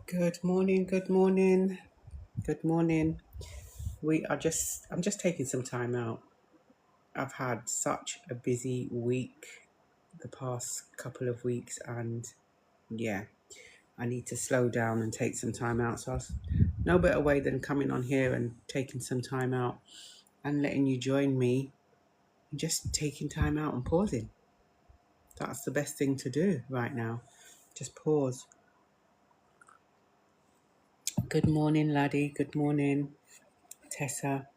Good morning, good morning, good morning. I'm just taking some time out. I've had such a busy week the past couple of weeks, and yeah, I need to slow down and take some time out. No better way than coming on here and taking some time out and letting you join me, just taking time out and pausing. That's the best thing to do right now. Just pause. Good morning, laddie. Good morning, Tessa.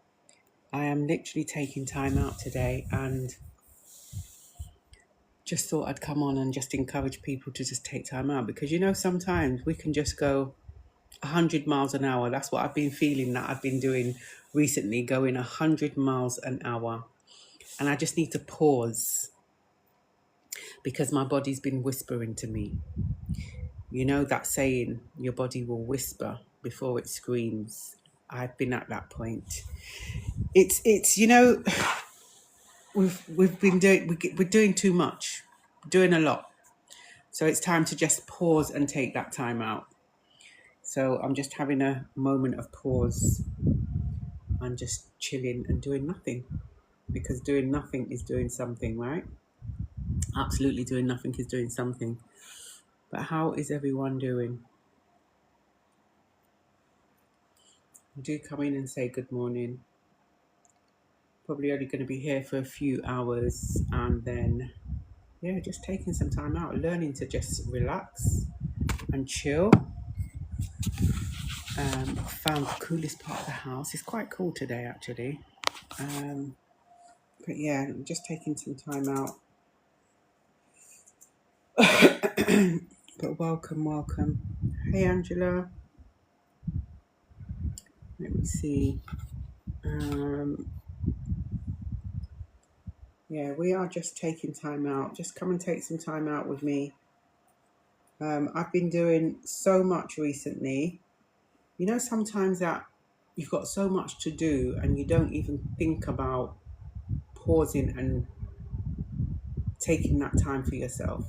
I am literally taking time out today and just thought I'd come on and just encourage people to just take time out because sometimes we can just go 100 miles an hour. That's what I've been feeling that I've been doing recently, going 100 miles an hour. And I just need to pause because my body's been whispering to me. You know that saying, your body will whisper before it screams. I've been at that point. It's we've been doing we're doing too much, doing a lot. So it's time to just pause and take that time out. So I'm just having a moment of pause and just chilling and doing nothing, because doing nothing is doing something, right? Absolutely, doing nothing is doing something. But how is everyone doing? Do come in and say good morning. Probably only going to be here for a few hours, and then just taking some time out, learning to just relax and chill. Found the coolest part of the house. It's quite cool today, actually. But yeah, I'm just taking some time out. But welcome. Hey, Angela. Let me see. Yeah, we are just taking time out. Just come and take some time out with me. I've been doing so much recently. Sometimes that you've got so much to do and you don't even think about pausing and taking that time for yourself.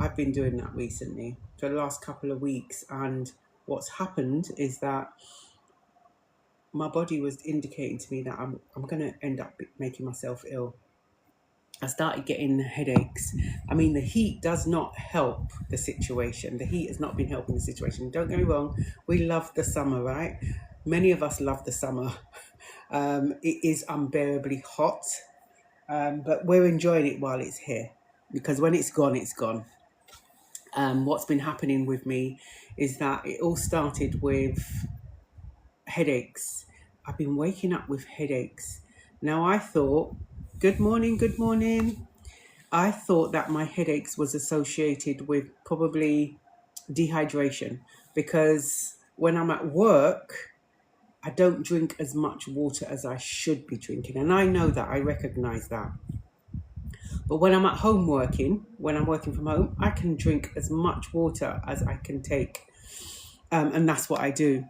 I've been doing that recently for the last couple of weeks, and what's happened is that my body was indicating to me that I'm going to end up making myself ill. I started getting headaches. I mean, the heat does not help the situation. The heat has not been helping the situation. Don't get me wrong, we love the summer, right? Many of us love the summer. It is unbearably hot, but we're enjoying it while it's here, because when it's gone, it's gone. What's been happening with me is that it all started with headaches. I've been waking up with headaches. Now I thought, good morning. I thought that my headaches was associated with probably dehydration, because when I'm at work, I don't drink as much water as I should be drinking. And I know that, I recognize that. But when I'm at home working, when I'm working from home, I can drink as much water as I can take. And that's what I do.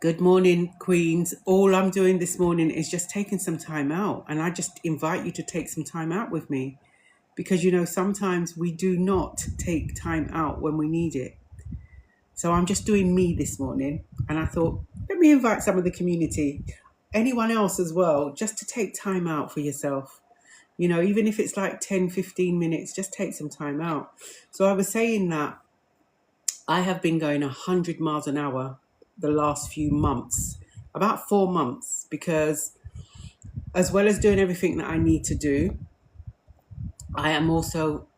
Good morning, Queens. All I'm doing this morning is just taking some time out. And I just invite you to take some time out with me. Because, sometimes we do not take time out when we need it. So I'm just doing me this morning. And I thought, let me invite some of the community, anyone else as well, just to take time out for yourself. Even if it's like 10, 15 minutes, just take some time out. So I was saying that I have been going 100 miles an hour the last few months, about 4 months, because as well as doing everything that I need to do, I am also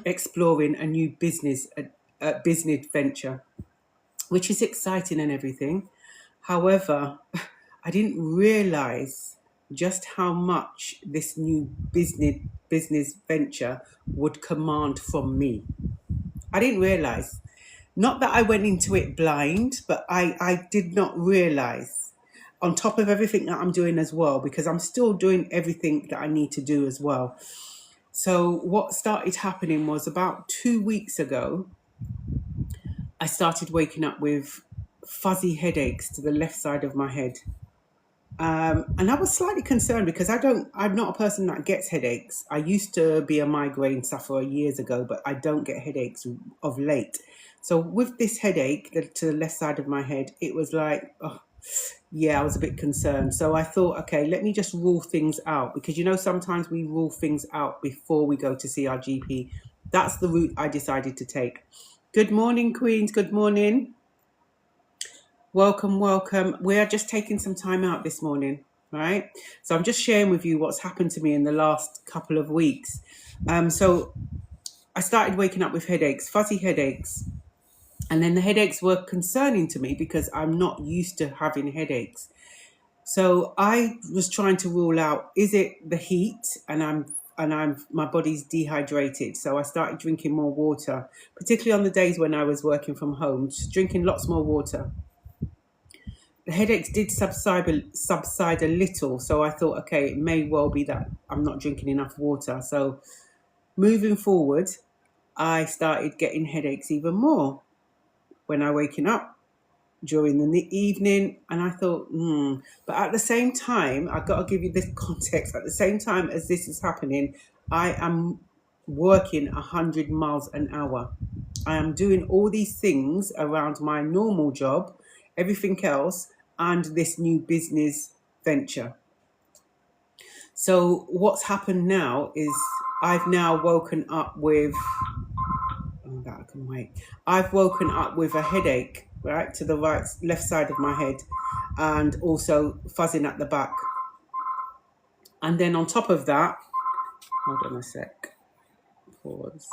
exploring a new business venture, which is exciting and everything. However, I didn't realize just how much this new business venture would command from me. I didn't realize. Not that I went into it blind, but I did not realize, on top of everything that I'm doing as well, because I'm still doing everything that I need to do as well. So what started happening was about 2 weeks ago, I started waking up with fuzzy headaches to the left side of my head. And I was slightly concerned because I'm not a person that gets headaches. I used to be a migraine sufferer years ago, but I don't get headaches of late. So with this headache to the left side of my head, it was like, oh, yeah, I was a bit concerned. So I thought, okay, let me just rule things out because, sometimes we rule things out before we go to see our GP. That's the route I decided to take. Good morning, Queens. Good morning. Welcome, welcome. We are just taking some time out this morning, right? So I'm just sharing with you what's happened to me in the last couple of weeks. So I started waking up with headaches, fuzzy headaches. And then the headaches were concerning to me because I'm not used to having headaches. So I was trying to rule out, is it the heat and my body's dehydrated. So I started drinking more water, particularly on the days when I was working from home, just drinking lots more water. The headaches did subside a little, so I thought, okay, it may well be that I'm not drinking enough water. So moving forward, I started getting headaches even more when I waking up during the evening, and I thought, But at the same time, I've got to give you this context. At the same time as this is happening, I am working 100 miles an hour. I am doing all these things around my normal job, everything else, and this new business venture. So what's happened now is I've now woken up with, oh, that I can wait. I've woken up with a headache, right, to the left side of my head, and also fuzzing at the back. And then on top of that, hold on a sec, pause.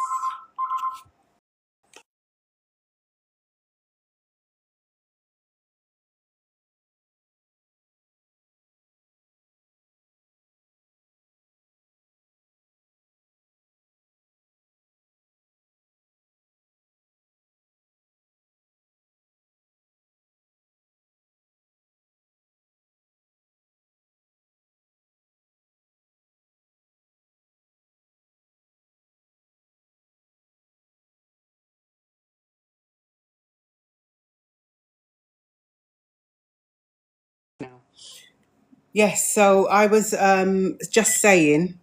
Now, yes, so I was just saying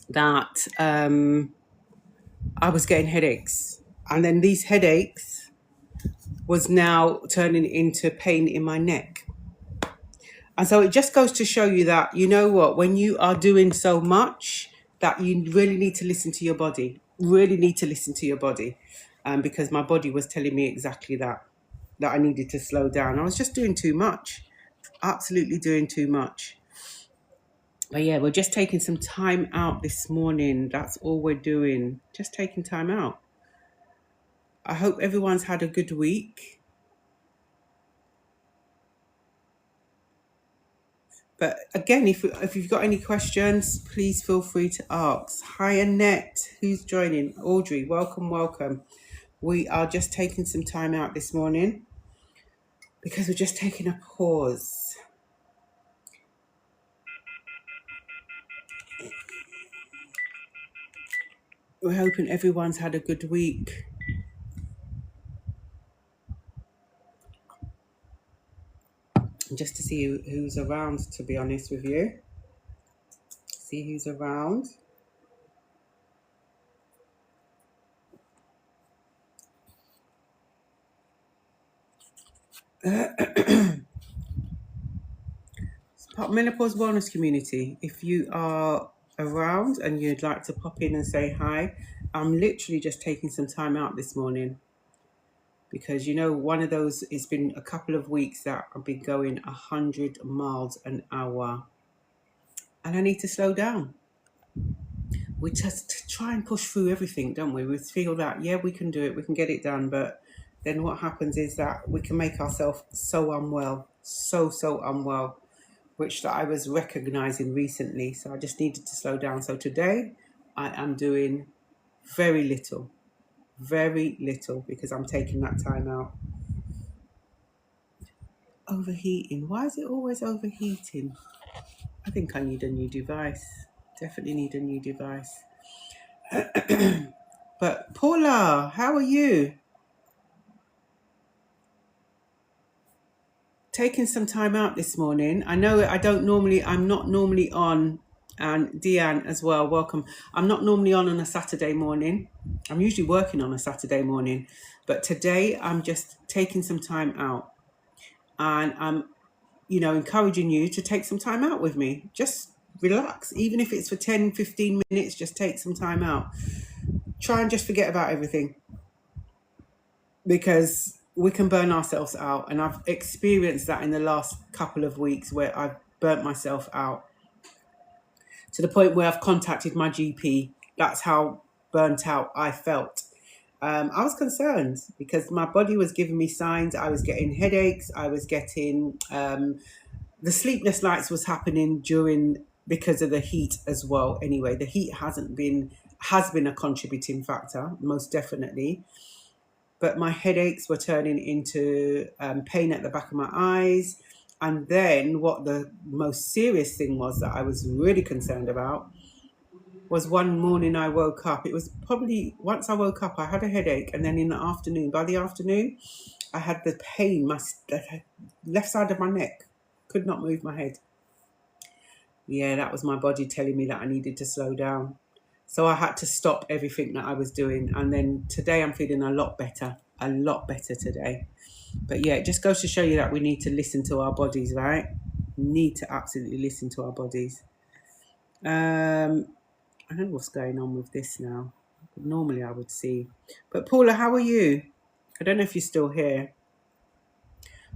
that I was getting headaches, and then these headaches was now turning into pain in my neck. And so it just goes to show you that, you know what, when you are doing so much, that you really need to listen to your body, really need to listen to your body. Because my body was telling me exactly that I needed to slow down. I was just doing too much, absolutely doing too much. But yeah, we're just taking some time out this morning. That's all we're doing, just taking time out. I hope everyone's had a good week. But again, if you've got any questions, please feel free to ask. Hi, Annette. Who's joining? Audrey, welcome, welcome. We are just taking some time out this morning because we're just taking a pause. We're hoping everyone's had a good week. Just to see who's around, to be honest with you. See who's around. Menopause Wellness Community, if you are around and you'd like to pop in and say hi, I'm literally just taking some time out this morning because, one of those, it's been a couple of weeks that I've been going 100 miles an hour and I need to slow down. We just try and push through everything, don't we? We feel that, yeah, we can do it, we can get it done, but then what happens is that we can make ourselves so unwell, so unwell, which that I was recognizing recently. So I just needed to slow down. So today I am doing very little because I'm taking that time out. Overheating. Why is it always overheating? I think I need a new device. Definitely need a new device. But Paula, how are you? taking some time out this morning. I know I'm not normally on, and Deanne as well, welcome. I'm not normally on a Saturday morning. I'm usually working on a Saturday morning, but today I'm just taking some time out, and I'm, encouraging you to take some time out with me. Just relax, even if it's for 10, 15 minutes, just take some time out. Try and just forget about everything, because we can burn ourselves out. And I've experienced that in the last couple of weeks, where I've burnt myself out to the point where I've contacted my GP. That's how burnt out I felt. I was concerned because my body was giving me signs. I was getting headaches. I was getting the sleepless nights was happening because of the heat as well. Anyway, the heat has been a contributing factor, most definitely. But my headaches were turning into pain at the back of my eyes. And then what the most serious thing was that I was really concerned about was one morning I woke up. It was probably once I woke up, I had a headache. And then by the afternoon, I had the pain, the left side of my neck, could not move my head. Yeah, that was my body telling me that I needed to slow down. So I had to stop everything that I was doing. And then today I'm feeling a lot better today. But yeah, it just goes to show you that we need to listen to our bodies, right? We need to absolutely listen to our bodies. I don't know what's going on with this now. Normally I would see. But Paula, how are you? I don't know if you're still here.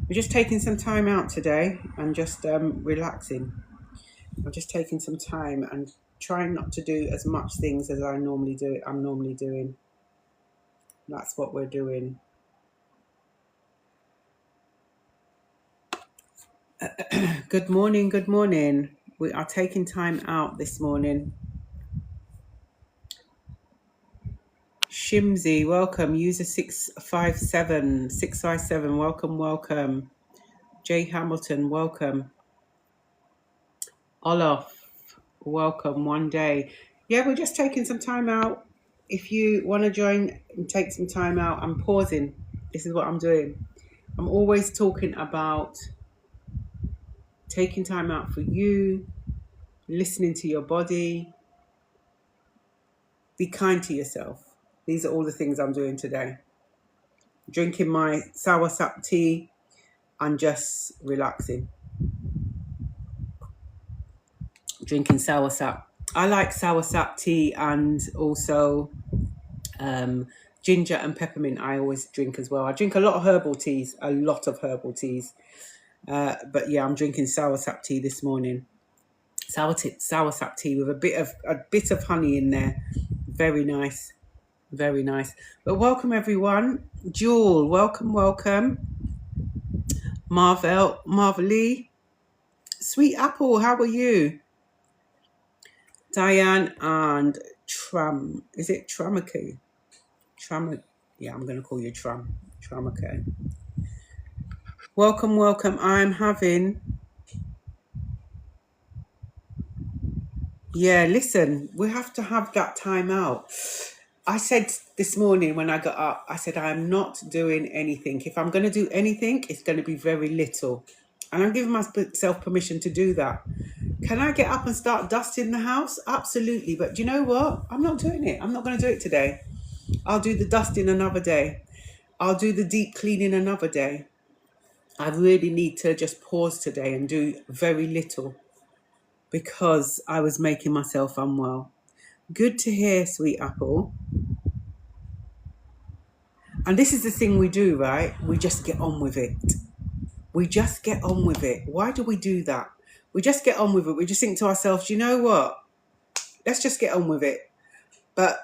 We're just taking some time out today and just relaxing. I'm just taking some time and trying not to do as much things as I'm normally doing. That's what we're doing. Good morning. We are taking time out this morning. Shimzy, welcome. User 657, welcome. Jay Hamilton, welcome. Olaf, welcome. One day. Yeah, we're just taking some time out. If you want to join and take some time out, I'm pausing. This is what I'm doing. I'm always talking about taking time out for you, listening to your body, be kind to yourself. These are all the things I'm doing today. Drinking my soursop tea and just relaxing. Drinking soursop. I like soursop tea, and also ginger and peppermint I always drink as well. I drink a lot of herbal teas. But yeah, I'm drinking soursop tea this morning. Soursop tea with a bit of honey in there. Very nice. But welcome everyone. Jewel, welcome. Marvelly. Sweet Apple, how are you? Diane and Tram. Is it Tramake? Yeah, I'm going to call you Tramake. Welcome. I'm having... Yeah, listen, we have to have that time out. I said this morning when I got up, I said, I am not doing anything. If I'm going to do anything, it's going to be very little. And I'm giving myself permission to do that. Can I get up and start dusting the house? Absolutely. But do you know what? I'm not doing it. I'm not going to do it today. I'll do the dusting another day. I'll do the deep cleaning another day. I really need to just pause today and do very little because I was making myself unwell. Good to hear, Sweet Apple. And this is the thing we do, right? We just get on with it. Why do we do that? We just get on with it. We just think to ourselves, you know what? Let's just get on with it. But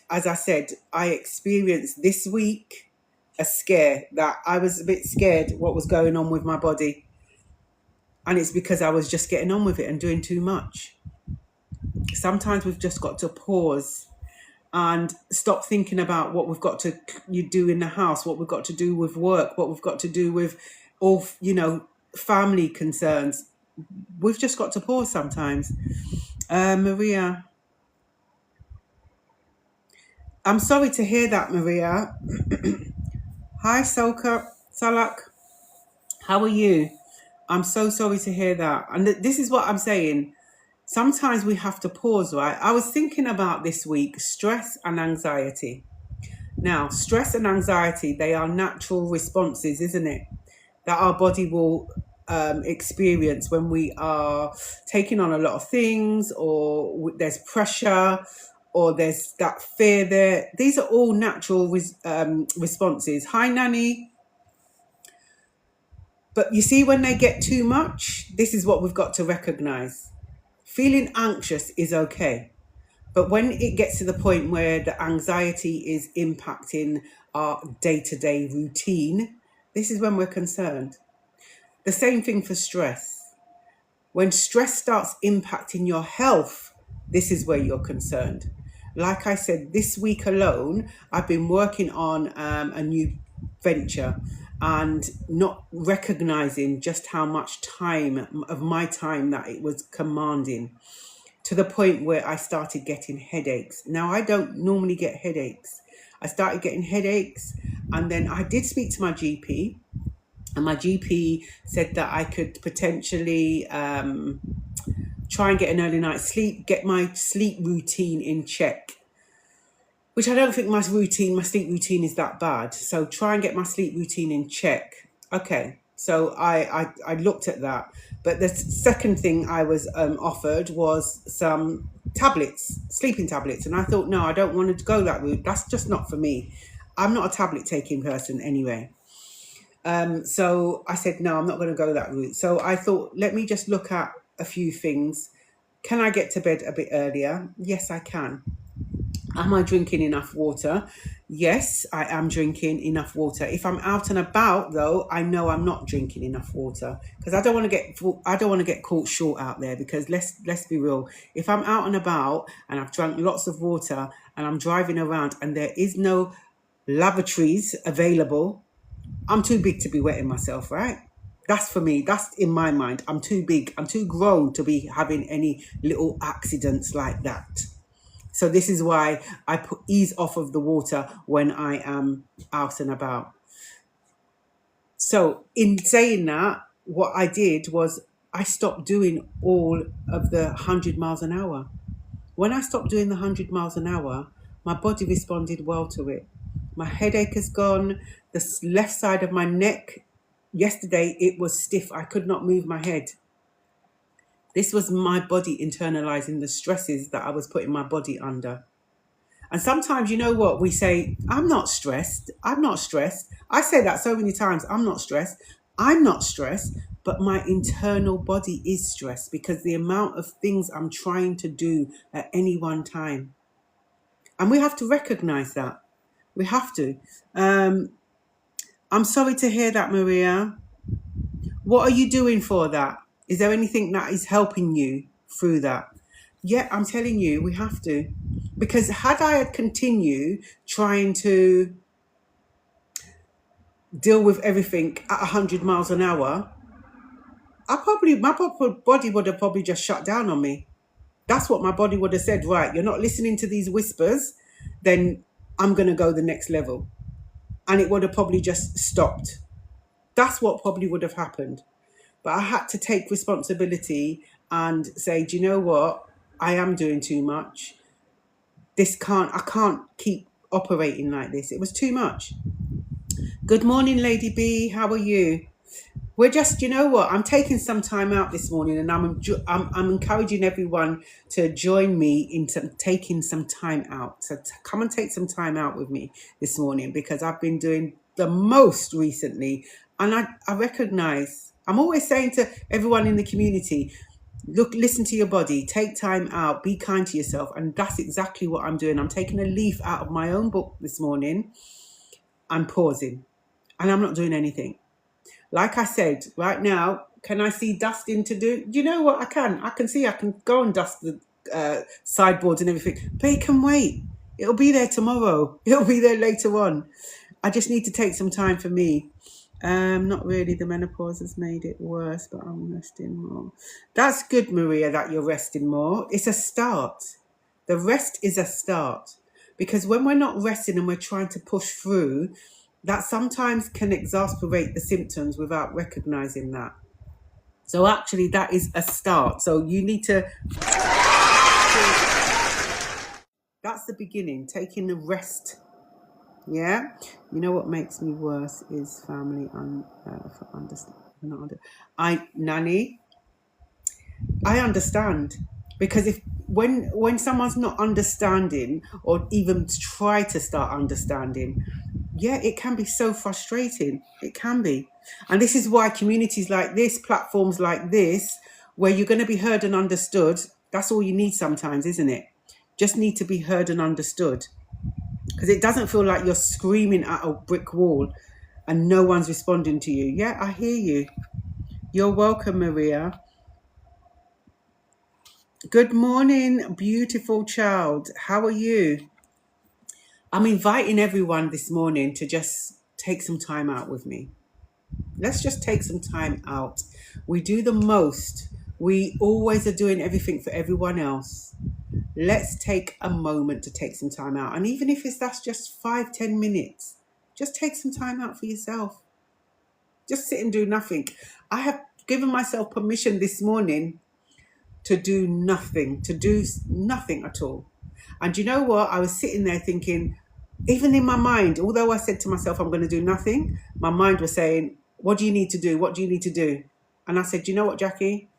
as I said, I experienced this week a scare that I was a bit scared what was going on with my body. And it's because I was just getting on with it and doing too much. Sometimes we've just got to pause and stop thinking about what we've got to do in the house, what we've got to do with work, what we've got to do with all, family concerns. We've just got to pause sometimes. Maria. I'm sorry to hear that, Maria. Hi, Salak. How are you? I'm so sorry to hear that. And this is what I'm saying. Sometimes we have to pause, right? I was thinking about this week stress and anxiety. Now, stress and anxiety, they are natural responses, isn't it? That our body will experience when we are taking on a lot of things, or there's pressure, or there's that fear there. These are all natural responses. Hi, Nanny. But you see, when they get too much, this is what we've got to recognize. Feeling anxious is okay. But when it gets to the point where the anxiety is impacting our day-to-day routine, this is when we're concerned. The same thing for stress. When stress starts impacting your health, this is where you're concerned. Like I said, this week alone, I've been working on a new venture and not recognizing just how much time of my time that it was commanding, to the point where I started getting headaches. Now, I don't normally get headaches. I started getting headaches, and then I did speak to my GP, and my GP said that I could potentially try and get an early night's sleep, get my sleep routine in check, which I don't think my sleep routine is that bad. So try and get my sleep routine in check. Okay, so I looked at that. But the second thing I was offered was some tablets, sleeping tablets. And I thought, no, I don't want to go that route. That's just not for me. I'm not a tablet taking person anyway. So I said, no, I'm not going to go that route. So I thought, let me just look at a few things. Can I get to bed a bit earlier? Yes, I can. Am I drinking enough water? Yes, I am drinking enough water. If I'm out and about, though, I know I'm not drinking enough water, because I don't want to get caught short out there. Because let's be real. If I'm out and about and I've drunk lots of water and I'm driving around and there is no lavatories available, I'm too big to be wetting myself, right? That's for me. That's in my mind. I'm too big. I'm too grown to be having any little accidents like that. So this is why I ease off of the water when I am out and about. So in saying that, what I did was I stopped doing all of the 100 miles an hour. When I stopped doing the 100 miles an hour, my body responded well to it. My headache is gone. The left side of my neck, yesterday, it was stiff. I could not move my head. This was my body internalizing the stresses that I was putting my body under. And sometimes, you know what, we say, I'm not stressed. I'm not stressed. I say that so many times. I'm not stressed. I'm not stressed. But my internal body is stressed because the amount of things I'm trying to do at any one time. And we have to recognize that. We have to. I'm sorry to hear that, Maria. What are you doing for that? Is there anything that is helping you through that? Yeah, I'm telling you, we have to. Because had I continued trying to deal with everything at 100 miles an hour, my body would have probably just shut down on me. That's what my body would have said. Right, you're not listening to these whispers, then I'm going to go the next level. And it would have probably just stopped. That's what probably would have happened. But I had to take responsibility and say, do you know what? I am doing too much. I can't keep operating like this. It was too much. Good morning, Lady B. How are you? We're just, you know what? I'm taking some time out this morning, and I'm encouraging everyone to join me in taking some time out. So come and take some time out with me this morning, because I've been doing the most recently, and I recognize. I'm always saying to everyone in the community, look, listen to your body, take time out, be kind to yourself. And that's exactly what I'm doing. I'm taking a leaf out of my own book this morning. I'm pausing and I'm not doing anything. Like I said, right now, can I see dusting to do? You know what? I can go and dust the sideboards and everything, but it can wait. It'll be there tomorrow. It'll be there later on. I just need to take some time for me. Not really. The menopause has made it worse, but I'm resting more. That's good, Maria, that you're resting more. It's a start. The rest is a start. Because when we're not resting and we're trying to push through, that sometimes can exacerbate the symptoms without recognizing that. So actually that is a start. So you need to, that's the beginning, taking the rest. Yeah. You know what makes me worse is family Nanny, I understand, because if when someone's not understanding or even try to start understanding, yeah, it can be so frustrating. It can be. And this is why communities like this, platforms like this, where you're going to be heard and understood, that's all you need sometimes, isn't it? Just need to be heard and understood. Because it doesn't feel like you're screaming at a brick wall and no one's responding to you. Yeah, I hear you. You're welcome, Maria. Good morning, beautiful child. How are you? I'm inviting everyone this morning to just take some time out with me. Let's just take some time out. We do the most. We always are doing everything for everyone else. Let's take a moment to take some time out. And even if that's just 5-10 minutes, just take some time out for yourself. Just sit and do nothing. I have given myself permission this morning to do nothing at all. And you know what? I was sitting there thinking, even in my mind, although I said to myself, I'm going to do nothing, my mind was saying, what do you need to do? What do you need to do? And I said, you know what, Jackie?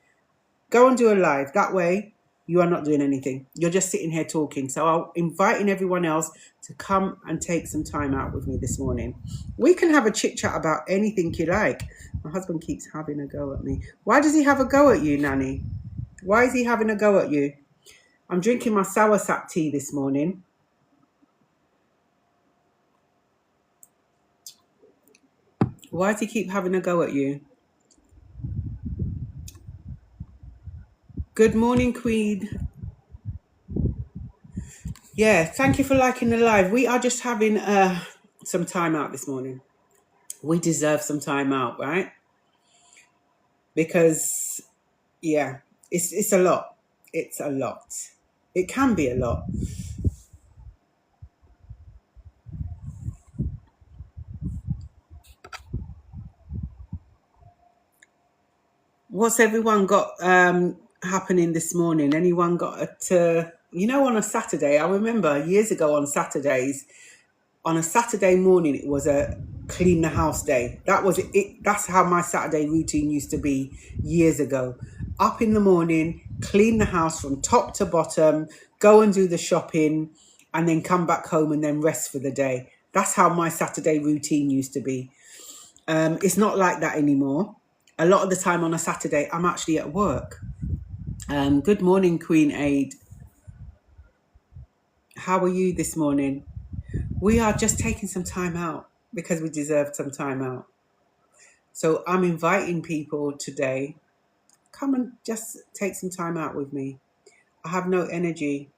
Go and do a live. That way, you are not doing anything. You're just sitting here talking. So I'm inviting everyone else to come and take some time out with me this morning. We can have a chit chat about anything you like. My husband keeps having a go at me. Why does he have a go at you, Nanny? Why is he having a go at you? I'm drinking my soursop tea this morning. Why does he keep having a go at you? Good morning, Queen. Yeah, thank you for liking the live. We are just having some time out this morning. We deserve some time out, right? Because, yeah, it's a lot. It's a lot. It can be a lot. What's everyone got happening this morning? Anyone got on a Saturday? I remember years ago on Saturdays, on a Saturday morning, it was a clean the house day. That was it. That's how my Saturday routine used to be years ago. Up in the morning, clean the house from top to bottom, go and do the shopping, and then come back home and then rest for the day. That's how my Saturday routine used to be. It's not like that anymore. A lot of the time on a Saturday, I'm actually at work. Good morning, Queen Aid. How are you this morning? We are just taking some time out because we deserve some time out. So I'm inviting people today, come and just take some time out with me. I have no energy.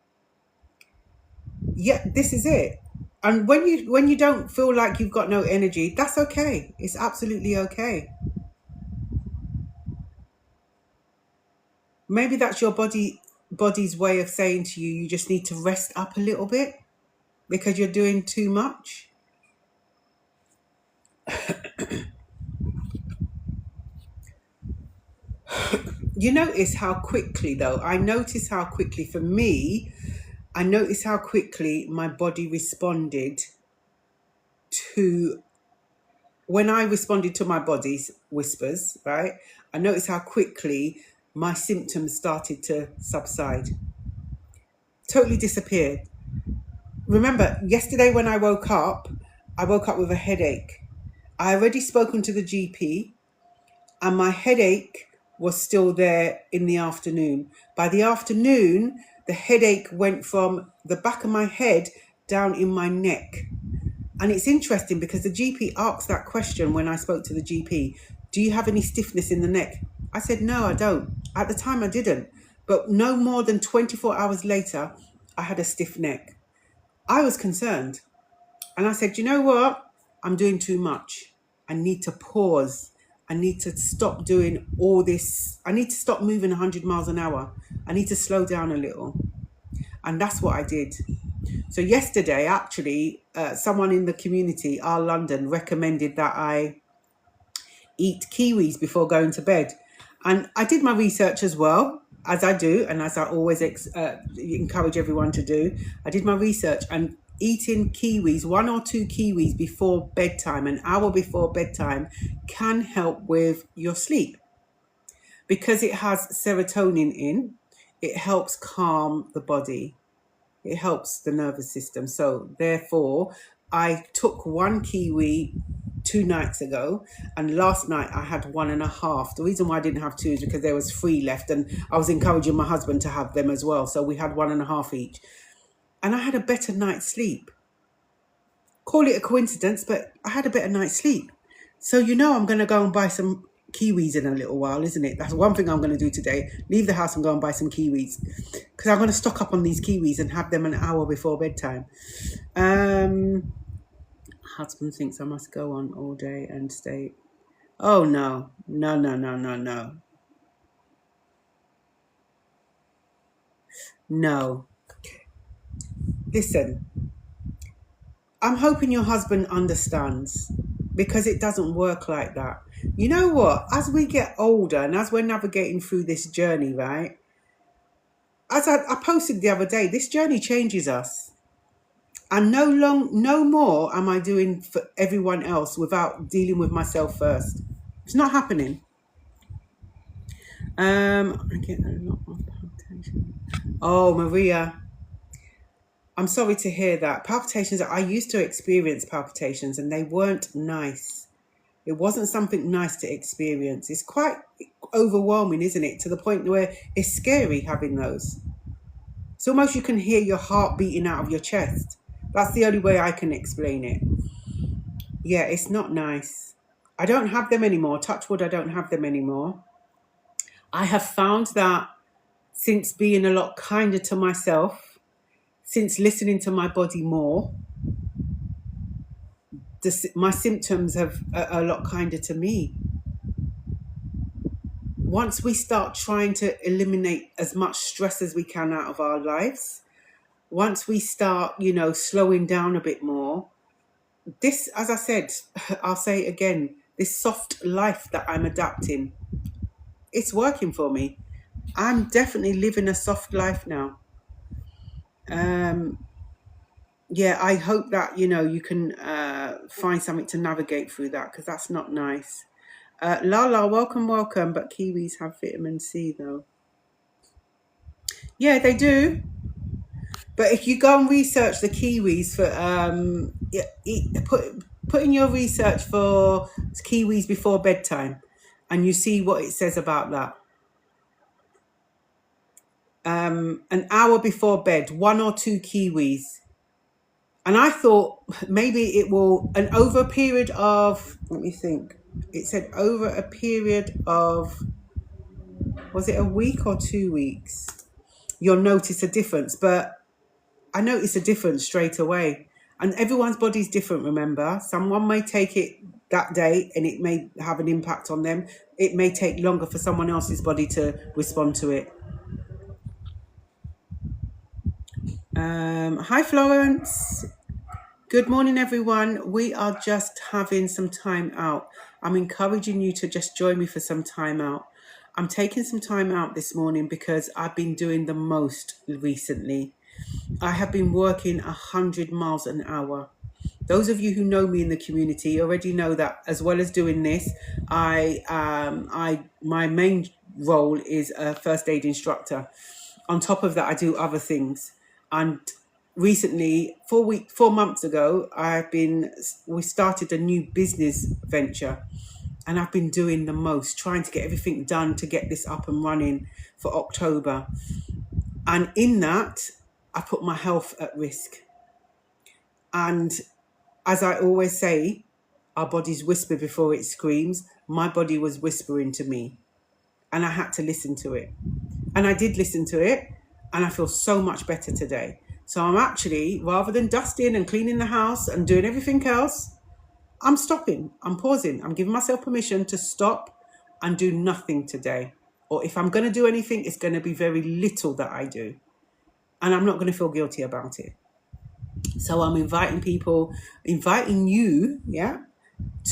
Yeah, this is it. And when you don't feel like you've got no energy, that's okay. It's absolutely okay. Maybe that's your body's way of saying to you, you just need to rest up a little bit because you're doing too much. You notice how quickly, though, I notice how quickly my body responded to, when I responded to my body's whispers, right? I noticed how quickly my symptoms started to subside. Totally disappeared. Remember, yesterday when I woke up with a headache. I already spoken to the GP and my headache was still there in the afternoon. By the afternoon, the headache went from the back of my head down in my neck. And it's interesting because the GP asked that question when I spoke to the GP. Do you have any stiffness in the neck? I said, no, I don't. At the time I didn't. But no more than 24 hours later, I had a stiff neck. I was concerned. And I said, you know what? I'm doing too much. I need to pause. I need to stop doing all this. I need to stop moving 100 miles an hour. I need to slow down a little. And that's what I did. So yesterday, actually, someone in the community, our London, recommended that I eat kiwis before going to bed. And I did my research as well, as I do, and as I always encourage everyone to do. I did my research, and eating kiwis, 1 or 2 kiwis before bedtime, an hour before bedtime, can help with your sleep. Because it has serotonin in, it helps calm the body. It helps the nervous system. So therefore, I took 1 kiwi 2 nights ago, and last night I had 1.5. The reason why I didn't have 2 is because there was 3 left, and I was encouraging my husband to have them as well. So we had 1.5 each, and I had a better night's sleep. Call it a coincidence, but I had a better night's sleep. So I'm going to go and buy some kiwis in a little while, isn't it? That's one thing I'm going to do today. Leave the house and go and buy some kiwis, because I'm going to stock up on these kiwis and have them an hour before bedtime. Husband thinks I must go on all day and stay. Oh, no. No. No. Listen, I'm hoping your husband understands, because it doesn't work like that. You know what? As we get older and as we're navigating through this journey, right? As I posted the other day, this journey changes us. And no more am I doing for everyone else without dealing with myself first. It's not happening. I get a lot of palpitations. Oh, Maria, I'm sorry to hear that. Palpitations, I used to experience palpitations and they weren't nice. It wasn't something nice to experience. It's quite overwhelming, isn't it? To the point where it's scary having those. It's almost you can hear your heart beating out of your chest. That's the only way I can explain it. Yeah, it's not nice. I don't have them anymore. Touch wood, I don't have them anymore. I have found that since being a lot kinder to myself, since listening to my body more, my symptoms are a lot kinder to me. Once we start trying to eliminate as much stress as we can out of our lives, once we start, slowing down a bit more, this, as I said, I'll say it again, this soft life that I'm adapting, it's working for me. I'm definitely living a soft life now. Yeah, I hope that, you can find something to navigate through that, because that's not nice. Lala, welcome. But kiwis have vitamin C, though. Yeah, they do. But if you go and research the kiwis for, put in your research for kiwis before bedtime, and you see what it says about that. An hour before bed, 1 or 2 kiwis. And I thought maybe it will, and over a period of, let me think, it said over a period of, was it a week or 2 weeks? You'll notice a difference. But I noticed a difference straight away. And everyone's body's different, remember? Someone may take it that day and it may have an impact on them. It may take longer for someone else's body to respond to it. Hi, Florence. Good morning, everyone. We are just having some time out. I'm encouraging you to just join me for some time out. I'm taking some time out this morning because I've been doing the most recently. I have been working 100 miles an hour. Those of you who know me in the community already know that, as well as doing this, my main role is a first aid instructor. On top of that, I do other things. And recently, 4 months ago, we started a new business venture, and I've been doing the most, trying to get everything done to get this up and running for October. And in that, I put my health at risk. And as I always say, our bodies whisper before it screams. My body was whispering to me, and I had to listen to it. And I did listen to it, and I feel so much better today. So I'm actually, rather than dusting and cleaning the house and doing everything else, I'm stopping, I'm pausing, I'm giving myself permission to stop and do nothing today. Or if I'm going to do anything, it's going to be very little that I do. and I'm not going to feel guilty about it. So I'm inviting you, yeah,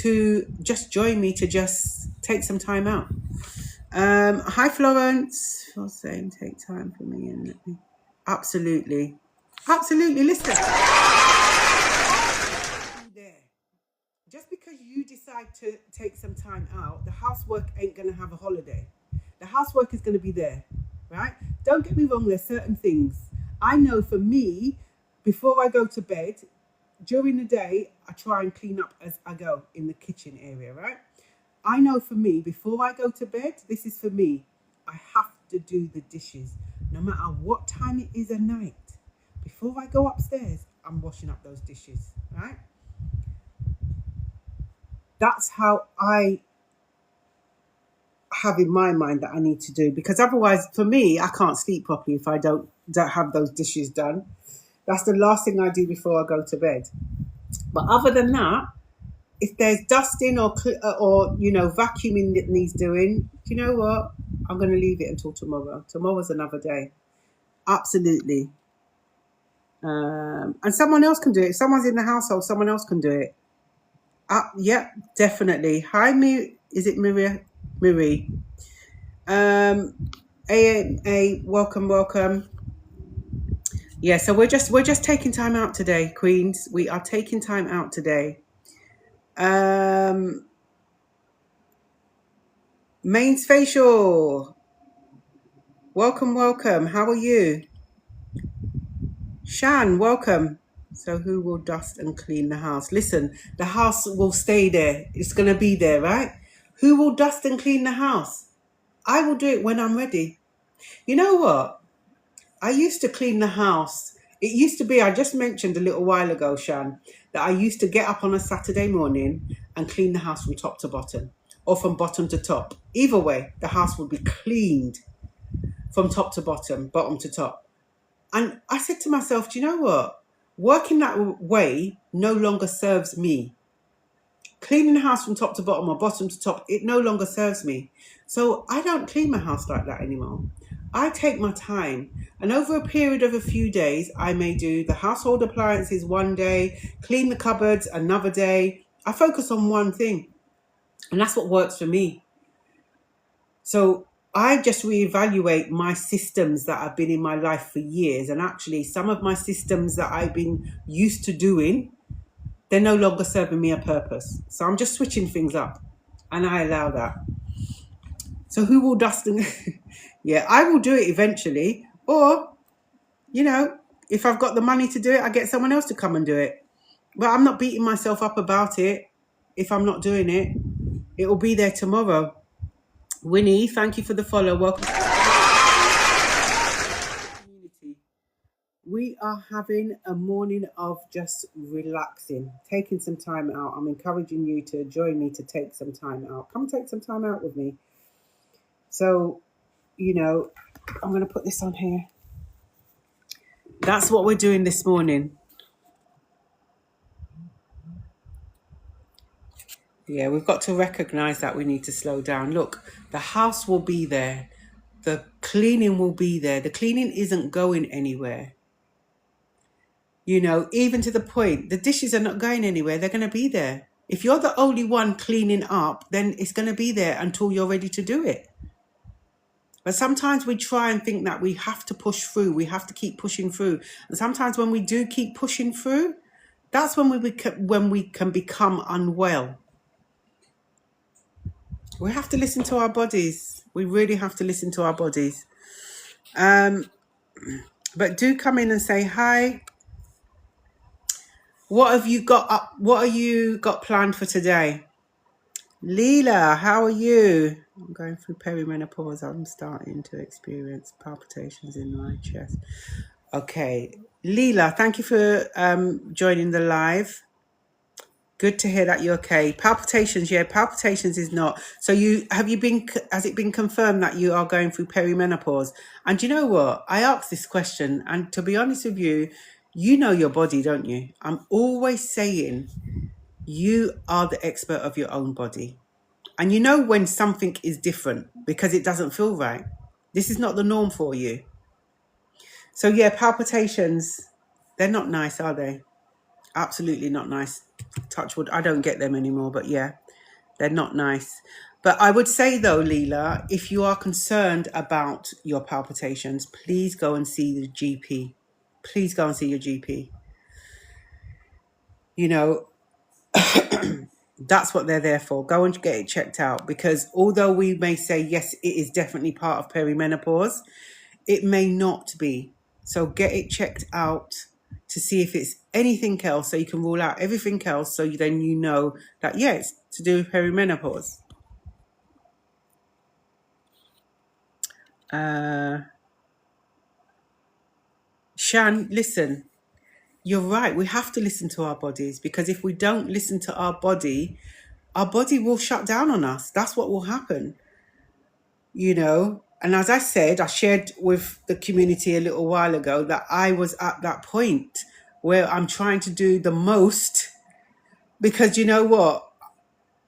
to just join me to just take some time out. Hi, Florence. You're saying take time for me and let me. Absolutely. Listen. There. Just because you decide to take some time out, the housework ain't going to have a holiday. The housework is going to be there, right? Don't get me wrong, there's certain things. I know for me, before I go to bed, during the day, I try and clean up as I go in the kitchen area, right? I know for me, before I go to bed, this is for me, I have to do the dishes. No matter what time it is at night, before I go upstairs, I'm washing up those dishes, right? That's how I have in my mind that I need to do, because otherwise, for me, I can't sleep properly if I don't have those dishes done. That's the last thing I do before I go to bed. But other than that, if there's dusting or vacuuming that needs doing, do you know what? I'm going to leave it until tomorrow. Tomorrow's another day. Absolutely. And someone else can do it. If someone's in the household, someone else can do it. Yeah, definitely. Hi, is it Maria? Marie. Welcome. Yeah, so we're just taking time out today, Queens. We are taking time out today. Mains Facial. Welcome. How are you? Shan, welcome. So who will dust and clean the house? Listen, the house will stay there. It's going to be there, right? Who will dust and clean the house? I will do it when I'm ready. You know what? I used to clean the house. It used to be, I just mentioned a little while ago, Shan, that I used to get up on a Saturday morning and clean the house from top to bottom, or from bottom to top. Either way, the house would be cleaned from top to bottom to top. And I said to myself, do you know what? Working that way no longer serves me. Cleaning the house from top to bottom or bottom to top, it no longer serves me. So I don't clean my house like that anymore. I take my time, and over a period of a few days, I may do the household appliances one day, clean the cupboards another day. I focus on one thing, and that's what works for me. So I just reevaluate my systems that have been in my life for years, and actually some of my systems that I've been used to doing, they're no longer serving me a purpose. So I'm just switching things up, and I allow that. So who will dust and... Yeah, I will do it eventually. Or, if I've got the money to do it, I get someone else to come and do it. But I'm not beating myself up about it. If I'm not doing it, it will be there tomorrow. Winnie, thank you for the follow. Welcome to the community. We are having a morning of just relaxing, taking some time out. I'm encouraging you to join me to take some time out. Come take some time out with me. So, I'm going to put this on here. That's what we're doing this morning. Yeah, we've got to recognize that we need to slow down. Look, the house will be there. The cleaning will be there. The cleaning isn't going anywhere. Even to the point, the dishes are not going anywhere. They're going to be there. If you're the only one cleaning up, then it's going to be there until you're ready to do it. But sometimes we try and think that we have to push through. We have to keep pushing through. And sometimes when we do keep pushing through, that's when we can become unwell. We have to listen to our bodies. We really have to listen to our bodies. But do come in and say hi. What have you got planned for today? Leela, how are you? I'm going through perimenopause. I'm starting to experience palpitations in my chest. Okay. Leela, thank you for joining the live. Good to hear that you're okay. Palpitations is not. So has it been confirmed that you are going through perimenopause? And you know what? I asked this question, and to be honest with you, you know your body, don't you? I'm always saying you are the expert of your own body. And you know when something is different because it doesn't feel right. This is not the norm for you. So yeah, palpitations, they're not nice, are they? Absolutely not nice. Touch wood, I don't get them anymore, but yeah, they're not nice. But I would say though, Leela, if you are concerned about your palpitations, please go and see the GP. Please go and see your GP. You know, that's what they're there for. Go and get it checked out, because although we may say, yes, it is definitely part of perimenopause, it may not be. So get it checked out to see if it's anything else, so you can rule out everything else, so then you know that, yeah, it's to do with perimenopause. Shan, listen, you're right. We have to listen to our bodies, because if we don't listen to our body will shut down on us. That's what will happen, you know. And as I said, I shared with the community a little while ago that I was at that point where I'm trying to do the most, because you know what?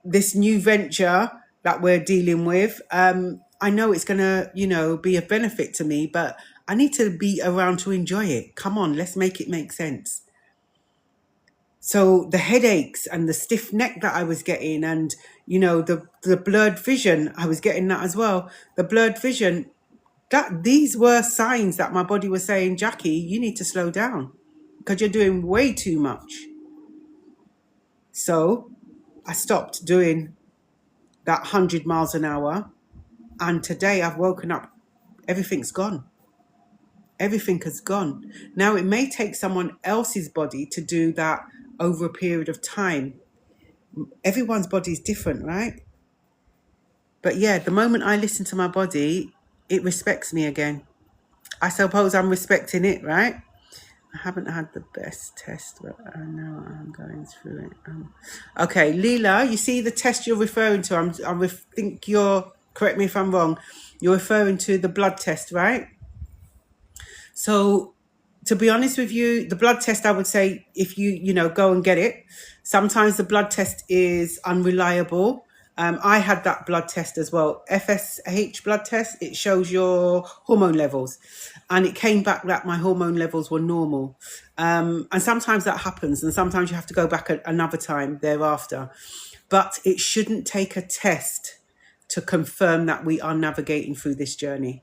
This new venture that we're dealing with, I know it's going to, you know, be a benefit to me, but I need to be around to enjoy it. Come on, let's make it make sense. So the headaches and the stiff neck that I was getting, and, you know, the blurred vision, I was getting that as well. The blurred vision, that these were signs that my body was saying, Jackie, you need to slow down because you're doing way too much. So I stopped doing that 100 miles an hour. And today I've woken up, everything's gone. Everything has gone. Now, it may take someone else's body to do that over a period of time. Everyone's body is different, right? But yeah, the moment I listen to my body, it respects me again. I suppose I'm respecting it, right? I haven't had the best test, but I know I'm going through it. Okay, Leela, you see the test you're referring to? I think you're, correct me if I'm wrong, you're referring to the blood test, right? So, to be honest with you, the blood test, I would say, if you know, go and get it. Sometimes the blood test is unreliable. I had that blood test as well. FSH blood test, it shows your hormone levels. And it came back that my hormone levels were normal. And sometimes that happens. And sometimes you have to go back another time thereafter. But it shouldn't take a test to confirm that we are navigating through this journey.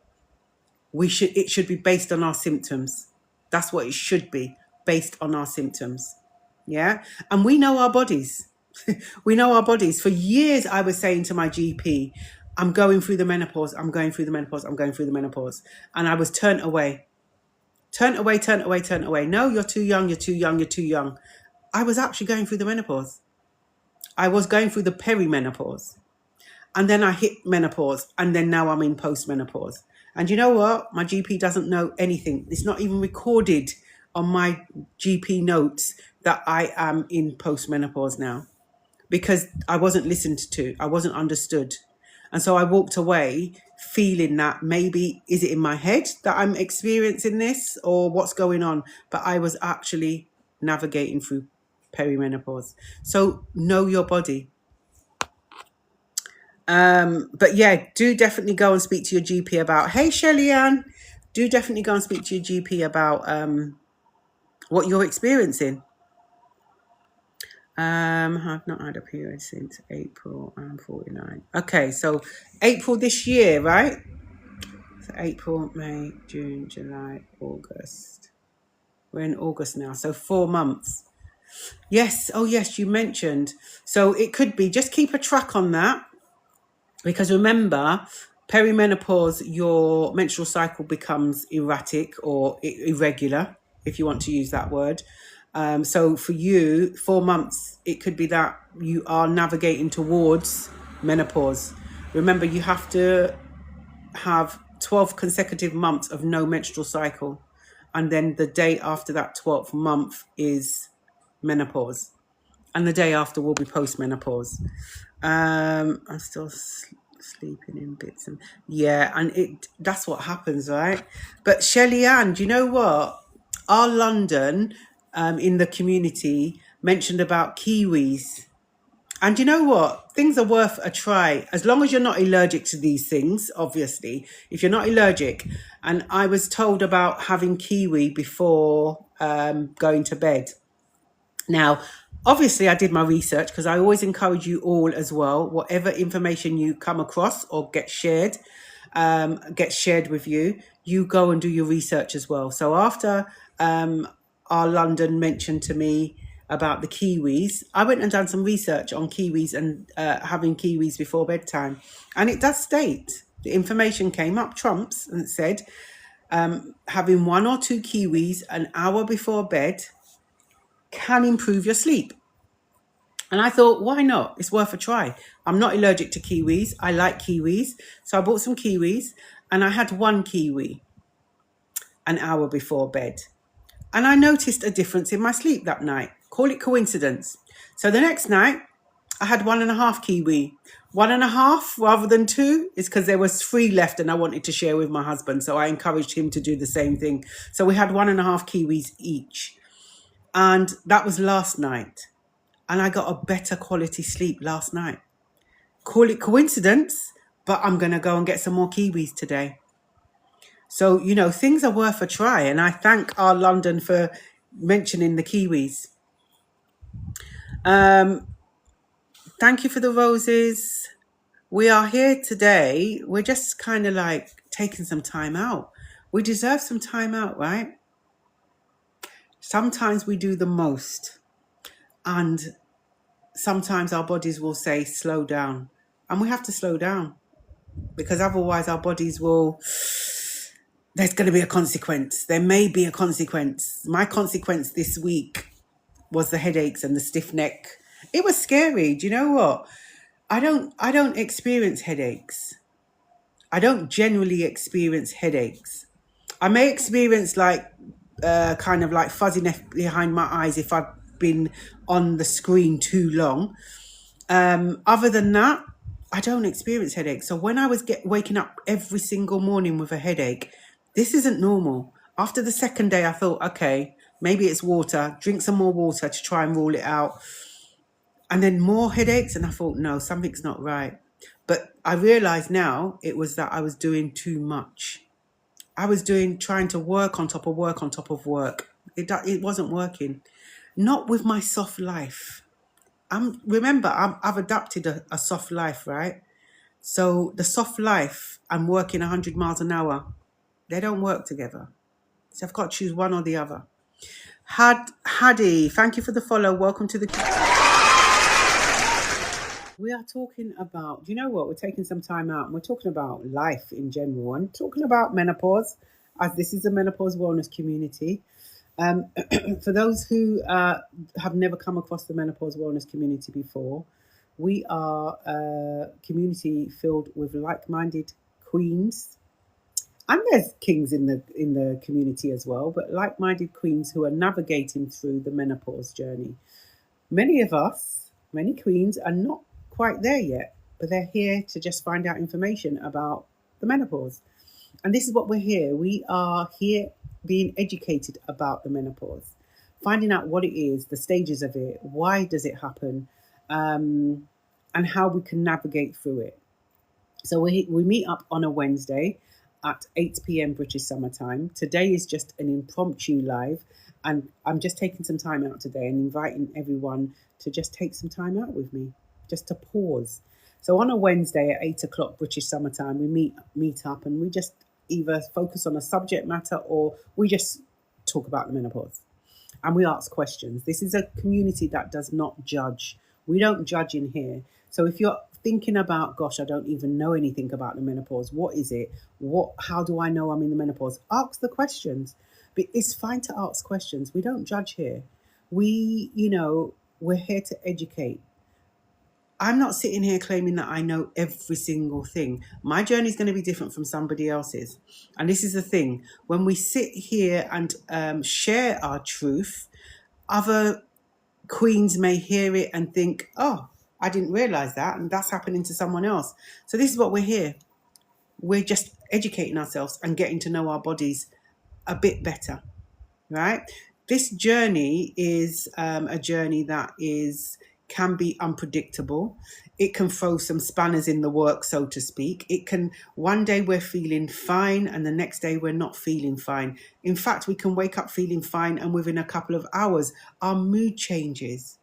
It should be based on our symptoms. That's what it should be, based on our symptoms. Yeah. And we know our bodies. We know our bodies. For years, I was saying to my GP, I'm going through the menopause. I'm going through the menopause. I'm going through the menopause. And I was turned away. Turned away, turned away, turned away. No, you're too young. You're too young. You're too young. I was actually going through the menopause. I was going through the perimenopause. And then I hit menopause. And then now I'm in postmenopause. And you know what? My GP doesn't know anything. It's not even recorded on my GP notes that I am in postmenopause now, because I wasn't listened to. I wasn't understood. And so I walked away feeling that maybe, is it in my head that I'm experiencing this, or what's going on? But I was actually navigating through perimenopause. So know your body. But yeah, do definitely go and speak to your GP about, hey, Shelly Ann, do definitely go and speak to your GP about what you're experiencing. I've not had a period since April. I'm 49. Okay, so April this year, right? So April, May, June, July, August. We're in August now, so 4 months. Yes, oh yes, you mentioned. So it could be, just keep a track on that. Because remember, perimenopause, your menstrual cycle becomes erratic or irregular, if you want to use that word. So for you, 4 months, it could be that you are navigating towards menopause. Remember, you have to have 12 consecutive months of no menstrual cycle. And then the day after that 12th month is menopause. And the day after will be postmenopause. I'm still sleeping in bits, and yeah, and that's what happens, right? But Shelly Ann, do you know what? Our London in the community mentioned about kiwis. And you know what? Things are worth a try as long as you're not allergic to these things, obviously. If you're not allergic, and I was told about having kiwi before going to bed. Now, obviously, I did my research because I always encourage you all as well, whatever information you come across or gets shared with you, you go and do your research as well. So after our London mentioned to me about the kiwis, I went and done some research on kiwis and having kiwis before bedtime. And it does state, the information came up trumps and it said having 1 or 2 kiwis an hour before bed can improve your sleep. And I thought, why not? It's worth a try. I'm not allergic to kiwis. I like kiwis. So I bought some kiwis and I had 1 kiwi an hour before bed. And I noticed a difference in my sleep that night. Call it coincidence. So the next night, I had 1.5 kiwi. 1.5 rather than 2 is because there was 3 left and I wanted to share with my husband. So I encouraged him to do the same thing. So we had 1.5 kiwis each. And that was last night. And I got a better quality sleep last night. Call it coincidence, but I'm going to go and get some more kiwis today. So, you know, things are worth a try. And I thank our London for mentioning the kiwis. Thank you for the roses. We are here today. We're just kind of like taking some time out. We deserve some time out, right? Sometimes we do the most. And sometimes our bodies will say, slow down. And we have to slow down because otherwise our bodies will, there's going to be a consequence. There may be a consequence. My consequence this week was the headaches and the stiff neck. It was scary. Do you know what? I don't experience headaches. I don't generally experience headaches. I may experience like kind of like fuzziness behind my eyes if I've been on the screen too long. Other than that, I don't experience headaches. So when I was waking up every single morning with a headache, this isn't normal. After the second day, I thought, okay, maybe it's water. Drink some more water to try and rule it out. And then more headaches. And I thought, no, something's not right. But I realize now it was that I was doing too much. I was trying to work on top of work on top of work. It wasn't working. Not with my soft life. I've adapted a soft life, right? So the soft life and working 100 miles an hour, they don't work together. So I've got to choose one or the other. Hadi, thank you for the follow. Welcome to the... We are talking about, do you know what? We're taking some time out and we're talking about life in general and talking about menopause, as this is a menopause wellness community. For those who have never come across the menopause wellness community before, we are a community filled with like-minded queens, and there's kings in the community as well, but like-minded queens who are navigating through the menopause journey. Many of us, many queens, are not quite there yet, but they're here to just find out information about the menopause. And this is what we're here. We are here being educated about the menopause, finding out what it is, the stages of it, why does it happen, and how we can navigate through it. So we meet up on a Wednesday at 8 p.m. British Summer Time. Today is just an impromptu live, and I'm just taking some time out today and inviting everyone to just take some time out with me, just to pause. So on a Wednesday at 8 o'clock British Summer Time, we meet up and we just either focus on a subject matter or we just talk about the menopause. And we ask questions. This is a community that does not judge. We don't judge in here. So if you're thinking about, gosh, I don't even know anything about the menopause, what is it? How do I know I'm in the menopause? Ask the questions. But it's fine to ask questions. We don't judge here. We're here to educate. I'm not sitting here claiming that I know every single thing. My journey is going to be different from somebody else's. And this is the thing. When we sit here and share our truth, other queens may hear it and think, oh, I didn't realize that. And that's happening to someone else. So this is what we're here. We're just educating ourselves and getting to know our bodies a bit better, right? This journey is a journey that is can be unpredictable. It can throw some spanners in the work, so to speak. It can, one day we're feeling fine and the next day we're not feeling fine. In fact, we can wake up feeling fine and within a couple of hours, our mood changes.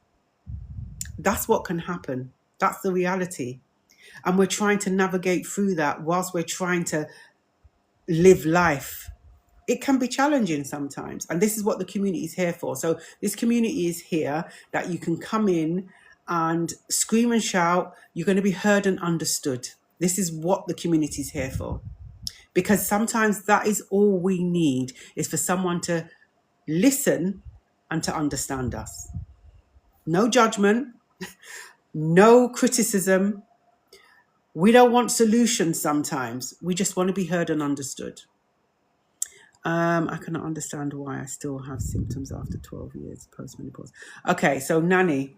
That's what can happen. That's the reality. And we're trying to navigate through that whilst we're trying to live life. It can be challenging sometimes. And this is what the community is here for. So this community is here that you can come in and scream and shout. You're going to be heard and understood. This is what the community is here for. Because sometimes that is all we need, is for someone to listen and to understand us. No judgment, no criticism. We don't want solutions sometimes. We just want to be heard and understood. I cannot understand why I still have symptoms after 12 years post-menopause. Okay, so Nanny,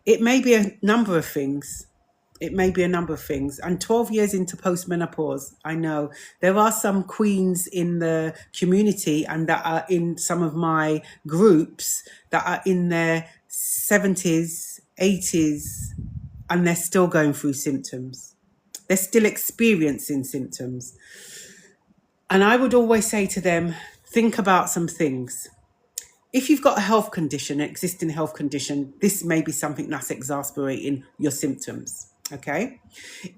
it may be a number of things. It may be a number of things. And 12 years into post-menopause, I know there are some queens in the community and that are in some of my groups that are in their 70s, 80s, and they're still going through symptoms. They're still experiencing symptoms. And I would always say to them, think about some things. If you've got a health condition, an existing health condition, this may be something that's exasperating your symptoms, okay?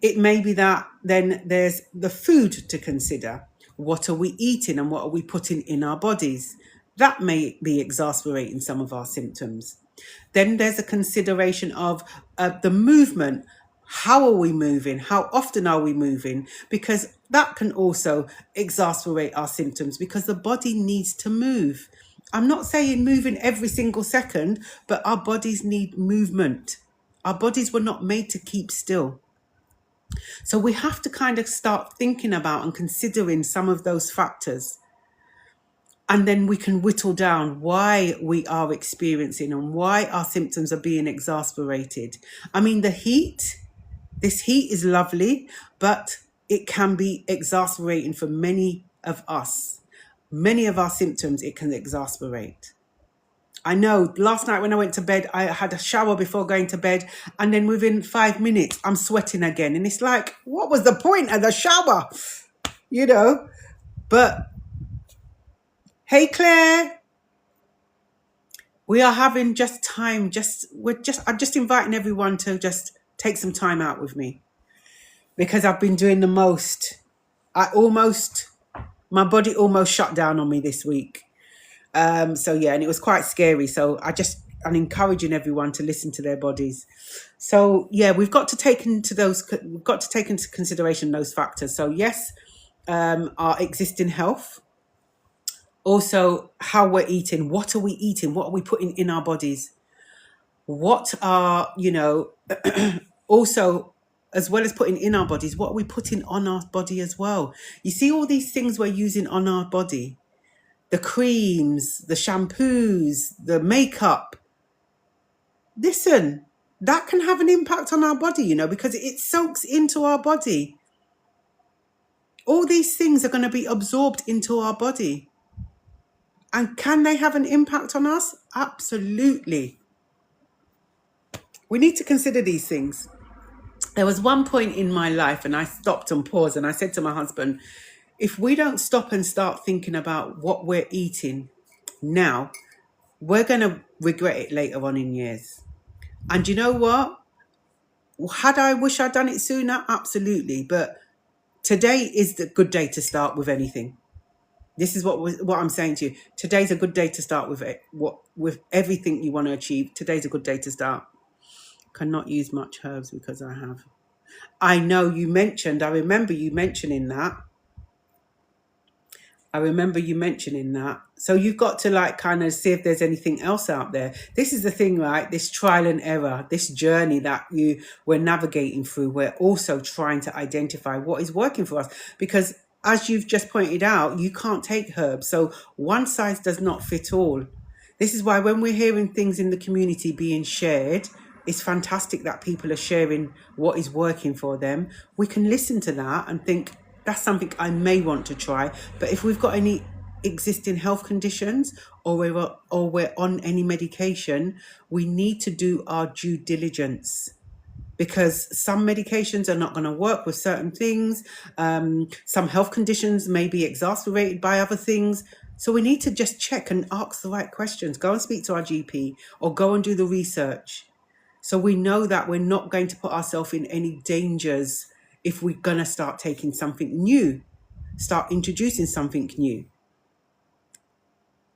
It may be that then there's the food to consider. What are we eating and what are we putting in our bodies? That may be exasperating some of our symptoms. Then there's a consideration of the movement. How are we moving? How often are we moving? Because that can also exasperate our symptoms because the body needs to move. I'm not saying moving every single second, but our bodies need movement. Our bodies were not made to keep still. So we have to kind of start thinking about and considering some of those factors. And then we can whittle down why we are experiencing and why our symptoms are being exasperated. I mean, the heat, this heat is lovely, but it can be exasperating for many of us. Many of our symptoms, it can exasperate. I know last night when I went to bed, I had a shower before going to bed, and then within 5 minutes, I'm sweating again. And it's like, what was the point of the shower? You know, but hey, Claire, we are having just time. I'm just inviting everyone to just take some time out with me because I've been doing the most. My body almost shut down on me this week. So yeah, and it was quite scary. So I'm encouraging everyone to listen to their bodies. So yeah, we've got to take into consideration those factors. So yes, our existing health, also how we're eating, what are we eating, what are we putting in our bodies, what are, also, as well as putting in our bodies, what are we putting on our body as well? You see all these things we're using on our body, the creams, the shampoos, the makeup. Listen, that can have an impact on our body, because it soaks into our body. All these things are going to be absorbed into our body. And can they have an impact on us? Absolutely. We need to consider these things. There was one point in my life and I stopped and paused and I said to my husband, if we don't stop and start thinking about what we're eating now, we're going to regret it later on in years. And you know what? Had I wished I'd done it sooner? Absolutely. But today is the good day to start with anything. This is what I'm saying to you. Today's a good day to start with it. With everything you want to achieve. Today's a good day to start. Cannot use much herbs because I have. I know you mentioned. I remember you mentioning that. So you've got to kind of see if there's anything else out there. This is the thing, right? This trial and error, this journey that we're navigating through. We're also trying to identify what is working for us because, as you've just pointed out, you can't take herbs. So one size does not fit all. This is why when we're hearing things in the community being shared, it's fantastic that people are sharing what is working for them. We can listen to that and think, that's something I may want to try. But if we've got any existing health conditions or we're on any medication, we need to do our due diligence, because some medications are not going to work with certain things. Some health conditions may be exacerbated by other things. So we need to just check and ask the right questions. Go and speak to our GP or go and do the research. So we know that we're not going to put ourselves in any dangers if we're going to start taking something new, start introducing something new.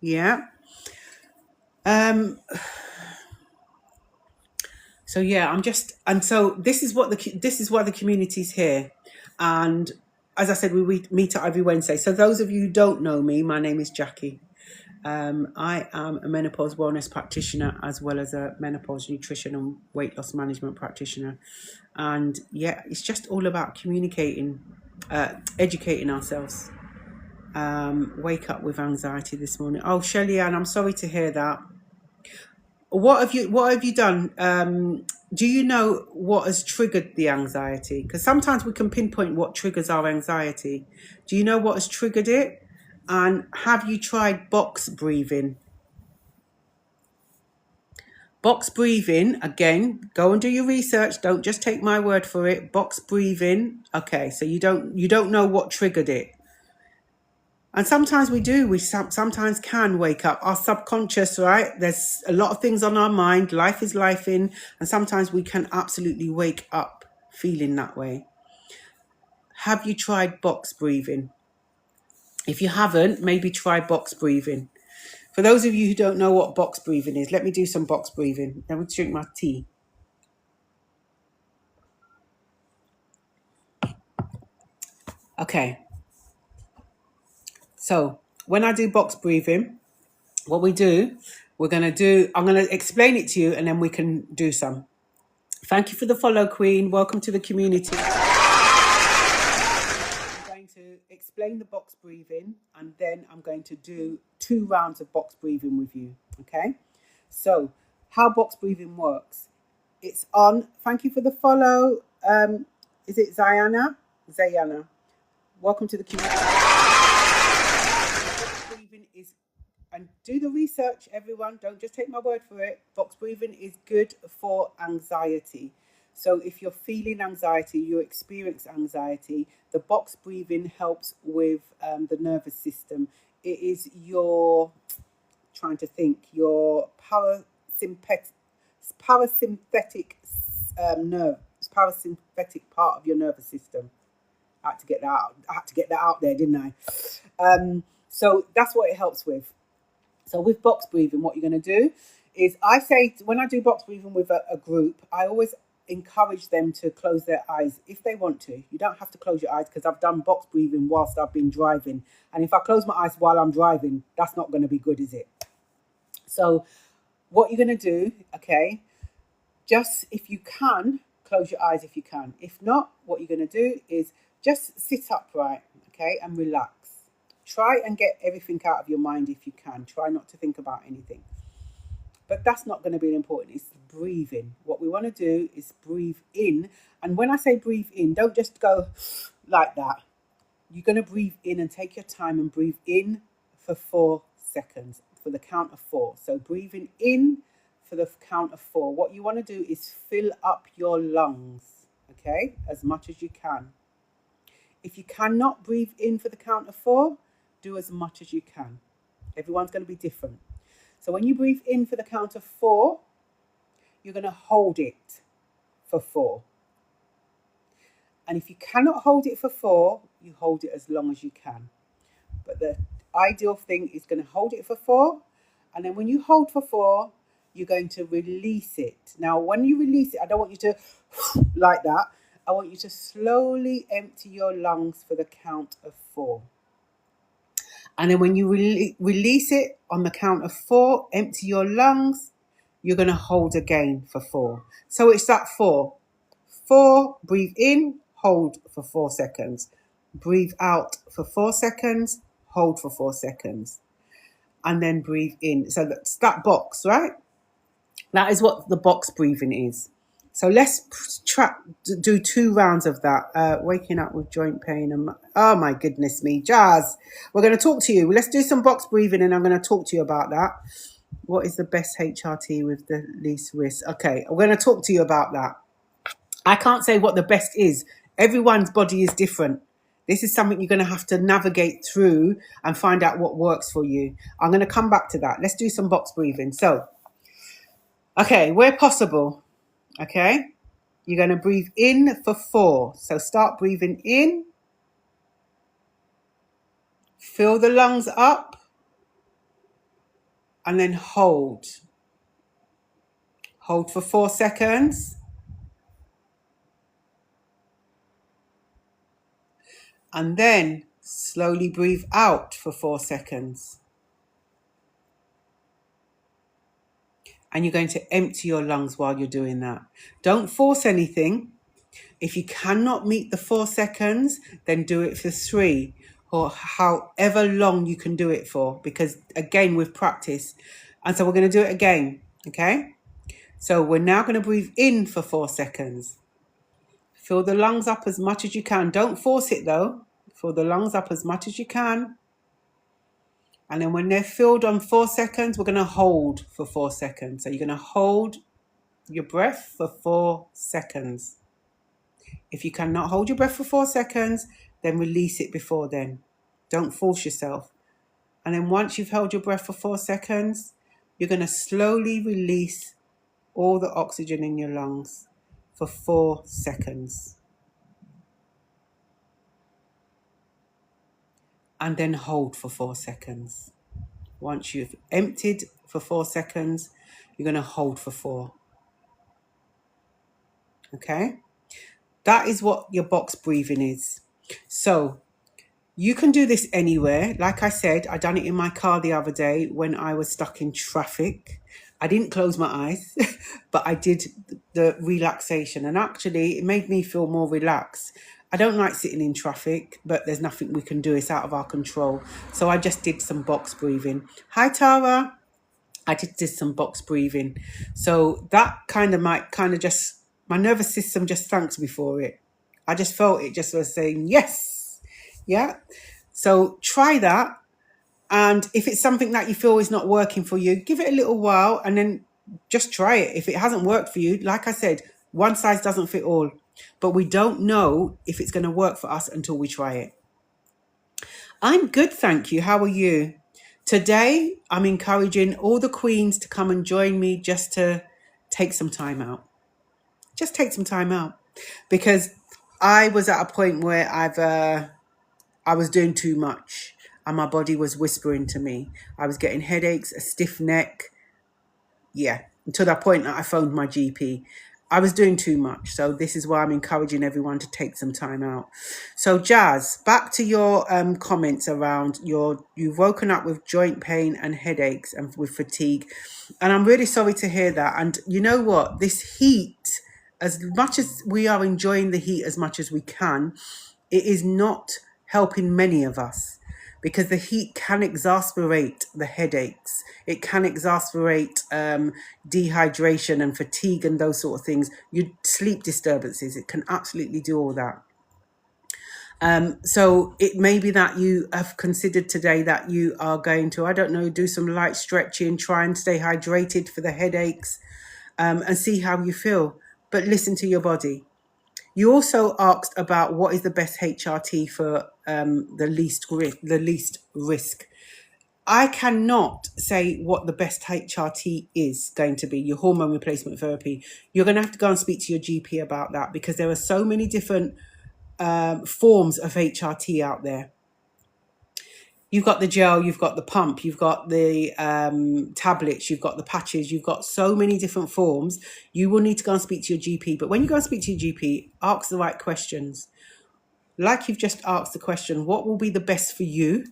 Yeah. So yeah, and so this is why the community's here. And as I said, we meet up every Wednesday. So those of you who don't know me, my name is Jackie. I am a menopause wellness practitioner as well as a menopause nutrition and weight loss management practitioner. And yeah, it's just all about communicating, educating ourselves. Wake up with anxiety this morning. Oh, Shelly Ann, I'm sorry to hear that. What have you done? Do you know what has triggered the anxiety? Because sometimes we can pinpoint what triggers our anxiety. Do you know what has triggered it? And have you tried box breathing? Box breathing, again, go and do your research. Don't just take my word for it. Box breathing. Okay, so you don't know what triggered it. And sometimes we do. We sometimes can wake up. Our subconscious, right? There's a lot of things on our mind. Life is life in. And sometimes we can absolutely wake up feeling that way. Have you tried box breathing? If you haven't, maybe try box breathing. For those of you who don't know what box breathing is, let me do some box breathing. Let me drink my tea. Okay. So when I do box breathing, what we're going to do, I'm going to explain it to you and then we can do some. Thank you for the follow, Queen. Welcome to the community. I'm going to explain the box breathing and then I'm going to do 2 rounds of box breathing with you. Okay? So how box breathing works. It's on. Thank you for the follow. Is it Zayana? Zayana. Welcome to the community. Box breathing is, and do the research, everyone. Don't just take my word for it. Box breathing is good for anxiety. So if you're feeling anxiety, you experience anxiety, the box breathing helps with the nervous system. It is your parasympathetic nerve, parasympathetic part of your nervous system. I had to get that out there, didn't I? So that's what it helps with. So with box breathing, what you're going to do is, when I do box breathing with a group, I always encourage them to close their eyes if they want to. You don't have to close your eyes, because I've done box breathing whilst I've been driving. And if I close my eyes while I'm driving, that's not going to be good, is it? So what you're going to do, okay, just if you can, close your eyes if you can. If not, what you're going to do is just sit upright, okay, and relax. Try and get everything out of your mind if you can. Try not to think about anything. But that's not going to be important. It's breathing. What we want to do is breathe in. And when I say breathe in, don't just go like that. You're going to breathe in and take your time and breathe in for 4 seconds, for the count of 4. So breathing in for the count of 4. What you want to do is fill up your lungs, okay, as much as you can. If you cannot breathe in for the count of 4, do as much as you can. Everyone's going to be different. So when you breathe in for the count of 4, you're going to hold it for 4. And if you cannot hold it for 4, you hold it as long as you can. But the ideal thing is going to hold it for 4. And then when you hold for 4, you're going to release it. Now, when you release it, I don't want you to like that. I want you to slowly empty your lungs for the count of 4. And then when you release it on the count of 4, empty your lungs, you're going to hold again for 4. So it's that 4. 4, breathe in, hold for 4 seconds. Breathe out for 4 seconds, hold for 4 seconds. And then breathe in. So that's that box, right? That is what the box breathing is. So let's do 2 rounds of that. Waking up with joint pain. And oh my goodness me. Jazz, we're going to talk to you. Let's do some box breathing and I'm going to talk to you about that. What is the best HRT with the least risk? Okay, we're going to talk to you about that. I can't say what the best is. Everyone's body is different. This is something you're going to have to navigate through and find out what works for you. I'm going to come back to that. Let's do some box breathing. So, okay, where possible, okay, you're going to breathe in for 4. So start breathing in. Fill the lungs up. And then hold. Hold for 4 seconds. And then slowly breathe out for 4 seconds. And you're going to empty your lungs while you're doing that. Don't force anything. If you cannot meet the 4 seconds, then do it for 3 or however long you can do it for, because again, with practice. And so we're going to do it again, okay? So we're now going to breathe in for 4 seconds. Fill the lungs up as much as you can. Don't force it though. Fill the lungs up as much as you can. And then when they're filled on 4 seconds, we're going to hold for 4 seconds. So you're going to hold your breath for 4 seconds. If you cannot hold your breath for 4 seconds, then release it before then. Don't force yourself. And then once you've held your breath for 4 seconds, you're going to slowly release all the oxygen in your lungs for 4 seconds. And then hold for 4 seconds. Once you've emptied for 4 seconds, you're going to hold for 4. Okay? That is what your box breathing is. So you can do this anywhere. Like I said, I done it in my car the other day when I was stuck in traffic. I didn't close my eyes, but I did the relaxation. And actually, it made me feel more relaxed. I don't like sitting in traffic, but there's nothing we can do. It's out of our control. So I just did some box breathing. Hi, Tara. I did some box breathing. So that my nervous system just thanks me for it. I just felt it just was saying, yes. Yeah. So try that. And if it's something that you feel is not working for you, give it a little while and then just try it. If it hasn't worked for you, like I said, one size doesn't fit all. But we don't know if it's going to work for us until we try it. I'm good, thank you. How are you? Today, I'm encouraging all the queens to come and join me just to take some time out. Just take some time out. Because I was at a point where I was doing too much and my body was whispering to me. I was getting headaches, a stiff neck. Yeah, until that point that I phoned my GP. I was doing too much. So this is why I'm encouraging everyone to take some time out. So Jazz, back to your comments around you've woken up with joint pain and headaches and with fatigue. And I'm really sorry to hear that. And you know what? This heat, as much as we are enjoying the heat as much as we can, it is not helping many of us. Because the heat can exasperate the headaches. It can exasperate dehydration and fatigue and those sort of things. Your sleep disturbances, it can absolutely do all that. So it may be that you have considered today that you are going to, I don't know, do some light stretching, try and stay hydrated for the headaches and see how you feel. But listen to your body. You also asked about what is the best HRT for the least risk. I cannot say what the best HRT is going to be, your hormone replacement therapy. You're going to have to go and speak to your GP about that because there are so many different forms of HRT out there. You've got the gel, you've got the pump, you've got the tablets, you've got the patches, you've got so many different forms. You will need to go and speak to your GP. But when you go and speak to your GP, ask the right questions. Like you've just asked the question, what will be the best for you?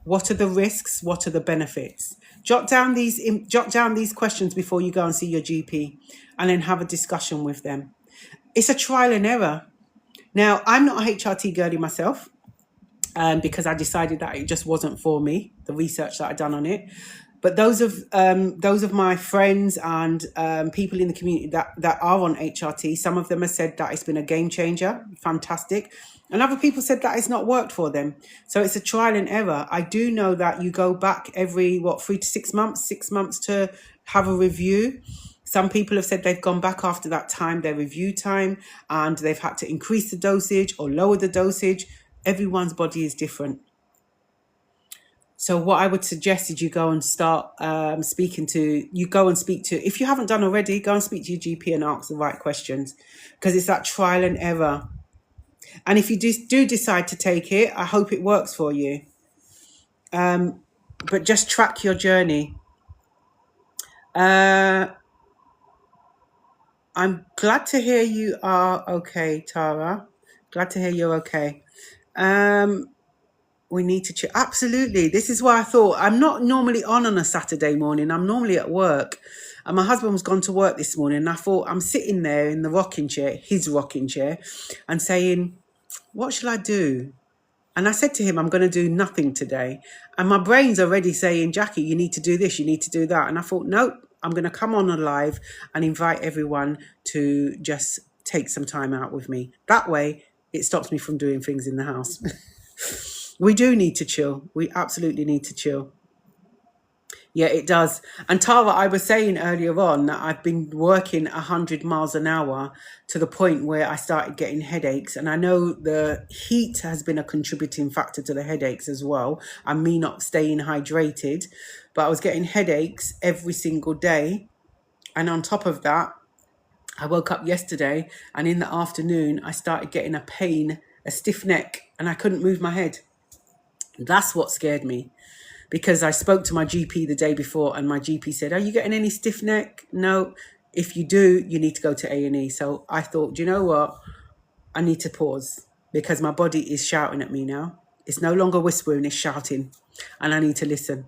What are the risks? What are the benefits? Jot down these questions before you go and see your GP and then have a discussion with them. It's a trial and error. Now, I'm not a HRT girly myself. Because I decided that it just wasn't for me, the research that I'd done on it. But those of my friends and people in the community that are on HRT, some of them have said that it's been a game changer, fantastic, and other people said that it's not worked for them. So it's a trial and error. I do know that you go back every 3 to 6 months to have a review. Some people have said they've gone back after that time, their review time, and they've had to increase the dosage or lower the dosage. Everyone's body is different. So what I would suggest is you go and start speak to, if you haven't done already, go and speak to your GP and ask the right questions, because it's that trial and error. And if you do decide to take it, I hope it works for you. But just track your journey. I'm glad to hear you are okay, Tara. Glad to hear you're okay. We need to check. Absolutely. This is why I thought I'm not normally on a Saturday morning. I'm normally at work. And my husband was gone to work this morning. And I thought I'm sitting there in the rocking chair, his rocking chair, and saying, what shall I do? And I said to him, I'm going to do nothing today. And my brain's already saying, Jackie, you need to do this, you need to do that. And I thought, nope, I'm going to come on live and invite everyone to just take some time out with me. That way, it stops me from doing things in the house. We do need to chill. We absolutely need to chill. Yeah, it does. And Tara, I was saying earlier on that I've been working 100 miles an hour to the point where I started getting headaches. And I know the heat has been a contributing factor to the headaches as well, and me not staying hydrated. But I was getting headaches every single day. And on top of that, I woke up yesterday and in the afternoon, I started getting a pain, a stiff neck, and I couldn't move my head. That's what scared me, because I spoke to my GP the day before and my GP said, are you getting any stiff neck? No. If you do, you need to go to A&E. So I thought, do you know what? I need to pause, because my body is shouting at me now. It's no longer whispering, it's shouting, and I need to listen.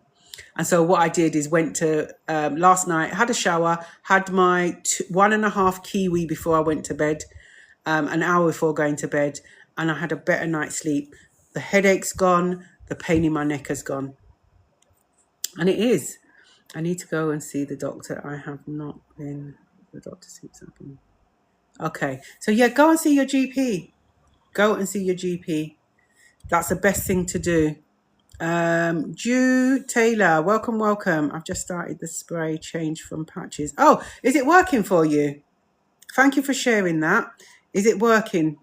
And so what I did is went to, last night, had a shower, had my 1.5 kiwi before I went to bed, an hour before going to bed, and I had a better night's sleep. The headache's gone. The pain in my neck has gone. And it is. I need to go and see the doctor. I have not been. The doctor seems happy. Okay. So yeah, go and see your GP. Go and see your GP. That's the best thing to do. Jew Taylor, welcome. I've just started the spray change from patches. Oh, is it working for you? Thank you for sharing that. Is it working?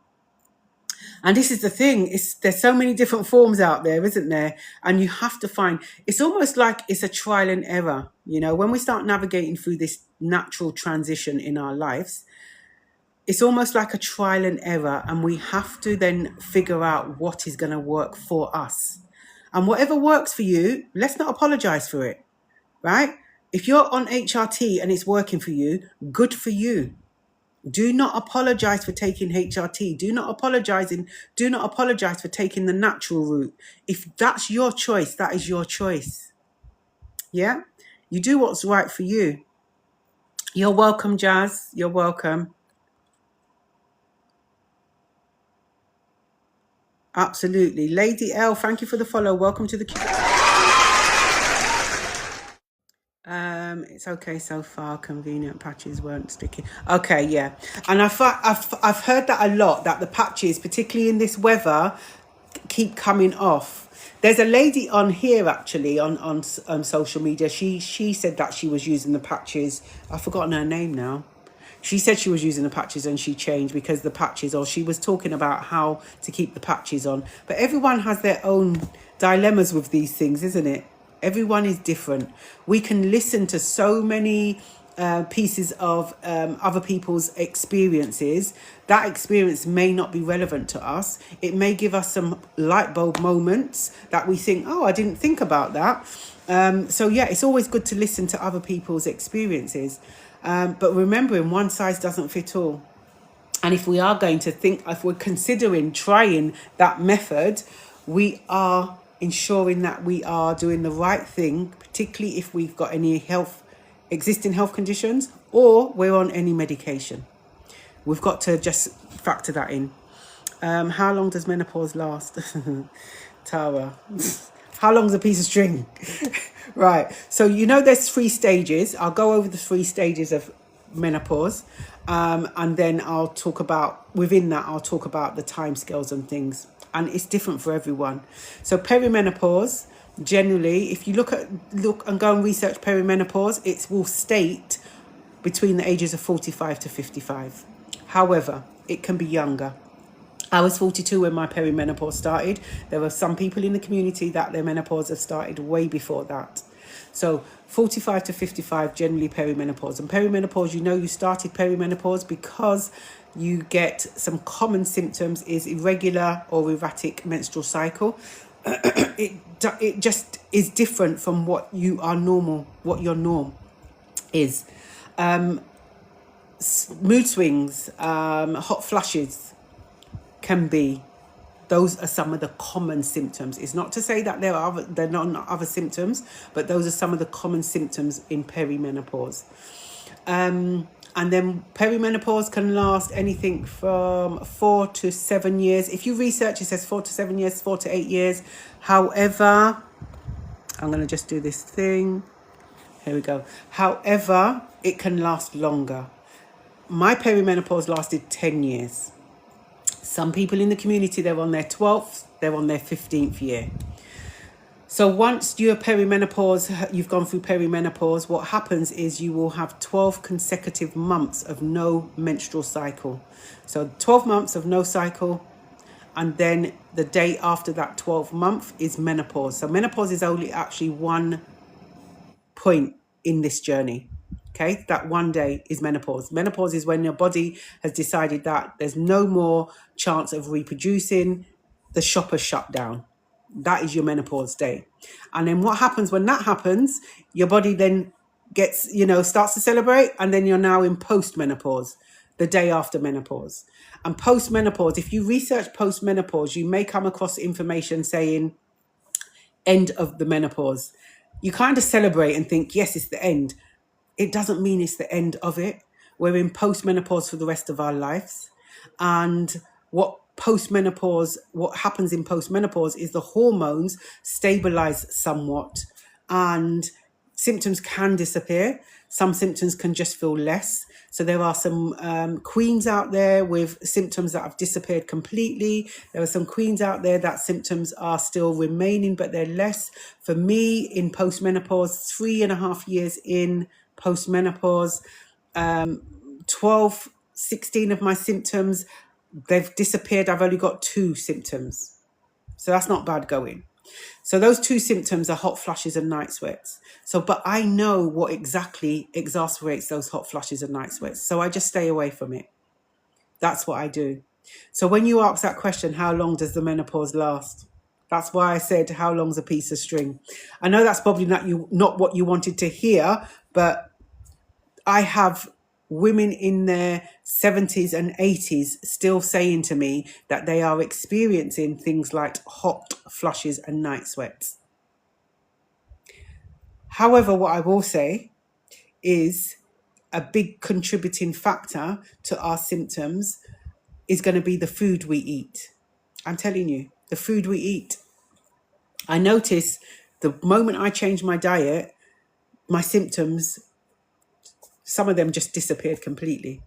And this is the thing, there's so many different forms out there, isn't there? And you have to find, it's almost like it's a trial and error. You know, when we start navigating through this natural transition in our lives, it's almost like a trial and error. And we have to then figure out what is going to work for us. And whatever works for you, let's not apologize for it, right? If you're on HRT and it's working for you, good for you. Do not apologize for taking HRT. Do not apologize for taking the natural route. If that's your choice, that is your choice. Yeah? You do what's right for you. You're welcome, Jazz. You're welcome. Absolutely. Lady L, thank you for the follow. Welcome to the... It's okay so far. Convenient patches weren't sticky. Okay, yeah. And I've heard that a lot, that the patches, particularly in this weather, keep coming off. There's a lady on here actually on social media. She said that she was using the patches. I've forgotten her name now. She said she was using the patches and she changed because the patches, or she was talking about how to keep the patches on. But everyone has their own dilemmas with these things, isn't it? Everyone is different. We can listen to so many pieces of other people's experiences. That experience may not be relevant to us. It may give us some light bulb moments that we think, oh, I didn't think about that. So yeah, it's always good to listen to other people's experiences. But remembering one size doesn't fit all. And if we are going to think, if we're considering trying that method, we are ensuring that we are doing the right thing, particularly if we've got any existing health conditions or we're on any medication. We've got to just factor that in. How long does menopause last? Tara, how long's a piece of string? Right. So there's 3 stages. I'll go over the 3 stages of menopause, and then I'll talk about within that. I'll talk about the timescales and things, and it's different for everyone. So perimenopause, generally, if you look and go and research perimenopause, it will state between the ages of 45 to 55. However, it can be younger. I was 42 when my perimenopause started. There were some people in the community that their menopause have started way before that. So 45 to 55, generally perimenopause. And perimenopause, you started perimenopause because you get some common symptoms is irregular or erratic menstrual cycle. It just is different from what your norm is. Mood swings, hot flushes can be. Those are some of the common symptoms. It's not to say that they're not other symptoms, but those are some of the common symptoms in perimenopause. And then perimenopause can last anything from 4 to 7 years. If you research, it says 4 to 7 years, 4 to 8 years. However, I'm going to just do this thing. Here we go. However, it can last longer. My perimenopause lasted 10 years. Some people in the community, they're on their 12th, they're on their 15th year. So once you're perimenopause, you've gone through perimenopause, what happens is you will have 12 consecutive months of no menstrual cycle. So 12 months of no cycle, and then the day after that 12th month is menopause. So menopause is only actually one point in this journey. Okay, that one day is menopause. Menopause is when your body has decided that there's no more chance of reproducing. The shop has shut down. That is your menopause day. And then what happens when that happens? Your body then gets, starts to celebrate, and then you're now in post-menopause, the day after menopause. And post-menopause, if you research post-menopause, you may come across information saying end of the menopause. You kind of celebrate and think, yes, it's the end. It doesn't mean it's the end of it. We're in post-menopause for the rest of our lives. And what happens in post-menopause is the hormones stabilize somewhat and symptoms can disappear. Some symptoms can just feel less. So there are some queens out there with symptoms that have disappeared completely. There are some queens out there that symptoms are still remaining, but they're less. For me, in post-menopause, 3.5 years in post-menopause, 12, 16 of my symptoms, they've disappeared. I've only got 2 symptoms. So that's not bad going. So those 2 symptoms are hot flushes and night sweats. But I know what exactly exacerbates those hot flushes and night sweats. So I just stay away from it. That's what I do. So when you ask that question, how long does the menopause last? That's why I said, how long's a piece of string? I know that's probably not what you wanted to hear, but I have women in their 70s and 80s still saying to me that they are experiencing things like hot flushes and night sweats. However, what I will say is a big contributing factor to our symptoms is going to be the food we eat. I'm telling you, the food we eat. I notice the moment I change my diet, my symptoms, some of them just disappeared completely.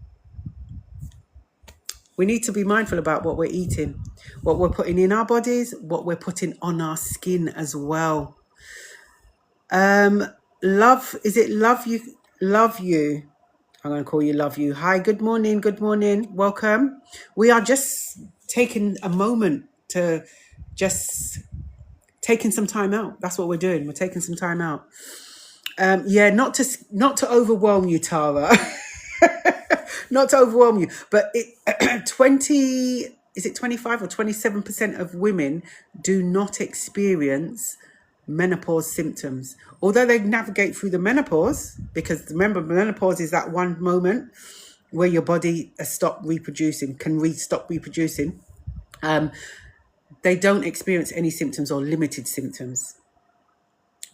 We need to be mindful about what we're eating, what we're putting in our bodies, what we're putting on our skin as well. Love, is it love you? Love you. I'm going to call you Love You. Hi, good morning. Good morning. Welcome. We are just taking a moment to just taking some time out. That's what we're doing. We're taking some time out. Not to overwhelm you, Tara. Not to overwhelm you, but 25 or 27% of women do not experience menopause symptoms, although they navigate through the menopause, because remember, menopause is that one moment where your body stop reproducing. They don't experience any symptoms or limited symptoms.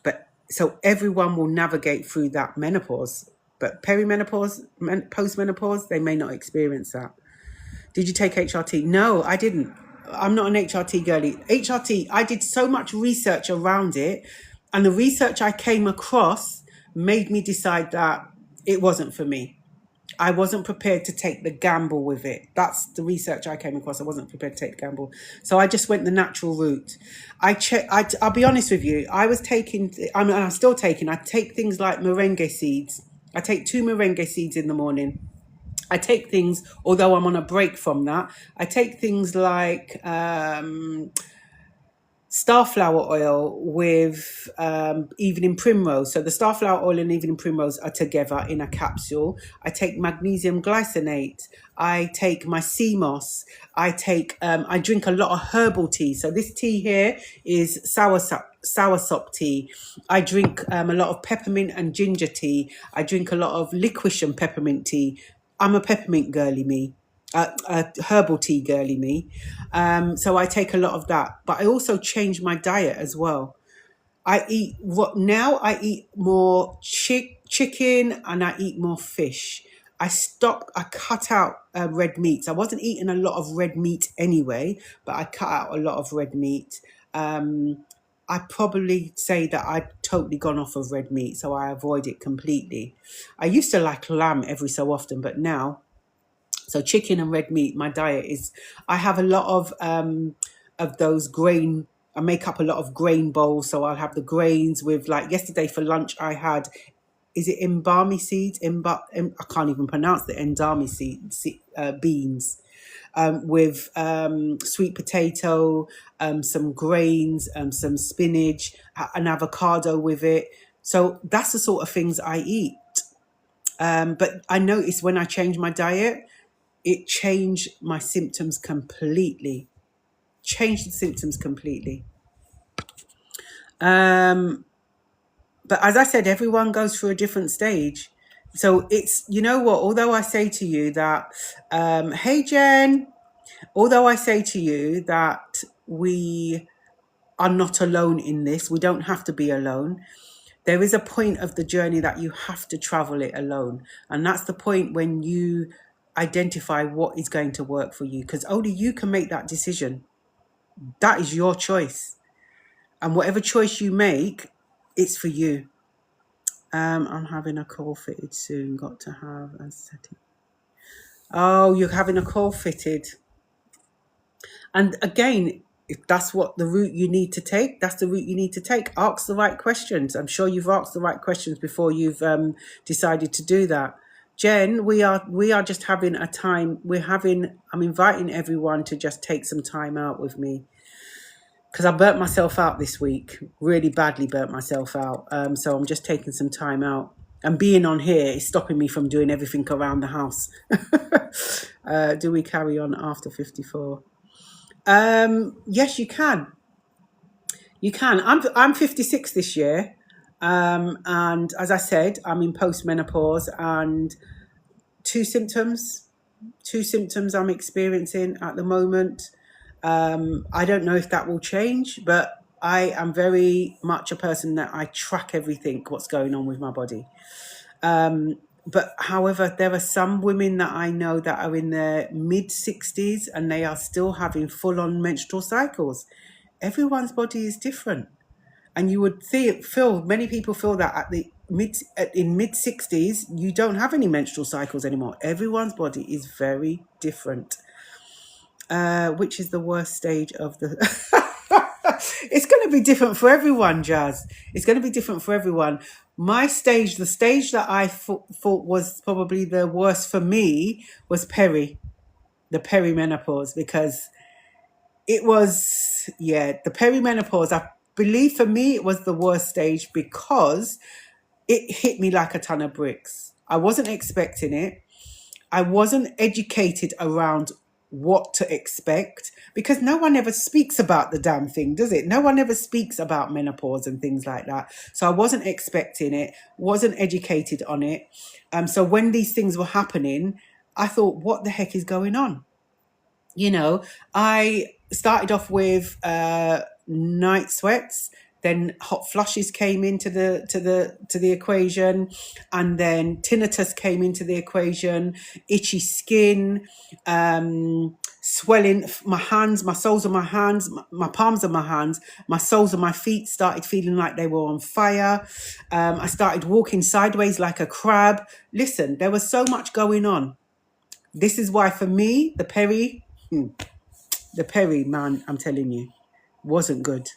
But so everyone will navigate through that menopause, but perimenopause, post-menopause, they may not experience that. Did you take HRT? No, I didn't. I'm not an HRT girly. HRT, I did so much research around it And the research I came across made me decide that it wasn't for me. I wasn't prepared to take the gamble with it. That's the research I came across. I wasn't prepared to take the gamble. So I just went the natural route. I'll be honest with you. I was taking, I'm still taking, I take things like moringa seeds. I take 2 moringa seeds in the morning. I take things, although I'm on a break from that, I take things like starflower oil with evening primrose. So the starflower oil and evening primrose are together in a capsule. I take magnesium glycinate. I take my sea moss. I drink a lot of herbal tea. So this tea here is soursop tea. I drink a lot of peppermint and ginger tea. I drink a lot of licorice and peppermint tea. I'm a peppermint girly, me. Herbal tea girly, me. So I take a lot of that, but I also change my diet as well. I eat more chicken and I eat more fish. I cut out red meats. I wasn't eating a lot of red meat anyway, but I cut out a lot of red meat. I probably say that I've totally gone off of red meat, so I avoid it completely. I used to like lamb every so often, but now, so chicken and red meat, my diet is, I have a lot of those grain, I make up a lot of grain bowls. So I'll have the grains with, like yesterday for lunch, I had, is it imbami seeds? I can't even pronounce the endami beans. With sweet potato, some grains, some spinach, an avocado with it. So that's the sort of things I eat. But I noticed when I changed my diet, it changed my symptoms completely. Changed the symptoms completely. But as I said, everyone goes through a different stage. So it's, you know what, although I say to you that, hey Jen, although I say to you that we are not alone in this, we don't have to be alone. There is a point of the journey that you have to travel it alone. And that's the point when you identify what is going to work for you, because only you can make that decision. That is your choice. And whatever choice you make, it's for you. I'm having a call fitted soon. Got to have a setting. Oh, you're having a call fitted. And again, if that's what the route you need to take, that's the route you need to take. Ask the right questions. I'm sure you've asked the right questions before you've decided to do that. Jen, we are just having a time. I'm inviting everyone to just take some time out with me, because I burnt myself out this week, really badly burnt myself out. So I'm just taking some time out. And being on here is stopping me from doing everything around the house. Do we carry on after 54? Yes, you can. You can. I'm 56 this year. And as I said, I'm in post-menopause, and two symptoms I'm experiencing at the moment. I don't know if that will change, but I am very much a person that I track everything, what's going on with my body. But however, there are some women that I know that are in their mid-60s and they are still having full-on menstrual cycles. Everyone's body is different. And you would feel many people feel that in mid-60s, you don't have any menstrual cycles anymore. Everyone's body is very different. Which is the worst stage of the... It's going to be different for everyone, Jazz. It's going to be different for everyone. My stage, the stage that I thought was probably the worst for me, was the perimenopause, because it was, the perimenopause, I believe for me it was the worst stage because it hit me like a ton of bricks. I wasn't expecting it. I wasn't educated around what to expect, because no one ever speaks about the damn thing, does it? No one ever speaks about menopause and things like that. So I wasn't expecting it, wasn't educated on it. So when these things were happening, I thought, what the heck is going on? You know, I started off with night sweats. Then hot flushes came into the equation, and then tinnitus came into the equation, itchy skin, swelling. My hands, my soles of my hands, my palms of my hands, my soles of my feet started feeling like they were on fire. I started walking sideways like a crab. Listen, there was so much going on. This is why, for me, the peri, man, I'm telling you, wasn't good.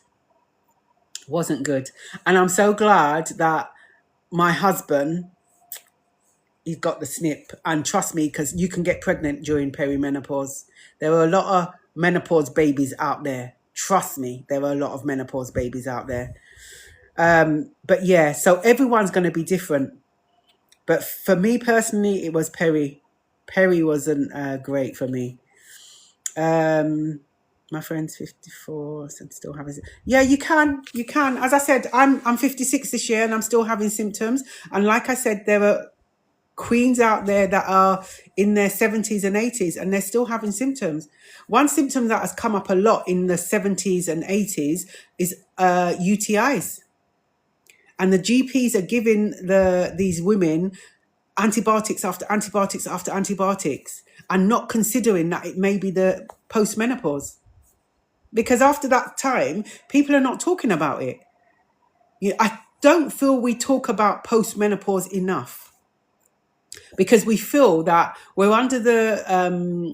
Wasn't good. And I'm so glad that my husband, he's got the snip. And trust me, because you can get pregnant during perimenopause. There are a lot of menopause babies out there. Trust me, there are a lot of menopause babies out there. But yeah, so everyone's going to be different. But for me personally, it was peri. Peri wasn't great for me. My friend's 54, so I'm still having. Yeah, you can. As I said, I'm 56 this year, and I'm still having symptoms. And like I said, there are queens out there that are in their 70s and 80s, and they're still having symptoms. One symptom that has come up a lot in the 70s and 80s is UTIs, and the GPs are giving these women antibiotics after antibiotics after antibiotics, and not considering that it may be the postmenopause. Because after that time, people are not talking about it. I don't feel we talk about postmenopause enough, because we feel that we're under the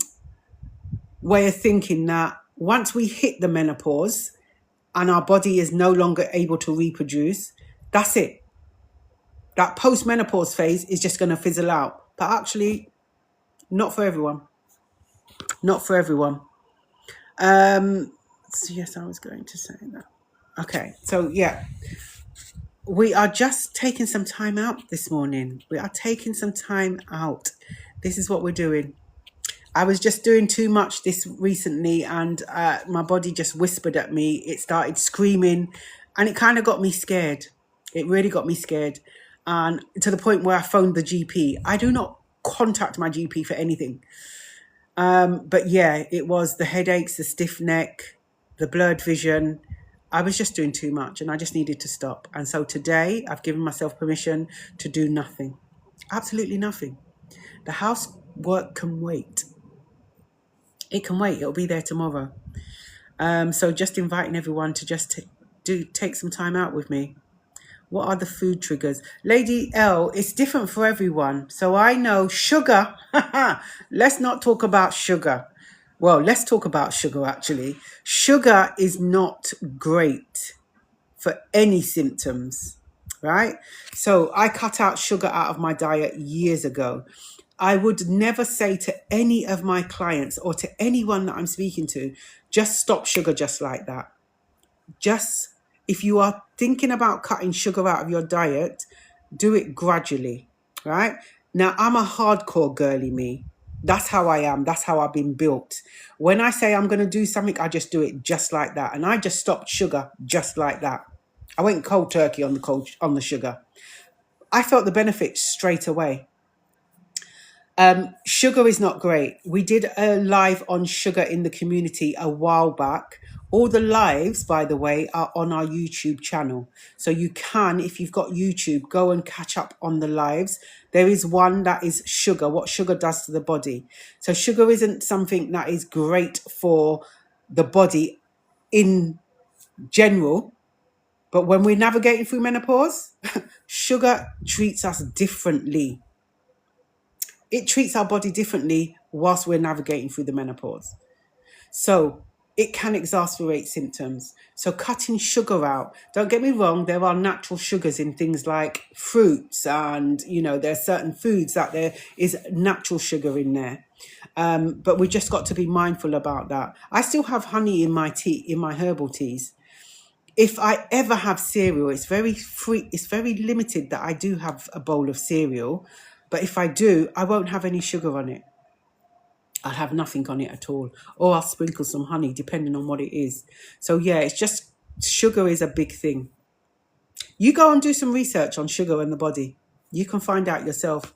way of thinking that once we hit the menopause and our body is no longer able to reproduce, that's it. That postmenopause phase is just going to fizzle out. But actually, not for everyone. Not for everyone. So yes, I was going to say that. Okay, so yeah, we are just taking some time out this morning. We are taking some time out. This is what we're doing. I was just doing too much this recently, and my body just whispered at me. It started screaming, and it kind of got me scared. It really got me scared, and to the point where I phoned the GP. I do not contact my GP for anything. But yeah, it was the headaches, the stiff neck, the blurred vision. I was just doing too much, and I just needed to stop. And so today I've given myself permission to do nothing. Absolutely nothing. The housework can wait. It can wait. It'll be there tomorrow. So just inviting everyone to just take some time out with me. What are the food triggers? Lady L, it's different for everyone. So I know sugar. Let's not talk about sugar. Well, let's talk about sugar, actually. Sugar is not great for any symptoms, right? So I cut out sugar out of my diet years ago. I would never say to any of my clients or to anyone that I'm speaking to, just stop sugar just like that. Just, if you are thinking about cutting sugar out of your diet, do it gradually, right? Now, I'm a hardcore girly, me. That's how I am. That's how I've been built. When I say I'm going to do something, I just do it just like that. And I just stopped sugar just like that. I went cold turkey on the sugar. I felt the benefits straight away. Sugar is not great. We did a live on sugar in the community a while back. All the lives, by the way, are on our YouTube channel. So you can, if you've got YouTube, go and catch up on the lives. There is one that is sugar, what sugar does to the body. So sugar isn't something that is great for the body in general. But when we're navigating through menopause, sugar treats us differently. It treats our body differently whilst we're navigating through the menopause. So it can exacerbate symptoms. So cutting sugar out, don't get me wrong, there are natural sugars in things like fruits, and there are certain foods that there is natural sugar in there. But we just got to be mindful about that. I still have honey in my tea, in my herbal teas. If I ever have cereal, it's very limited that I do have a bowl of cereal. But if I do, I won't have any sugar on it. I'll have nothing on it at all. Or I'll sprinkle some honey, depending on what it is. So yeah, it's just, sugar is a big thing. You go and do some research on sugar in the body. You can find out yourself.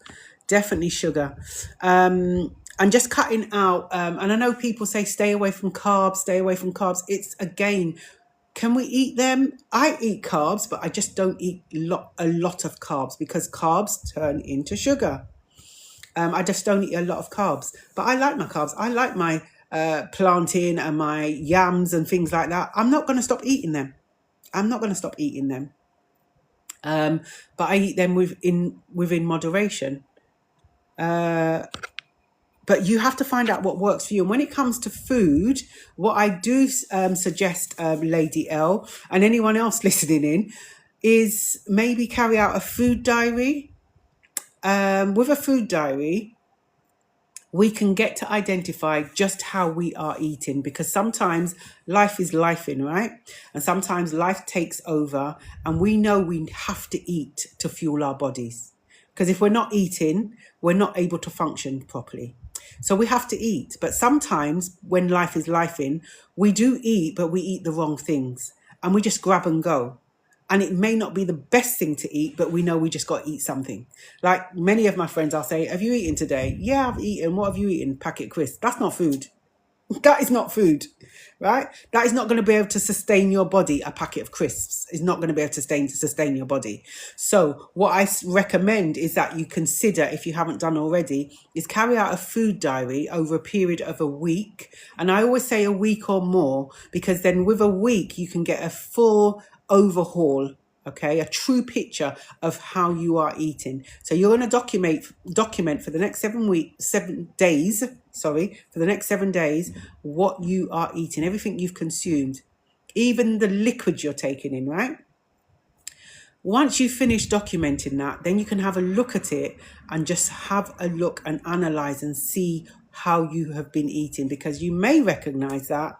Definitely sugar. And just cutting out, and I know people say stay away from carbs. It's, again, Can we eat them? I eat carbs, but I just don't eat a lot of carbs because carbs turn into sugar. I just don't eat a lot of carbs, but I like my carbs. I like my plantain and my yams and things like that. I'm not going to stop eating them. I'm not going to stop eating them. But I eat them within moderation. But you have to find out what works for you. And when it comes to food, what I do suggest, Lady L, and anyone else listening in, is maybe carry out a food diary. With a food diary, we can get to identify just how we are eating, because sometimes life is lifing, right? And sometimes life takes over and we know we have to eat to fuel our bodies. Because if we're not eating, we're not able to function properly. So we have to eat. But sometimes when life is lifing, we do eat, but we eat the wrong things and we just grab and go. And it may not be the best thing to eat, but we know we just got to eat something. Like many of my friends, I'll say, have you eaten today? Yeah, I've eaten. What have you eaten? Packet crisps. That's not food. That is not food, right? That is not going to be able to sustain your body. A packet of crisps is not going to be able to sustain your body. So what I recommend is that you consider, if you haven't done already, is carry out a food diary over a period of a week. And I always say a week or more, because then with a week, you can get a full overhaul, okay, a true picture of how you are eating. So you're going to document for the next 7 days, for the next 7 days, what you are eating, everything you've consumed, even the liquid you're taking in, right? Once you finish documenting that, then you can have a look at it and just have a look and analyze and see how you have been eating, because you may recognize that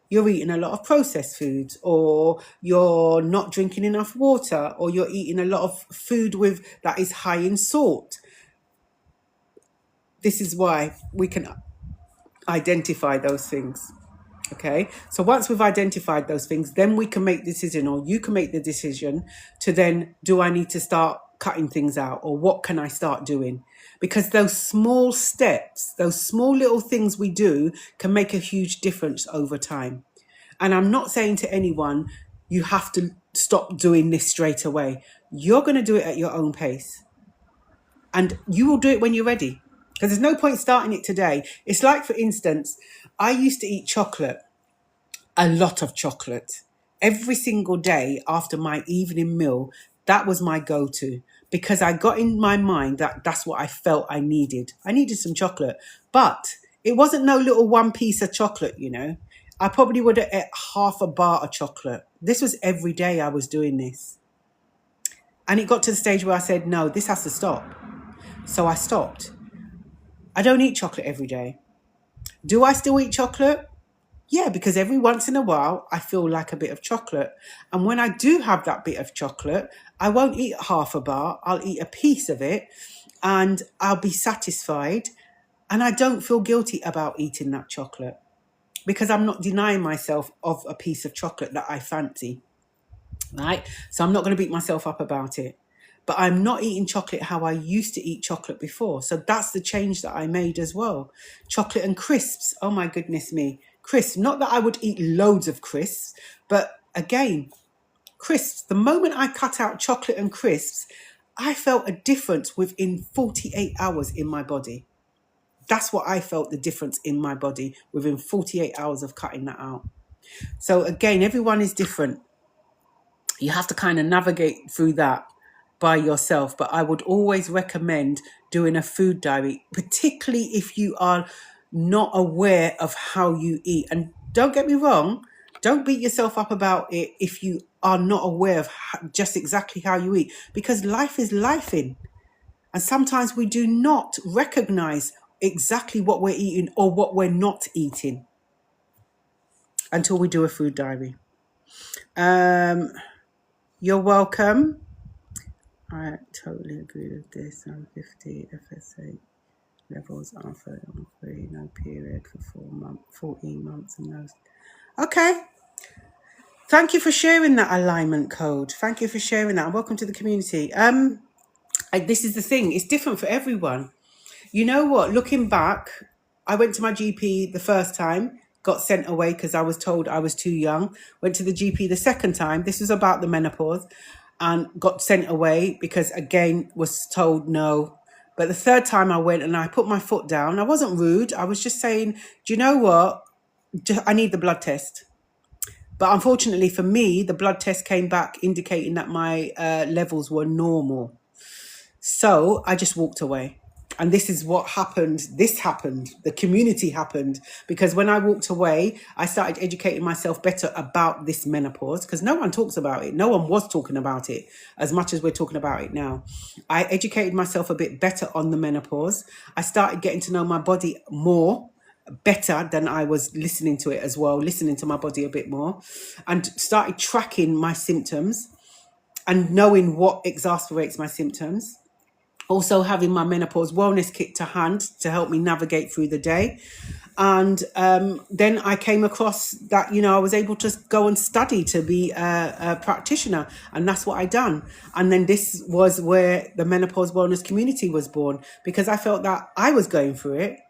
you're eating a lot of processed foods, or you're not drinking enough water, or you're eating a lot of food that is high in salt. This is why we can identify those things. Okay, so once we've identified those things, then we can make the decision, or you can make the decision to then, do I need to start cutting things out, or what can I start doing? Because those small steps, those small little things we do can make a huge difference over time. And I'm not saying to anyone, you have to stop doing this straight away. You're going to do it at your own pace. And you will do it when you're ready. Because there's no point starting it today. It's like, for instance, I used to eat chocolate, a lot of chocolate, every single day after my evening meal. That was my go-to, because I got in my mind that that's what I felt I needed. I needed some chocolate, but it wasn't no little one piece of chocolate, you know. I probably would have ate half a bar of chocolate. This was every day I was doing this. And it got to the stage where I said, no, this has to stop. So I stopped. I don't eat chocolate every day. Do I still eat chocolate? Yeah, because every once in a while, I feel like a bit of chocolate. And when I do have that bit of chocolate, I won't eat half a bar. I'll eat a piece of it and I'll be satisfied. And I don't feel guilty about eating that chocolate, because I'm not denying myself of a piece of chocolate that I fancy, right? So I'm not going to beat myself up about it. But I'm not eating chocolate how I used to eat chocolate before. So that's the change that I made as well. Chocolate and crisps. Oh my goodness me. Crisps. Not that I would eat loads of crisps, but again, crisps. The moment I cut out chocolate and crisps, I felt a difference within 48 hours in my body. That's what I felt, the difference in my body within 48 hours of cutting that out. So again, everyone is different. You have to kind of navigate through that by yourself. But I would always recommend doing a food diary, particularly if you are not aware of how you eat. And don't get me wrong, don't beat yourself up about it if you are not aware of just exactly how you eat, because life is lifing. And sometimes we do not recognize exactly what we're eating or what we're not eating until we do a food diary. You're welcome. I totally agree with this. I'm 50, FSA levels are 3, no period for 14 months and those. Okay. Thank you for sharing that alignment code. Thank you for sharing that. And welcome to the community. This is the thing. It's different for everyone. You know what? Looking back, I went to my GP the first time, got sent away because I was told I was too young. Went to the GP the second time. This was about the menopause, and got sent away because again was told no. But the third time I went and I put my foot down. I wasn't rude. I was just saying, do you know what? I need the blood test. But unfortunately for me, the blood test came back indicating that my levels were normal. So I just walked away. And this is what happened. This happened. The community happened. Because when I walked away, I started educating myself better about this menopause. Because no one talks about it. No one was talking about it as much as we're talking about it now. I educated myself a bit better on the menopause. I started getting to know my body more, better than I was listening to it as well, listening to my body a bit more, and started tracking my symptoms and knowing what exasperates my symptoms. Also having my menopause wellness kit to hand to help me navigate through the day. And then I came across that, I was able to go and study to be a practitioner. And that's what I done. And then this was where the menopause wellness community was born, because I felt that I was going through it.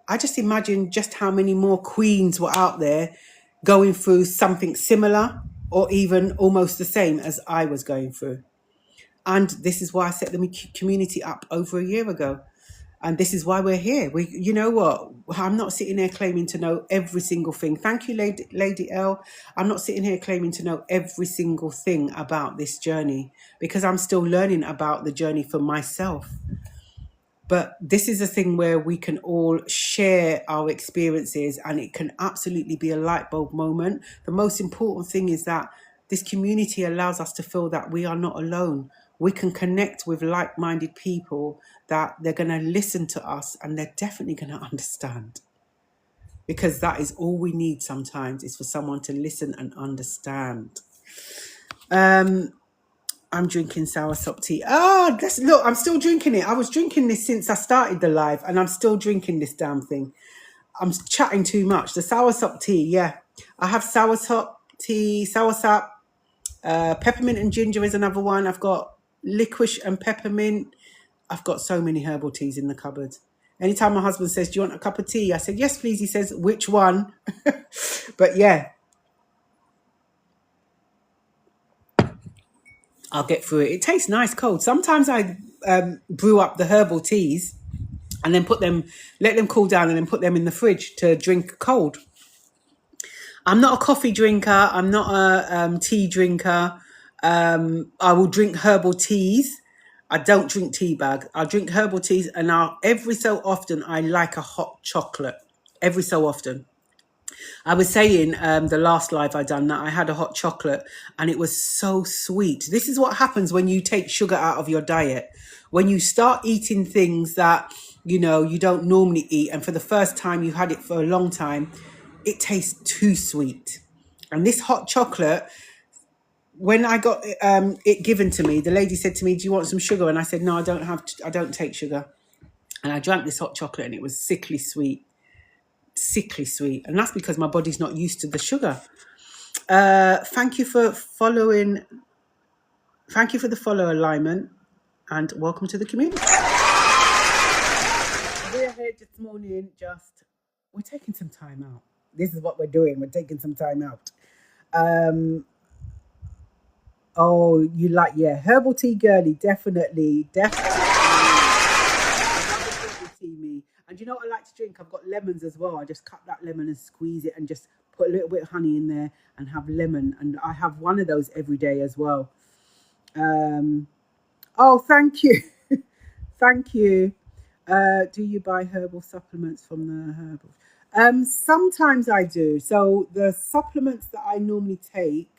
I just imagined just how many more queens were out there going through something similar or even almost the same as I was going through. And this is why I set the community up over a year ago. And this is why we're here. You know what? I'm not sitting here claiming to know every single thing. Thank you, Lady L. I'm not sitting here claiming to know every single thing about this journey, because I'm still learning about the journey for myself. But this is a thing where we can all share our experiences, and it can absolutely be a light bulb moment. The most important thing is that this community allows us to feel that we are not alone. We can connect with like-minded people, that they're going to listen to us and they're definitely going to understand. Because that is all we need sometimes, is for someone to listen and understand. I'm drinking soursop tea. Look, I'm still drinking it. I was drinking this since I started the live, and I'm still drinking this damn thing. I'm chatting too much. The soursop tea, yeah. I have soursop tea, soursop. Peppermint and ginger is another one. I've got licorice and peppermint. I've got so many herbal teas in the cupboard. Anytime my husband says, do you want a cup of tea? I said, yes, please. He says, which one? But yeah, I'll get through it. It tastes nice cold. Sometimes I brew up the herbal teas and then let them cool down, and then put them in the fridge to drink cold. I'm not a coffee drinker. I'm not a tea drinker. I will drink herbal teas. I don't drink tea bag. I drink herbal teas, and every so often I like a hot chocolate. Every so often. I was saying the last live I done that I had a hot chocolate and it was so sweet. This is what happens when you take sugar out of your diet. When you start eating things that, you don't normally eat, and for the first time you've had it for a long time, it tastes too sweet. And this hot chocolate, when I got it given to me, the lady said to me, do you want some sugar? And I said, no, I don't take sugar. And I drank this hot chocolate and it was sickly sweet. And that's because my body's not used to the sugar. Thank you for following. Thank you for the follow alignment, and welcome to the community. We're here this morning, we're taking some time out. This is what we're doing. We're taking some time out. Herbal tea girly, definitely. And you know what I like to drink? I've got lemons as well. I just cut that lemon and squeeze it and just put a little bit of honey in there and have lemon. And I have one of those every day as well. Thank you. Thank you. Do you buy herbal supplements from the herbal? Sometimes I do. So the supplements that I normally take,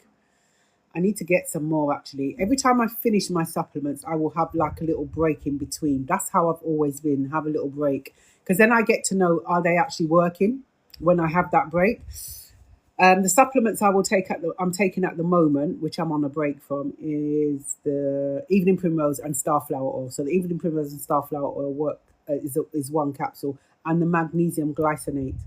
I need to get some more actually. Every time I finish my supplements, I will have like a little break in between. That's how I've always been, have a little break. Because then I get to know, are they actually working when I have that break? The supplements I'm taking at the moment, which I'm on a break from, is the evening primrose and starflower oil. So the evening primrose and starflower oil is one capsule, and the magnesium glycinate.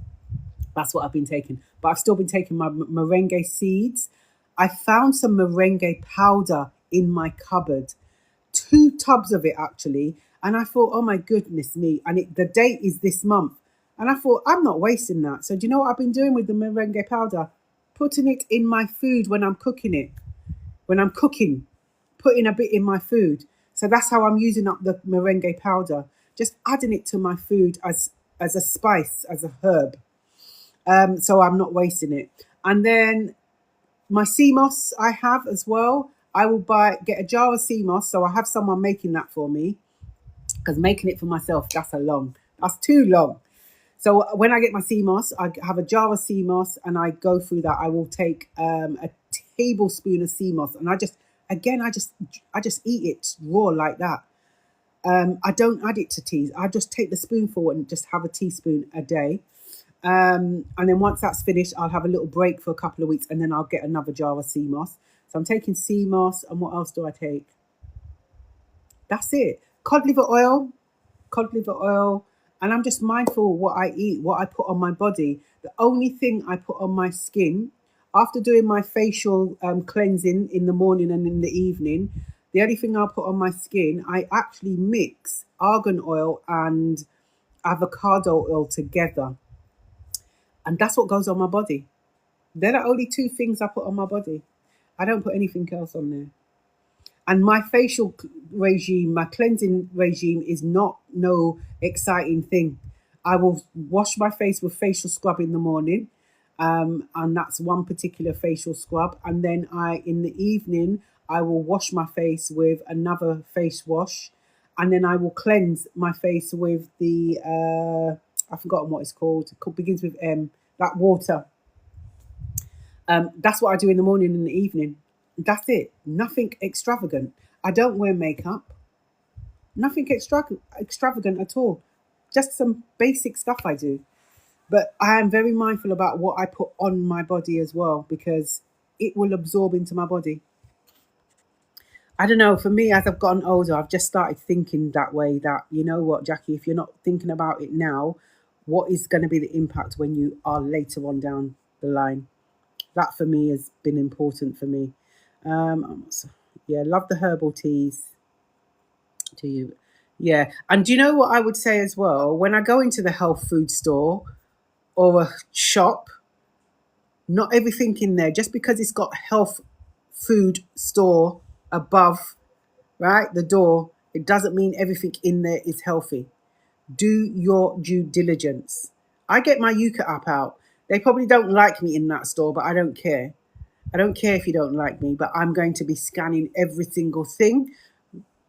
That's what I've been taking. But I've still been taking my moringa seeds. I found some moringa powder in my cupboard, 2 tubs of it actually. And I thought, oh my goodness me. And the date is this month. And I thought, I'm not wasting that. So do you know what I've been doing with the merengue powder? Putting it in my food when I'm cooking it. When I'm cooking, putting a bit in my food. So that's how I'm using up the merengue powder. Just adding it to my food as a spice, as a herb. So I'm not wasting it. And then my sea moss I have as well. I will get a jar of sea moss. So I have someone making that for me, because making it for myself, that's too long. So when I get my sea moss, I have a jar of sea moss and I go through that. I will take a tablespoon of sea moss, and I just eat it raw like that. I don't add it to teas. I just take the spoonful and just have a teaspoon a day. And then once that's finished, I'll have a little break for a couple of weeks, and then I'll get another jar of sea moss. So I'm taking sea moss, and what else do I take? That's it. Cod liver oil, and I'm just mindful what I eat, what I put on my body. The only thing I put on my skin after doing my facial cleansing in the morning and in the evening, the only thing I'll put on my skin, I actually mix argan oil and avocado oil together. And that's what goes on my body. They're the only two things I put on my body. I don't put anything else on there. And my facial regime, my cleansing regime is not no exciting thing. I will wash my face with facial scrub in the morning. And that's one particular facial scrub. And then in the evening, I will wash my face with another face wash. And then I will cleanse my face with I've forgotten what it's called. It begins with M, that water. That's what I do in the morning and the evening. That's it. Nothing extravagant. I don't wear makeup. Nothing extravagant at all. Just some basic stuff I do. But I am very mindful about what I put on my body as well, because it will absorb into my body. I don't know, for me, as I've gotten older, I've just started thinking that way, that, you know what, Jackie, if you're not thinking about it now, what is going to be the impact when you are later on down the line? That for me has been important for me. Love the herbal teas. To you. Yeah. And do you know what I would say as well? When I go into the health food store or a shop, not everything in there, just because it's got health food store above, right, the door, it doesn't mean everything in there is healthy. Do your due diligence. I get my Yuka app out. They probably don't like me in that store, but I don't care. I don't care if you don't like me, but I'm going to be scanning every single thing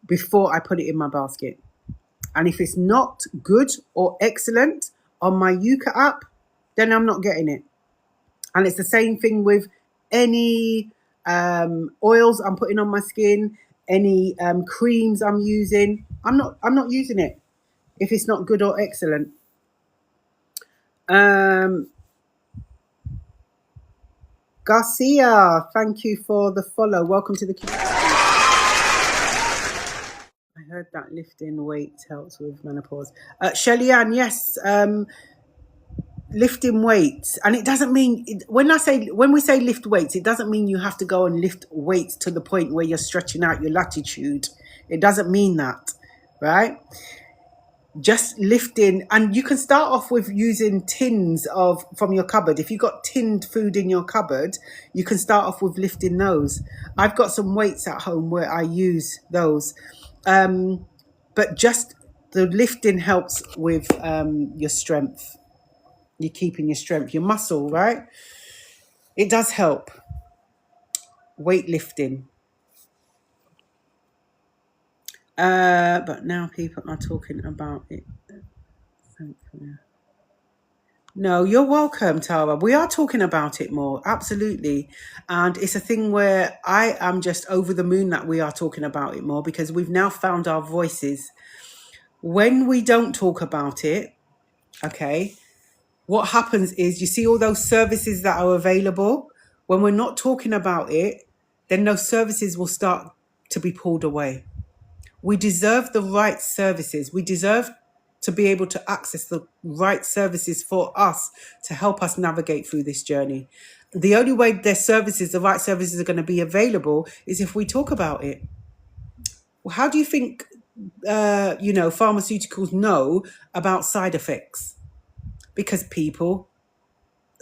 before I put it in my basket. And if it's not good or excellent on my Yuka app, then I'm not getting it. And it's the same thing with any oils I'm putting on my skin, any creams I'm using. I'm not using it if it's not good or excellent. Garcia, thank you for the follow. Welcome to the community. I heard that lifting weights helps with menopause. Shelly Ann, yes, lifting weights, and it doesn't mean when we say lift weights, it doesn't mean you have to go and lift weights to the point where you're stretching out your latitude. It doesn't mean that, right? Just lifting, and you can start off with using tins from your cupboard. If you've got tinned food in your cupboard, you can start off with lifting those. I've got some weights at home where I use those, but just the lifting helps with your strength. You're keeping your strength, your muscle, right? It does help. Weightlifting. But now people are talking about it. No, you're welcome, Tara. We are talking about it more, absolutely. And it's a thing where I am just over the moon that we are talking about it more, because we've now found our voices. When we don't talk about it, okay, what happens is you see all those services that are available. When we're not talking about it, then those services will start to be pulled away. We deserve the right services. We deserve to be able to access the right services for us to help us navigate through this journey. The only way the right services are going to be available is if we talk about it. Well, how do you think, pharmaceuticals know about side effects? because people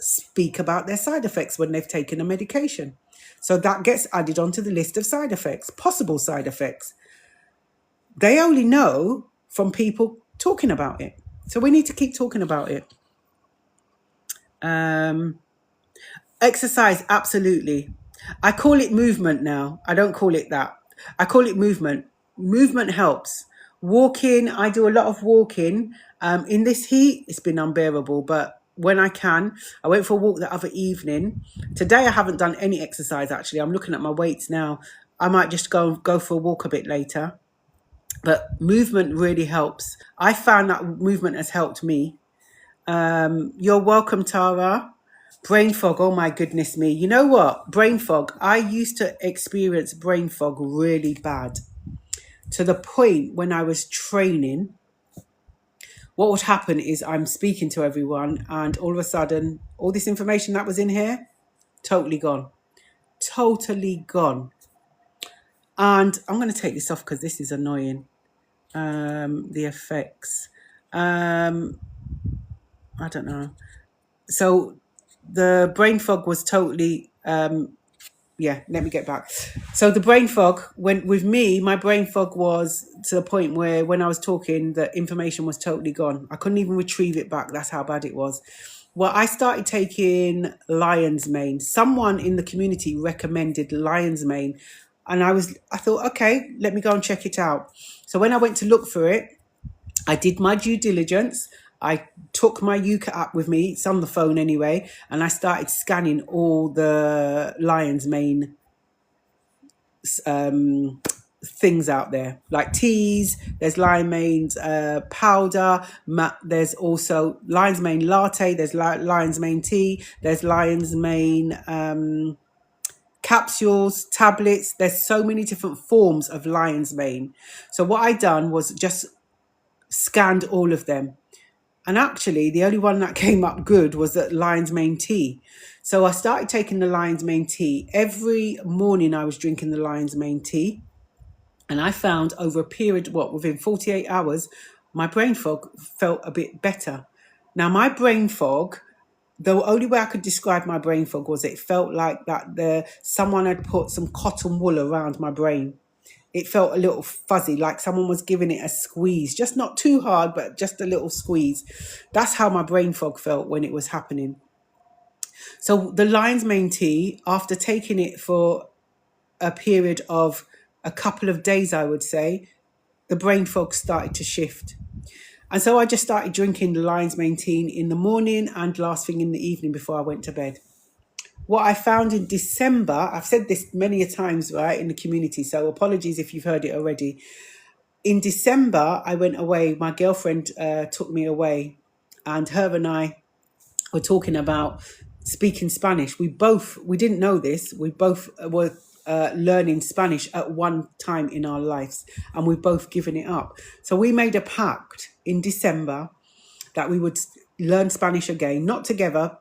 speak about their side effects when they've taken a medication. So that gets added onto the list of side effects, possible side effects. They only know from people talking about it. So we need to keep talking about it. Exercise, absolutely. I call it movement now. I don't call it that. I call it movement. Movement helps. Walking, I do a lot of walking. In this heat, it's been unbearable, but when I can, I went for a walk the other evening. Today, I haven't done any exercise, actually. I'm looking at my weights now. I might just go for a walk a bit later. But movement really helps. I found that movement has helped me. You're welcome, Tara. Brain fog, oh my goodness me. You know what? Brain fog. I used to experience brain fog really bad. To the point when I was training, what would happen is I'm speaking to everyone and all of a sudden, all this information that was in here, totally gone. Totally gone. And I'm going to take this off because this is annoying. The effects. I don't know. So the brain fog was totally, let me get back. So the brain fog, with me, my brain fog was to the point where when I was talking, the information was totally gone. I couldn't even retrieve it back. That's how bad it was. Well, I started taking lion's mane. Someone in the community recommended lion's mane. And I thought, okay, let me go and check it out. So when I went to look for it, I did my due diligence. I took my Yuka app with me. It's on the phone anyway. And I started scanning all the lion's mane things out there, like teas. There's lion's mane powder. There's also lion's mane latte. There's lion's mane tea. There's lion's mane capsules, tablets. There's so many different forms of lion's mane. So what I done was just scanned all of them. And actually, the only one that came up good was the lion's mane tea. So I started taking the lion's mane tea. Every morning I was drinking the lion's mane tea. And I found over a period, within 48 hours, my brain fog felt a bit better. Now, my brain fog, the only way I could describe my brain fog was it felt like that someone had put some cotton wool around my brain. It felt a little fuzzy, like someone was giving it a squeeze, just not too hard, but just a little squeeze. That's how my brain fog felt when it was happening. So the lion's mane tea, after taking it for a period of a couple of days, I would say, the brain fog started to shift. And so I just started drinking the lion's mane tea in the morning and last thing in the evening before I went to bed. What I found in December, I've said this many a times, right, in the community, so apologies if you've heard it already. In December, I went away. My girlfriend took me away, and her and I were talking about speaking Spanish. We didn't know this. We both were learning Spanish at one time in our lives, and we've both given it up. So we made a pact in December that we would learn Spanish again, not together,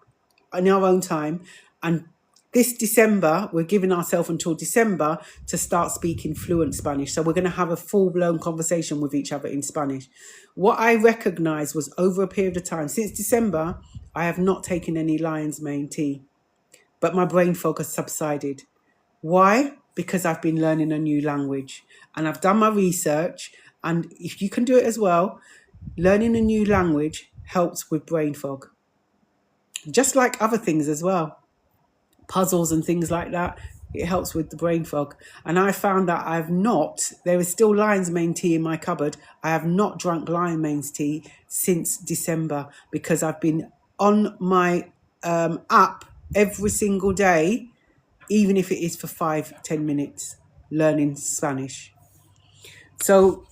in our own time. And this December, we're giving ourselves until December to start speaking fluent Spanish. So we're going to have a full-blown conversation with each other in Spanish. What I recognized was over a period of time, since December, I have not taken any lion's mane tea, but my brain fog has subsided. Why? Because I've been learning a new language and I've done my research. And if you can do it as well, learning a new language helps with brain fog. Just like other things as well. Puzzles and things like that, it helps with the brain fog. And I found that there is still lion's mane tea in my cupboard. I have not drunk lion's mane tea since December because I've been on my app every single day, even if it is for 5-10 minutes, learning Spanish. So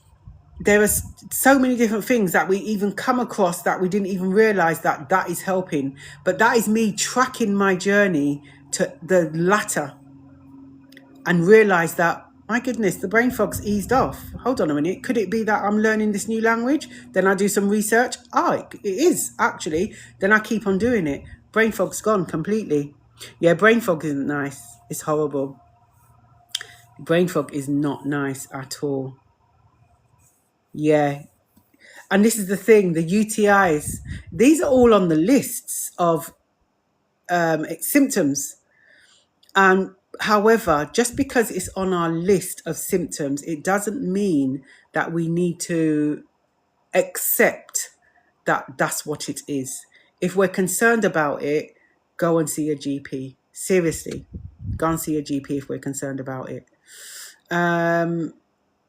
there are so many different things that we even come across that we didn't even realize that is helping. But that is me tracking my journey to the latter and realize that, my goodness, the brain fog's eased off. Hold on a minute. Could it be that I'm learning this new language? Then I do some research. It is actually. Then I keep on doing it. Brain fog's gone completely. Yeah, brain fog isn't nice. It's horrible. Brain fog is not nice at all. Yeah. And this is the thing, the UTIs, these are all on the lists of symptoms. However, just because it's on our list of symptoms, it doesn't mean that we need to accept that that's what it is. If we're concerned about it, go and see a GP. Seriously, go and see a GP if we're concerned about it.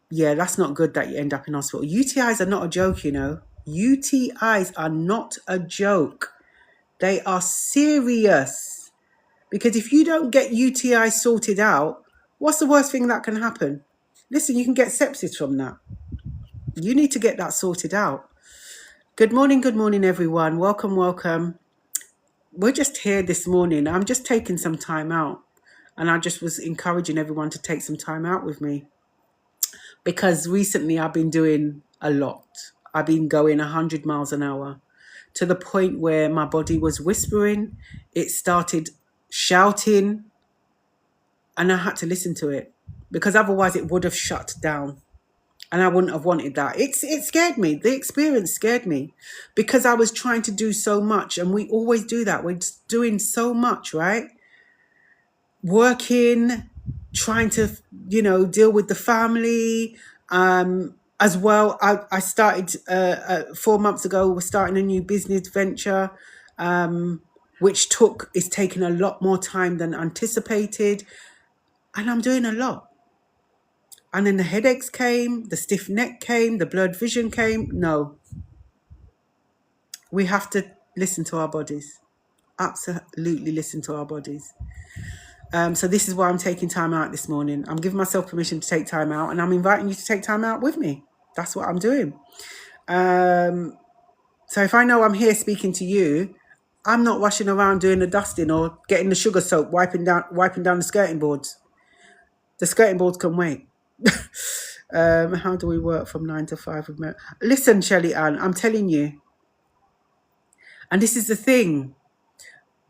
Yeah, that's not good that you end up in hospital. UTIs are not a joke, you know. UTIs are not a joke. They are serious. Because if you don't get UTI sorted out, what's the worst thing that can happen? Listen, you can get sepsis from that. You need to get that sorted out. Good morning, everyone. Welcome, welcome. We're just here this morning. I'm just taking some time out. And I just was encouraging everyone to take some time out with me. Because recently I've been doing a lot. I've been going 100 miles an hour to the point where my body was whispering. It started shouting. And I had to listen to it because otherwise it would have shut down. And I wouldn't have wanted that. It scared me. The experience scared me because I was trying to do so much. And we always do that. We're just doing so much, right? Working, trying to, deal with the family. As well, I started 4 months ago, we're starting a new business venture, which is taking a lot more time than anticipated. And I'm doing a lot. And then the headaches came, the stiff neck came, the blurred vision came. No. We have to listen to our bodies. Absolutely listen to our bodies. So this is why I'm taking time out this morning. I'm giving myself permission to take time out, and I'm inviting you to take time out with me. That's what I'm doing. So if I know I'm here speaking to you, I'm not rushing around doing the dusting or getting the sugar soap, wiping down the skirting boards. The skirting boards can wait. How do we work from 9 to 5 with Mary? Listen, Shelley Ann, I'm telling you. And this is the thing.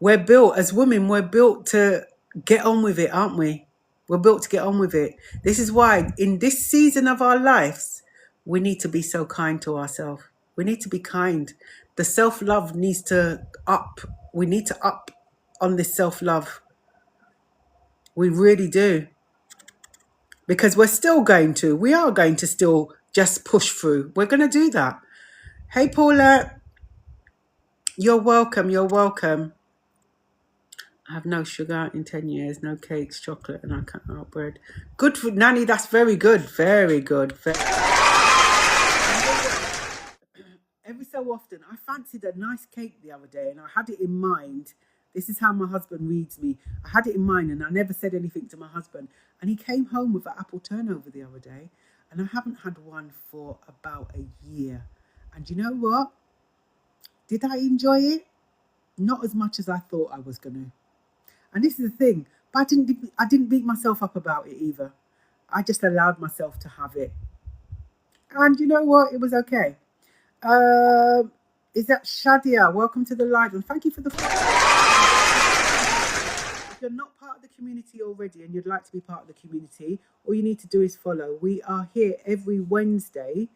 We're built, as women, we're built to get on with it, aren't we? We're built to get on with it. This is why in this season of our lives, we need to be so kind to ourselves. We need to be kind. The self-love needs to up. We need to up on this self-love. We really do. Because we are going to still just push through. We're going to do that. Hey, Paula, you're welcome. I have no sugar in 10 years, no cakes, chocolate, and I can't eat bread. Good for Nanny, that's very good. Very good. Every so often, I fancied a nice cake the other day and I had it in mind. This is how my husband reads me. I had it in mind and I never said anything to my husband. And he came home with an apple turnover the other day. And I haven't had one for about a year. And you know what? Did I enjoy it? Not as much as I thought I was going to. And this is the thing. But I didn't beat myself up about it either. I just allowed myself to have it. And you know what? It was okay. Is that Shadia? Welcome to the live, and thank you for the follow. If you're not part of the community already and you'd like to be part of the community, all you need to do is follow. We are here every Wednesday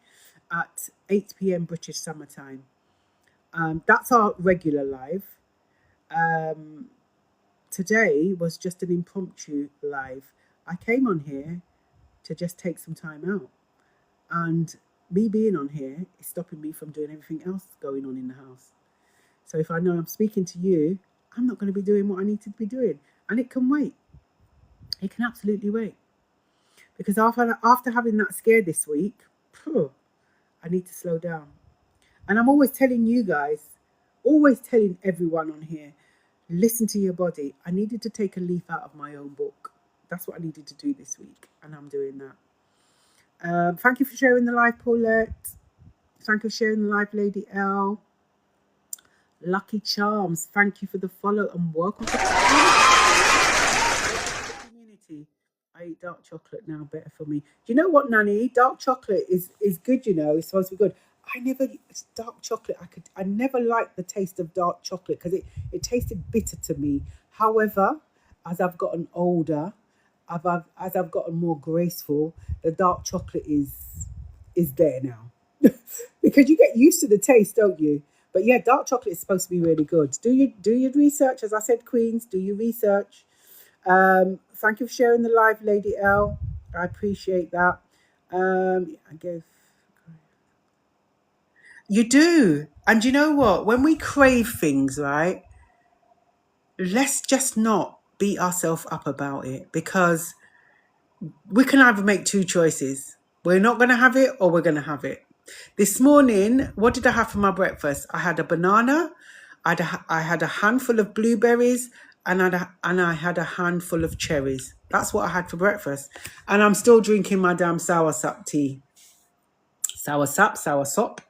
at 8 p.m. British Summer Time. That's our regular live. Today was just an impromptu live. I came on here to just take some time out. And me being on here is stopping me from doing everything else going on in the house. So if I know I'm speaking to you, I'm not going to be doing what I need to be doing. And it can wait. It can absolutely wait. Because after having that scare this week, I need to slow down. And I'm always telling you guys, always telling everyone on here, listen to your body. I needed to take a leaf out of my own book. That's what I needed to do this week. And I'm doing that. Thank you for sharing the live, Paulette. Thank you for sharing the live, Lady L. Lucky Charms, thank you for the follow and welcome to the community. I eat dark chocolate now, better for me. You know what, Nanny? Dark chocolate is good, you know. It's supposed to be good. Dark chocolate, I never liked the taste of dark chocolate because it tasted bitter to me. However, as I've gotten older, as I've gotten more graceful, the dark chocolate is there now. because you get used to the taste, don't you? But yeah, dark chocolate is supposed to be really good. Do your research, as I said, Queens. Do your research. Thank you for sharing the live, Lady L. I appreciate that. I guess you do. And you know what? When we crave things, right? Let's just not beat ourselves up about it, because we can either make two choices. We're not going to have it, or we're going to have it. This morning, what did I have for my breakfast? I had a banana, I had a handful of blueberries, and I had a handful of cherries. That's what I had for breakfast. And I'm still drinking my damn sour sap tea. Sour sop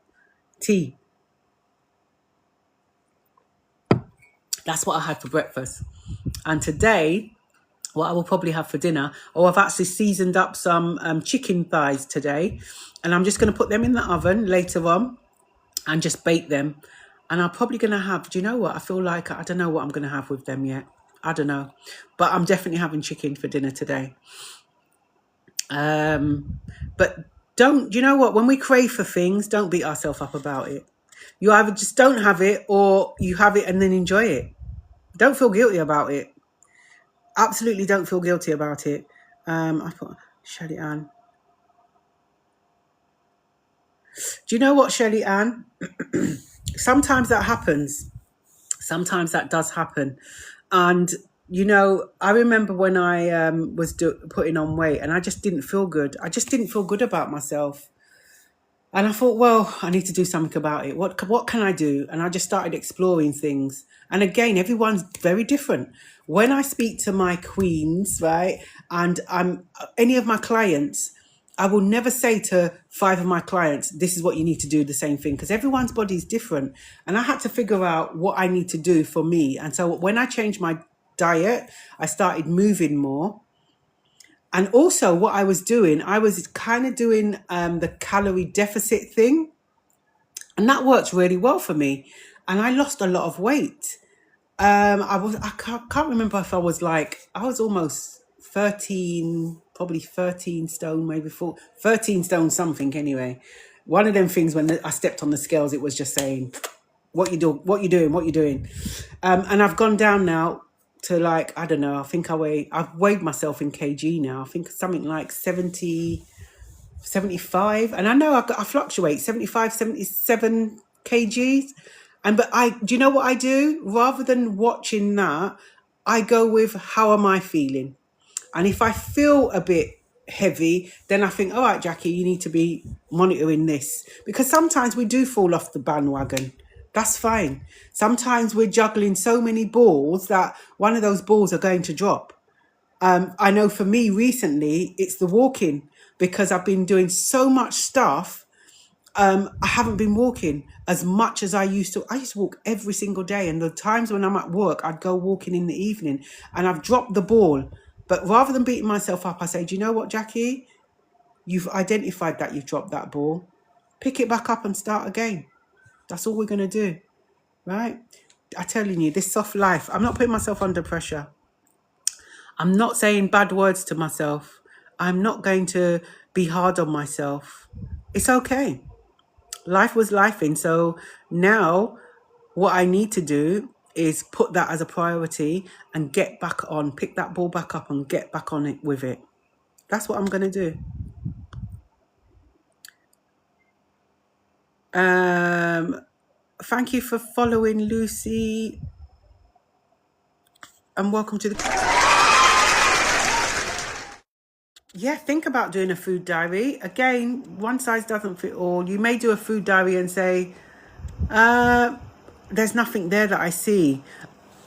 tea. That's what I had for breakfast. And today, what I will probably have for dinner, I've actually seasoned up some chicken thighs today, and I'm just going to put them in the oven later on and just bake them. And I'm probably going to have, do you know what? I feel like, I don't know what I'm going to have with them yet. I don't know. But I'm definitely having chicken for dinner today. But don't, you know what? When we crave for things, don't beat ourselves up about it. You either just don't have it, or you have it and then enjoy it. Don't feel guilty about it. Absolutely don't feel guilty about it. I put Shelly Ann. Do you know what, Shelly Ann? Sometimes that happens. Sometimes that does happen. And, you know, I remember when I was putting on weight, and I just didn't feel good. I just didn't feel good about myself. And I thought, well, I need to do something about it. What can I do? And I just started exploring things. And again, everyone's very different. When I speak to my queens, right, and any of my clients, I will never say to 5 of my clients, this is what you need to do, the same thing, because everyone's body is different. And I had to figure out what I need to do for me. And so when I changed my diet, I started moving more. And also what I was doing, I was kind of doing the calorie deficit thing. And that worked really well for me. And I lost a lot of weight. I can't remember if I was almost 13, probably 13 stone, maybe 13 stone something anyway. One of them things when I stepped on the scales, it was just saying, what you doing? And I've gone down now to I don't know, I think I've weighed myself in kg now. I think something like 70, 75. And I know I fluctuate, 75, 77 kgs. But do you know what I do? Rather than watching that, I go with how am I feeling? And if I feel a bit heavy, then I think, all right, Jackie, you need to be monitoring this. Because sometimes we do fall off the bandwagon. That's fine. Sometimes we're juggling so many balls that one of those balls are going to drop. I know for me recently, it's the walking, because I've been doing so much stuff. I haven't been walking as much as I used to. I used to walk every single day. And the times when I'm at work, I'd go walking in the evening, and I've dropped the ball. But rather than beating myself up, I say, do you know what, Jackie? You've identified that you've dropped that ball. Pick it back up and start again. That's all we're going to do, right? I'm telling you, this soft life, I'm not putting myself under pressure. I'm not saying bad words to myself. I'm not going to be hard on myself. It's okay. Life was lifing. So now what I need to do is put that as a priority and get back on, pick that ball back up and get back on it with it. That's what I'm going to do. Thank you for following, Lucy. And welcome to the... Yeah, think about doing a food diary. Again, one size doesn't fit all. You may do a food diary and say, there's nothing there that I see.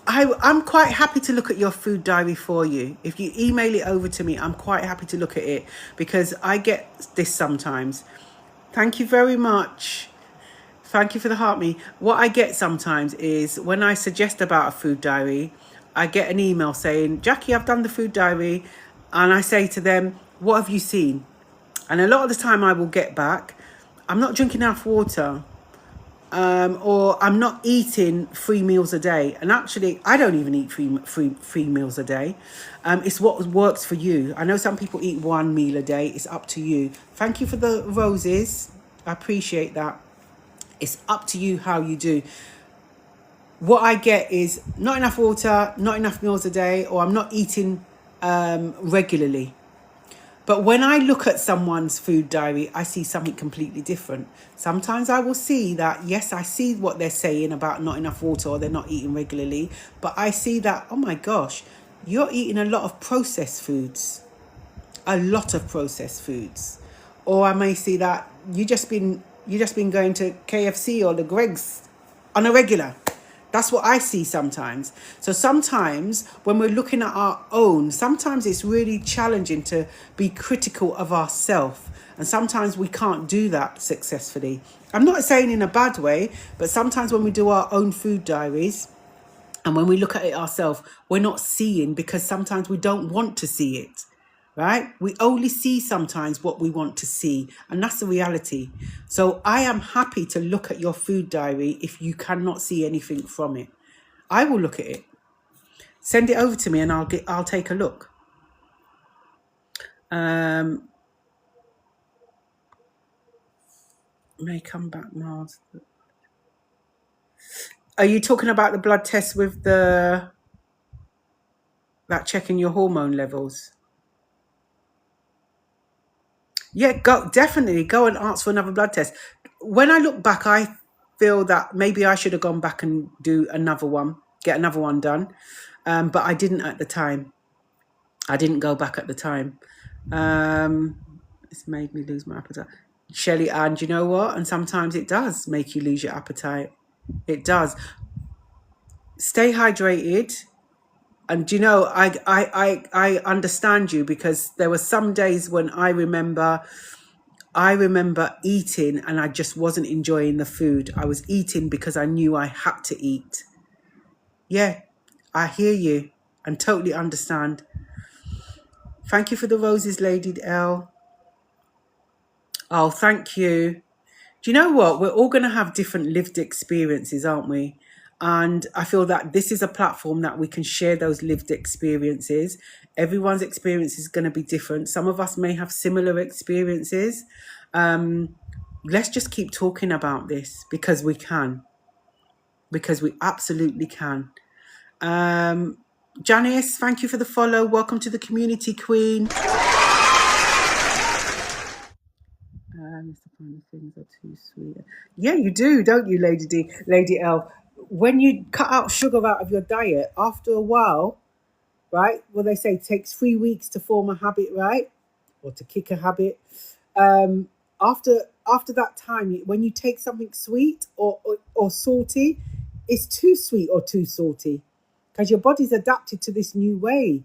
I'm quite happy to look at your food diary for you. If you email it over to me, I'm quite happy to look at it, because I get this sometimes. Thank you very much. Thank you for the heart me. What I get sometimes is when I suggest about a food diary, I get an email saying, Jackie, I've done the food diary. And I say to them, what have you seen? And a lot of the time I will get back, I'm not drinking enough water. Or I'm not eating 3 meals a day. And actually, I don't even eat three meals a day. It's what works for you. I know some people eat 1 meal a day. It's up to you. Thank you for the roses. I appreciate that. It's up to you how you do. What I get is not enough water, not enough meals a day, or I'm not eating regularly. But when I look at someone's food diary, I see something completely different. Sometimes I will see that, yes, I see what they're saying about not enough water or they're not eating regularly. But I see that, oh my gosh, you're eating a lot of processed foods. A lot of processed foods. Or I may see that you just been going to KFC or the Greggs on a regular. That's what I see sometimes. So sometimes when we're looking at our own, sometimes it's really challenging to be critical of ourselves. And sometimes we can't do that successfully. I'm not saying in a bad way, but sometimes when we do our own food diaries and when we look at it ourselves, we're not seeing because sometimes we don't want to see it. Right? We only see sometimes what we want to see, and that's the reality. So I am happy to look at your food diary if you cannot see anything from it. I will look at it. Send it over to me and I'll take a look. May come back, Mars. Are you talking about the blood test with that checking your hormone levels? Yeah, definitely go and ask for another blood test. When I look back, I feel that maybe I should have gone back and get another one done. But I didn't at the time. I didn't go back at the time. It's made me lose my appetite. Shelley Ann, you know what? And sometimes it does make you lose your appetite. It does. Stay hydrated. And you know, I understand you because there were some days when I remember eating and I just wasn't enjoying the food. I was eating because I knew I had to eat. Yeah, I hear you and totally understand. Thank you for the roses, Lady L. Oh, thank you. Do you know what? We're all going to have different lived experiences, aren't we? And I feel that this is a platform that we can share those lived experiences. Everyone's experience is going to be different. Some of us may have similar experiences. Let's just keep talking about this because we can. Because we absolutely can. Janice, thank you for the follow. Welcome to the community, Queen. Things are too sweet. Yeah, you do, don't you, Lady L? When you cut out sugar out of your diet, after a while, right? Well, they say it takes 3 weeks to form a habit, right? Or to kick a habit. After that time, when you take something sweet or salty, it's too sweet or too salty because your body's adapted to this new way.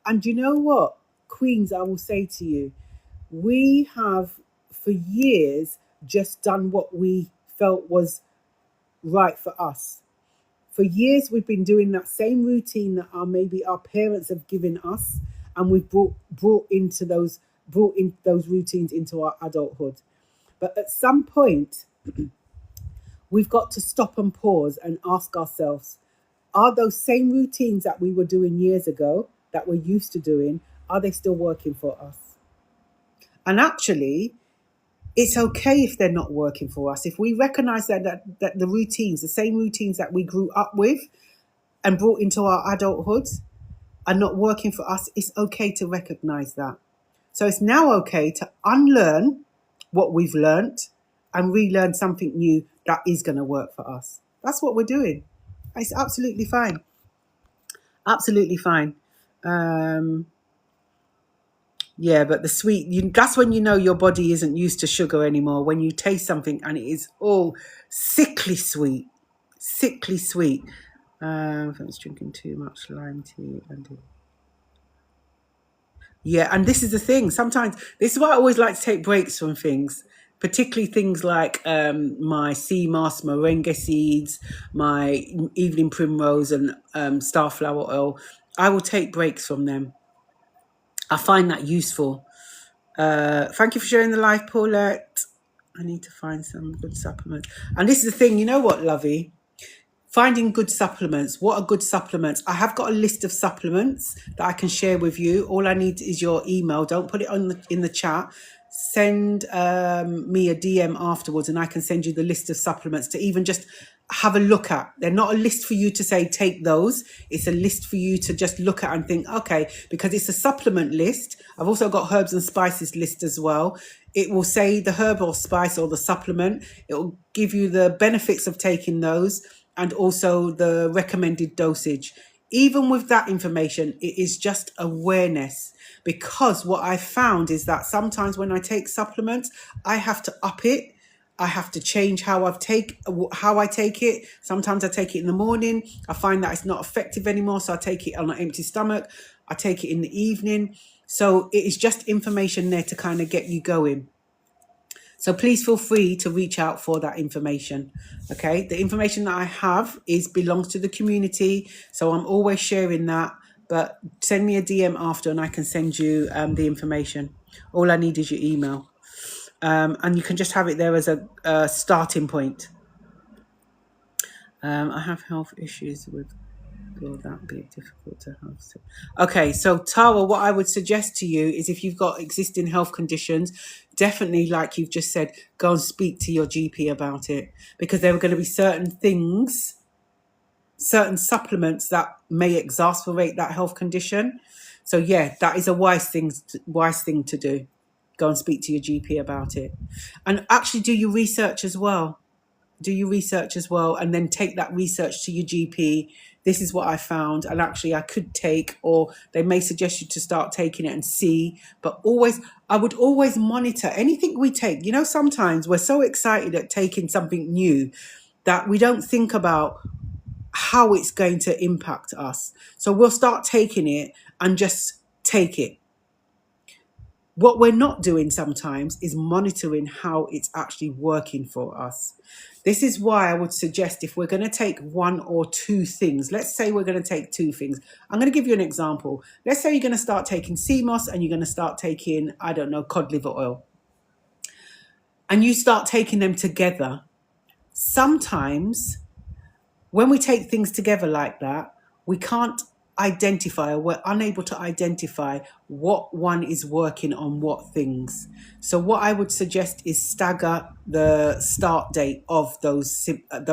And you know what, Queens, I will say to you, we have for years just done what we felt was right for us. For years we've been doing that same routine that maybe our parents have given us, and we've brought in those routines into our adulthood. But at some point we've got to stop and pause and ask ourselves, are those same routines that we were doing years ago, that we're used to doing, are they still working for us? And actually, it's okay if they're not working for us. If we recognize that the routines, the same routines that we grew up with and brought into our adulthood are not working for us, it's okay to recognize that. So it's now okay to unlearn what we've learned and relearn something new that is going to work for us. That's what we're doing. It's absolutely fine. Absolutely fine. Yeah, but the sweet, that's when you know your body isn't used to sugar anymore. When you taste something and it is all sickly sweet. Sickly sweet. If I was drinking too much lime tea. Yeah, and this is the thing. Sometimes, this is why I always like to take breaks from things. Particularly things like my sea moss, moringa seeds, my evening primrose and starflower oil. I will take breaks from them. I find that useful. Thank you for sharing the live, Paulette. I need to find some good supplements. And this is the thing, you know what, Lovey? Finding good supplements. What are good supplements? I have got a list of supplements that I can share with you. All I need is your email. Don't put it in the chat. send me a DM afterwards, and I can send you the list of supplements to even just have a look at. They're not a list for you to say take those. It's a list for you to just look at and think, okay, because it's a supplement list. I've also got herbs and spices list as well. It will say the herb or spice or the supplement. It will give you the benefits of taking those and also the recommended dosage. Even with that information, it is just awareness, because what I found is that sometimes when I take supplements, I have to up it. I have to change how I take it. Sometimes I take it in the morning. I find that it's not effective anymore, so I take it on an empty stomach. I take it in the evening. So it is just information there to kind of get you going. So please feel free to reach out for that information. Okay, the information that I have belongs to the community, so I'm always sharing that. But send me a DM after, and I can send you the information. All I need is your email, and you can just have it there as a starting point. I have health issues with. Will that be difficult to have? Okay, so Tara, what I would suggest to you is if you've got existing health conditions, definitely, like you've just said, go and speak to your GP about it, because there are going to be certain things, certain supplements that may exacerbate that health condition. So yeah, that is a wise thing to do. Go and speak to your GP about it, and actually do your research as well. And then take that research to your GP. This is what I found, and actually I could take, or they may suggest you to start taking it and see. But I would always monitor anything we take. You know, sometimes we're so excited at taking something new that we don't think about how it's going to impact us. So we'll start taking it and just take it. What we're not doing sometimes is monitoring how it's actually working for us. This is why I would suggest, if we're going to take one or two things, let's say we're going to take two things. I'm going to give you an example. Let's say you're going to start taking sea moss and you're going to start taking, I don't know, cod liver oil. And you start taking them together. Sometimes when we take things together like that, we can't identify, or we're unable to identify what one is working on what things. So what I would suggest is stagger the start date of those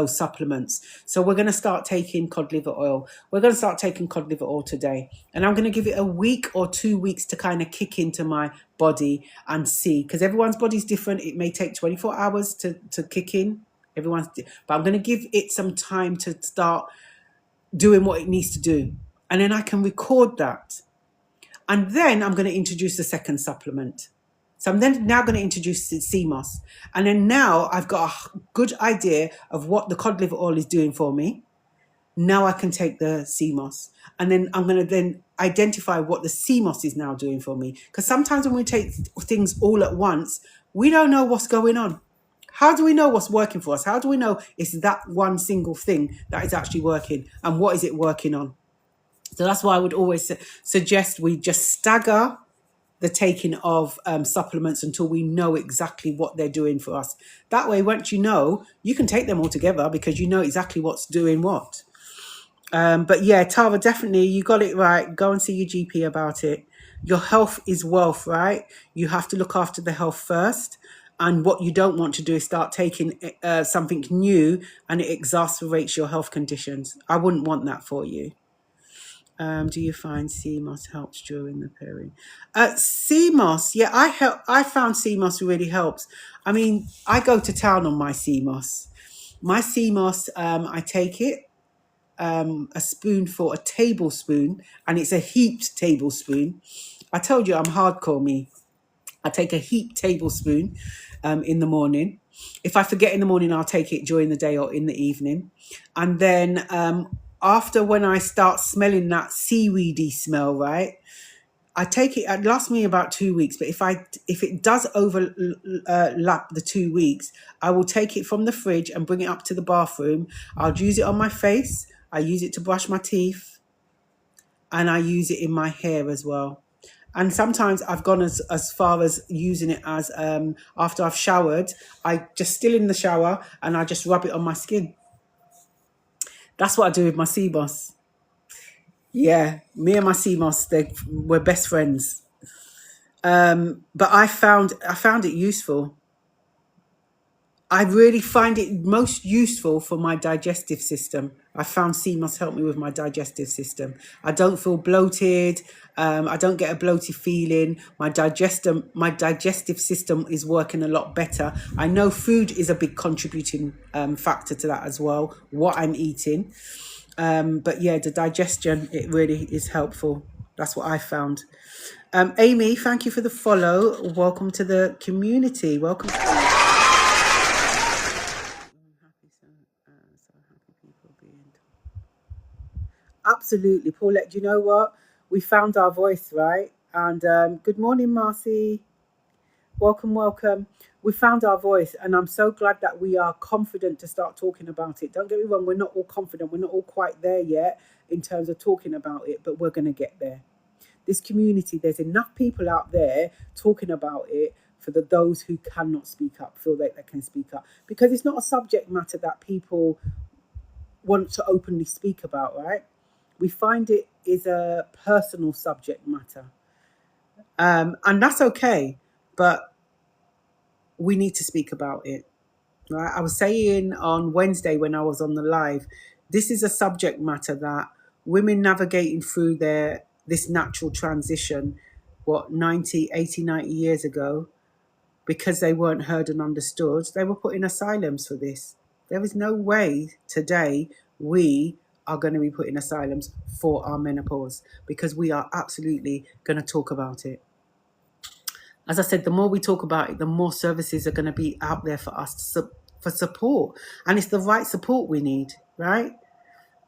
supplements. So we're going to start taking cod liver oil. We're going to start taking cod liver oil today, and I'm going to give it a week or 2 weeks to kind of kick into my body and see, because everyone's body's different. It may take 24 hours to kick in. But I'm going to give it some time to start doing what it needs to do. And then I can record that. And then I'm going to introduce the second supplement. So I'm then now going to introduce sea moss. And then now I've got a good idea of what the cod liver oil is doing for me. Now I can take the sea moss. And then I'm going to then identify what the sea moss is now doing for me. Because sometimes when we take things all at once, we don't know what's going on. How do we know what's working for us? How do we know it's that one single thing that is actually working? And what is it working on? So that's why I would always suggest we just stagger the taking of supplements until we know exactly what they're doing for us. That way, once you know, you can take them all together because you know exactly what's doing what. But yeah, Tara, definitely, you got it right. Go and see your GP about it. Your health is wealth, right? You have to look after the health first. And what you don't want to do is start taking something new and it exacerbates your health conditions. I wouldn't want that for you. Do you find sea moss helps during the period? Sea moss, yeah, I found sea moss really helps. I mean, I go to town on my sea moss. My sea moss, I take it, a tablespoon, and it's a heaped tablespoon. I told you I'm hardcore, me. I take a heaped tablespoon in the morning. If I forget in the morning, I'll take it during the day or in the evening. And then after, when I start smelling that seaweedy smell, right, I take it. It lasts me about 2 weeks. But if it does overlap the 2 weeks, I will take it from the fridge and bring it up to the bathroom. I'll use it on my face. I use it to brush my teeth. And I use it in my hair as well. And sometimes I've gone as far as using it as after I've showered, I just still in the shower and I just rub it on my skin. That's what I do with my sea moss. Yeah, me and my sea moss, we're best friends. But I found it useful. I really find it most useful for my digestive system. I found CMOS help me with my digestive system. I don't feel bloated. I don't get a bloated feeling. My digestive system is working a lot better. I know food is a big contributing factor to that as well, what I'm eating. But yeah, the digestion, it really is helpful. That's what I found. Amy, thank you for the follow. Welcome to the community. Welcome. Absolutely, Paulette. Do you know what? We found our voice, right? And good morning, Marcy. Welcome, welcome. We found our voice, and I'm so glad that we are confident to start talking about it. Don't get me wrong, we're not all confident. We're not all quite there yet in terms of talking about it, but we're going to get there. This community, there's enough people out there talking about it for those who cannot speak up, feel that they can speak up. Because it's not a subject matter that people want to openly speak about, right? We find it is a personal subject matter. And that's okay, but we need to speak about it. Right? I was saying on Wednesday when I was on the live, this is a subject matter that women navigating through this natural transition, 90 years ago, because they weren't heard and understood, they were put in asylums for this. There is no way today we are going to be put in asylums for our menopause, because we are absolutely going to talk about it. As I said, the more we talk about it, the more services are going to be out there for us for support. And it's the right support we need, right?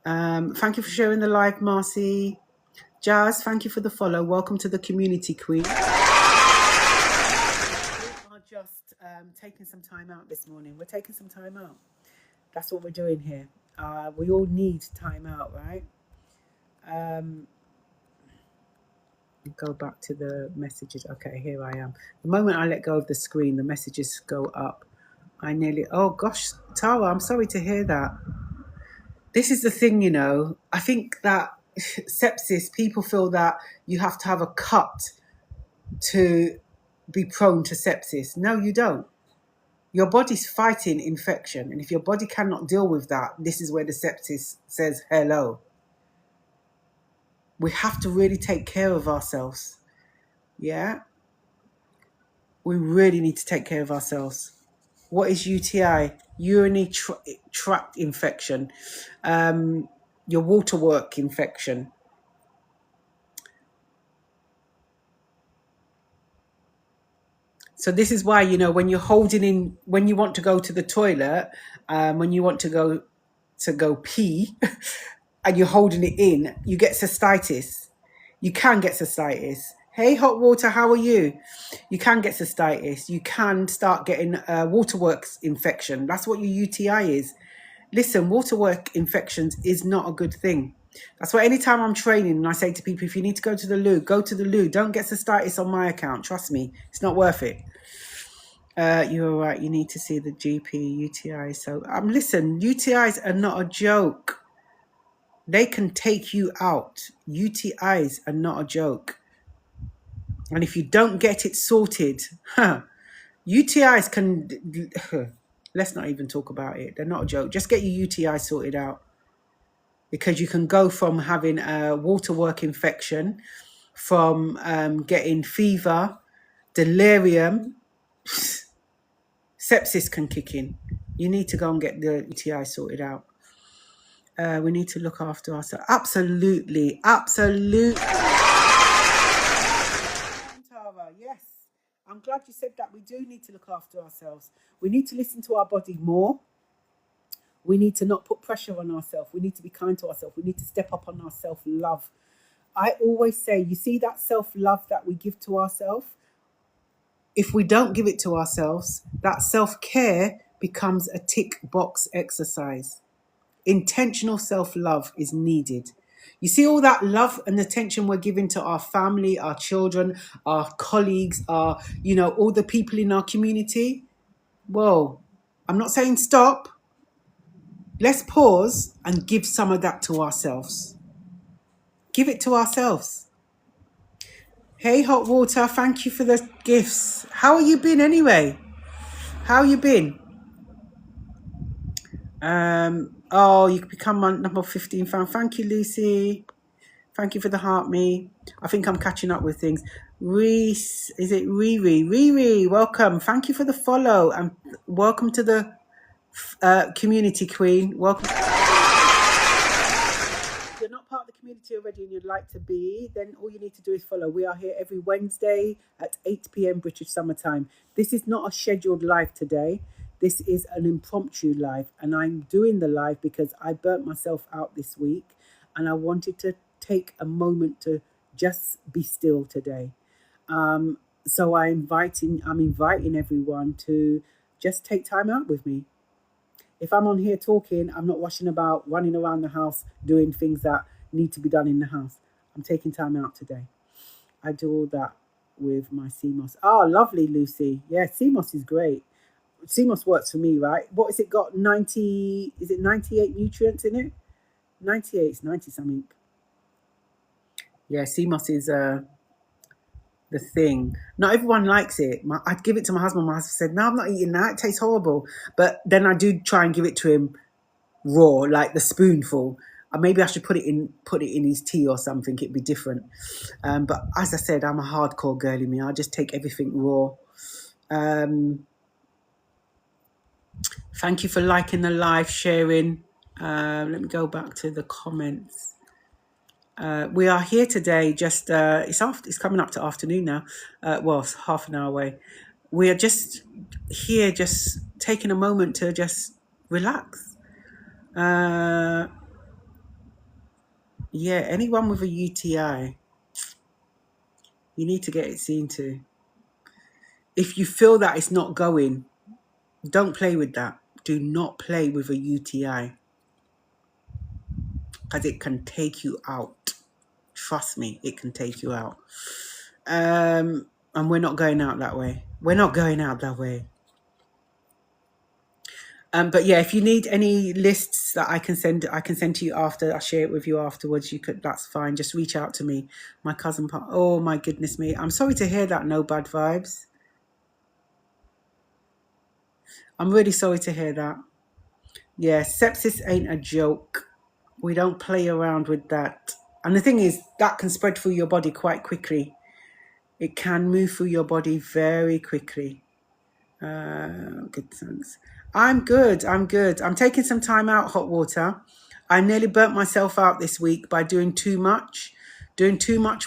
Thank you for sharing the live, Marcy. Jazz, thank you for the follow. Welcome to the community, Queen. We are just taking some time out this morning. We're taking some time out. That's what we're doing here. We all need time out, right? Go back to the messages. Okay, here I am. The moment I let go of the screen, the messages go up. Oh gosh, Tara, I'm sorry to hear that. This is the thing, I think that sepsis, people feel that you have to have a cut to be prone to sepsis. No, you don't. Your body's fighting infection. And if your body cannot deal with that, this is where the sepsis says hello. We have to really take care of ourselves. Yeah? We really need to take care of ourselves. What is UTI? Urinary tract infection. Your waterwork infection. So this is why, when you're holding in, when you want to go to the toilet, when you want to go pee, and you're holding it in, you get cystitis. You can get cystitis. Hey, hot water, how are you? You can get cystitis. You can start getting waterworks infection. That's what your UTI is. Listen, waterwork infections is not a good thing. That's why anytime I'm training and I say to people, if you need to go to the loo, go to the loo. Don't get cystitis on my account. Trust me, it's not worth it. You're right. You need to see the GP UTI. So listen, UTIs are not a joke. They can take you out. UTIs are not a joke. And if you don't get it sorted, UTIs can... Let's not even talk about it. They're not a joke. Just get your UTI sorted out. Because you can go from having a waterwork infection, from getting fever, delirium, sepsis can kick in. You need to go and get the UTI sorted out. We need to look after ourselves. Absolutely. Absolutely. Yes. I'm glad you said that. We do need to look after ourselves. We need to listen to our body more. We need to not put pressure on ourselves. We need to be kind to ourselves. We need to step up on our self-love. I always say, you see that self-love that we give to ourselves? If we don't give it to ourselves, that self-care becomes a tick box exercise. Intentional self-love is needed. You see all that love and attention we're giving to our family, our children, our colleagues, all the people in our community? Whoa, I'm not saying stop. Let's pause and give some of that to ourselves. Give it to ourselves. Hey, Hot Water, thank you for the gifts. How have you been anyway? How you been? Oh, you can become my number 15 fan. Thank you, Lucy. Thank you for the heart me. I think I'm catching up with things. Reese, is it Riri? Riri, welcome. Thank you for the follow and welcome to the community, Queen. Welcome. If you're not part of the community already and you'd like to be, then all you need to do is follow. We are here every Wednesday at 8 p.m. British summertime. This is not a scheduled live today. This is an impromptu live, and I'm doing the live because I burnt myself out this week and I wanted to take a moment to just be still today. So I'm inviting everyone to just take time out with me. If I'm on here talking, I'm not rushing about, running around the house, doing things that need to be done in the house. I'm taking time out today. I do all that with my CMOS. Oh, lovely, Lucy. Yeah, CMOS is great. CMOS works for me, right? What has it got? 90, is it 98 nutrients in it? 98, it's 90 something. Yeah, CMOS is the thing. Not everyone likes it. I'd give it to my husband. My husband said, no, I'm not eating that. It tastes horrible. But then I do try and give it to him raw, like the spoonful. Maybe I should put it in his tea or something. It'd be different. But as I said, I'm a hardcore girly me. I just take everything raw. Thank you for liking the live, sharing. Let me go back to the comments. We are here today. Just it's coming up to afternoon now. Well, it's half an hour away. We are just here, just taking a moment to just relax. Yeah, anyone with a UTI, you need to get it seen to. If you feel that it's not going, don't play with that. Do not play with a UTI because it can take you out. Trust me, it can take you out. And we're not going out that way. We're not going out that way. But yeah, if you need any lists that I can send to you after. I'll share it with you afterwards. That's fine. Just reach out to me. My cousin. Oh my goodness me! I'm sorry to hear that. No bad vibes. I'm really sorry to hear that. Yeah, sepsis ain't a joke. We don't play around with that. And the thing is, that can spread through your body quite quickly. It can move through your body very quickly. Good sense. I'm good. I'm taking some time out, Hot Water. I nearly burnt myself out this week by doing too much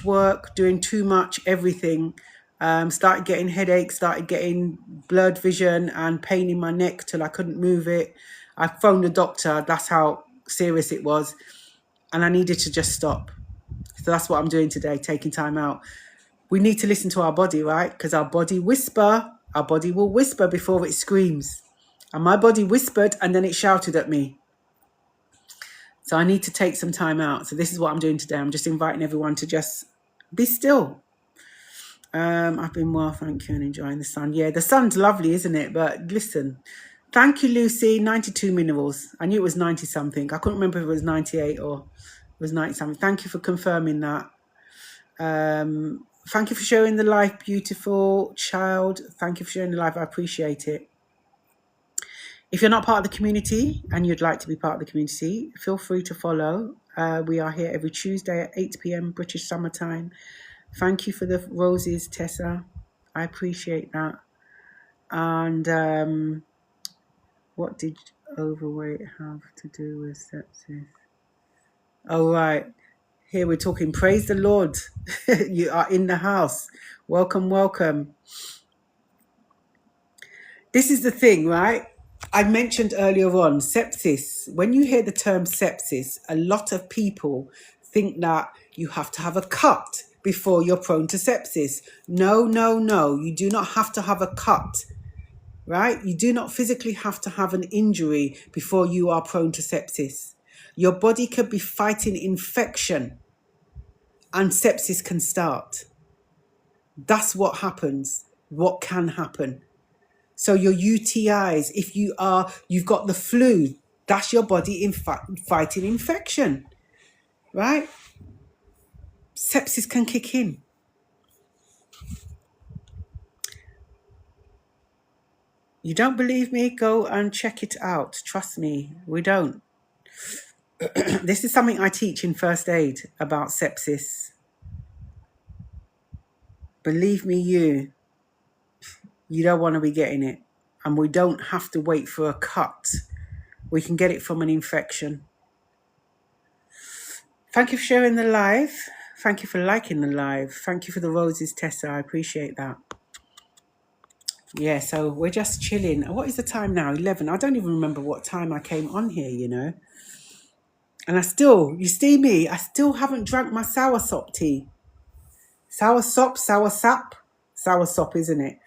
work, doing too much everything. Started getting headaches, started getting blurred vision and pain in my neck till I couldn't move it. I phoned the doctor. That's how serious it was. And I needed to just stop. So that's what I'm doing today, taking time out. We need to listen to our body, right? Because our body will whisper before it screams. And my body whispered and then it shouted at me. So I need to take some time out. So this is what I'm doing today. I'm just inviting everyone to just be still. I've been well, thank you, and enjoying the sun. Yeah, the sun's lovely, isn't it? But listen, thank you, Lucy. 92 minerals. I knew it was 90 something. I couldn't remember if it was 98 or it was 90 something. Thank you for confirming that. Thank you for sharing the live, beautiful child. Thank you for sharing the live. I appreciate it. If you're not part of the community and you'd like to be part of the community, feel free to follow. We are here every Tuesday at 8 p.m. British summertime. Thank you for the roses, Tessa. I appreciate that. And what did overweight have to do with sepsis? Oh, right. Here we're talking, praise the Lord. You are in the house. Welcome, welcome. This is the thing, right? I mentioned earlier on, sepsis. When you hear the term sepsis, a lot of people think that you have to have a cut before you're prone to sepsis. No. You do not have to have a cut, right? You do not physically have to have an injury before you are prone to sepsis. Your body could be fighting infection and sepsis can start. That's what happens, what can happen. So your UTIs, if you've got the flu, that's your body fighting infection, right? Sepsis can kick in. You don't believe me? Go and check it out. Trust me, we don't. This is something I teach in first aid about sepsis. Believe me, you don't want to be getting it. And we don't have to wait for a cut. We can get it from an infection. Thank you for sharing the live. Thank you for liking the live. Thank you for the roses, Tessa. I appreciate that. Yeah, so we're just chilling. What is the time now? 11. I don't even remember what time I came on here, you know. And I still, you see me, I still haven't drank my soursop tea. Soursop, soursop, isn't it?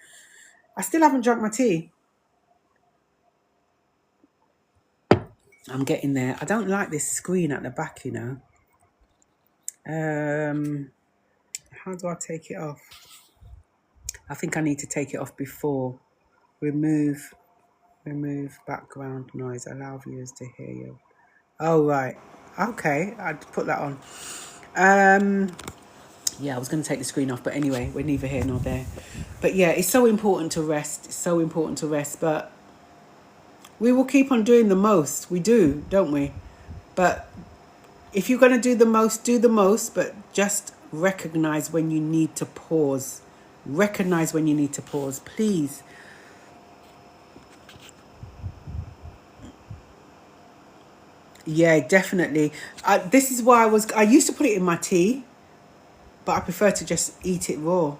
I still haven't drunk my tea. I'm getting there. I don't like this screen at the back, you know. How do I take it off? I think I need to take it off before. Remove background noise. Allow viewers to hear you. Oh, right. Okay, I'd put that on. Yeah, I was going to take the screen off, but anyway, we're neither here nor there. But yeah, it's so important to rest. It's so important to rest, but we will keep on doing the most. We do, don't we? But if you're going to do the most, but just recognize when you need to pause. Recognize when you need to pause, please. Yeah, definitely. This is why I used to put it in my tea, but I prefer to just eat it raw.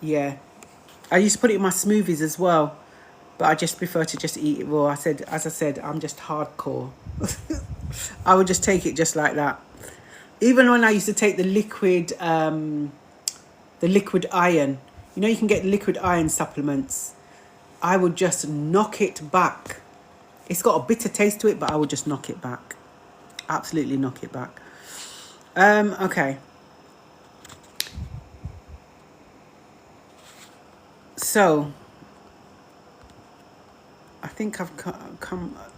Yeah. I used to put it in my smoothies as well, but I just prefer to just eat it raw. As I said, I'm just hardcore. I would just take it just like that. Even when I used to take the liquid iron, you know, you can get liquid iron supplements. I would just knock it back. It's got a bitter taste to it, but I would just knock it back. Absolutely knock it back. Okay. So, I think I've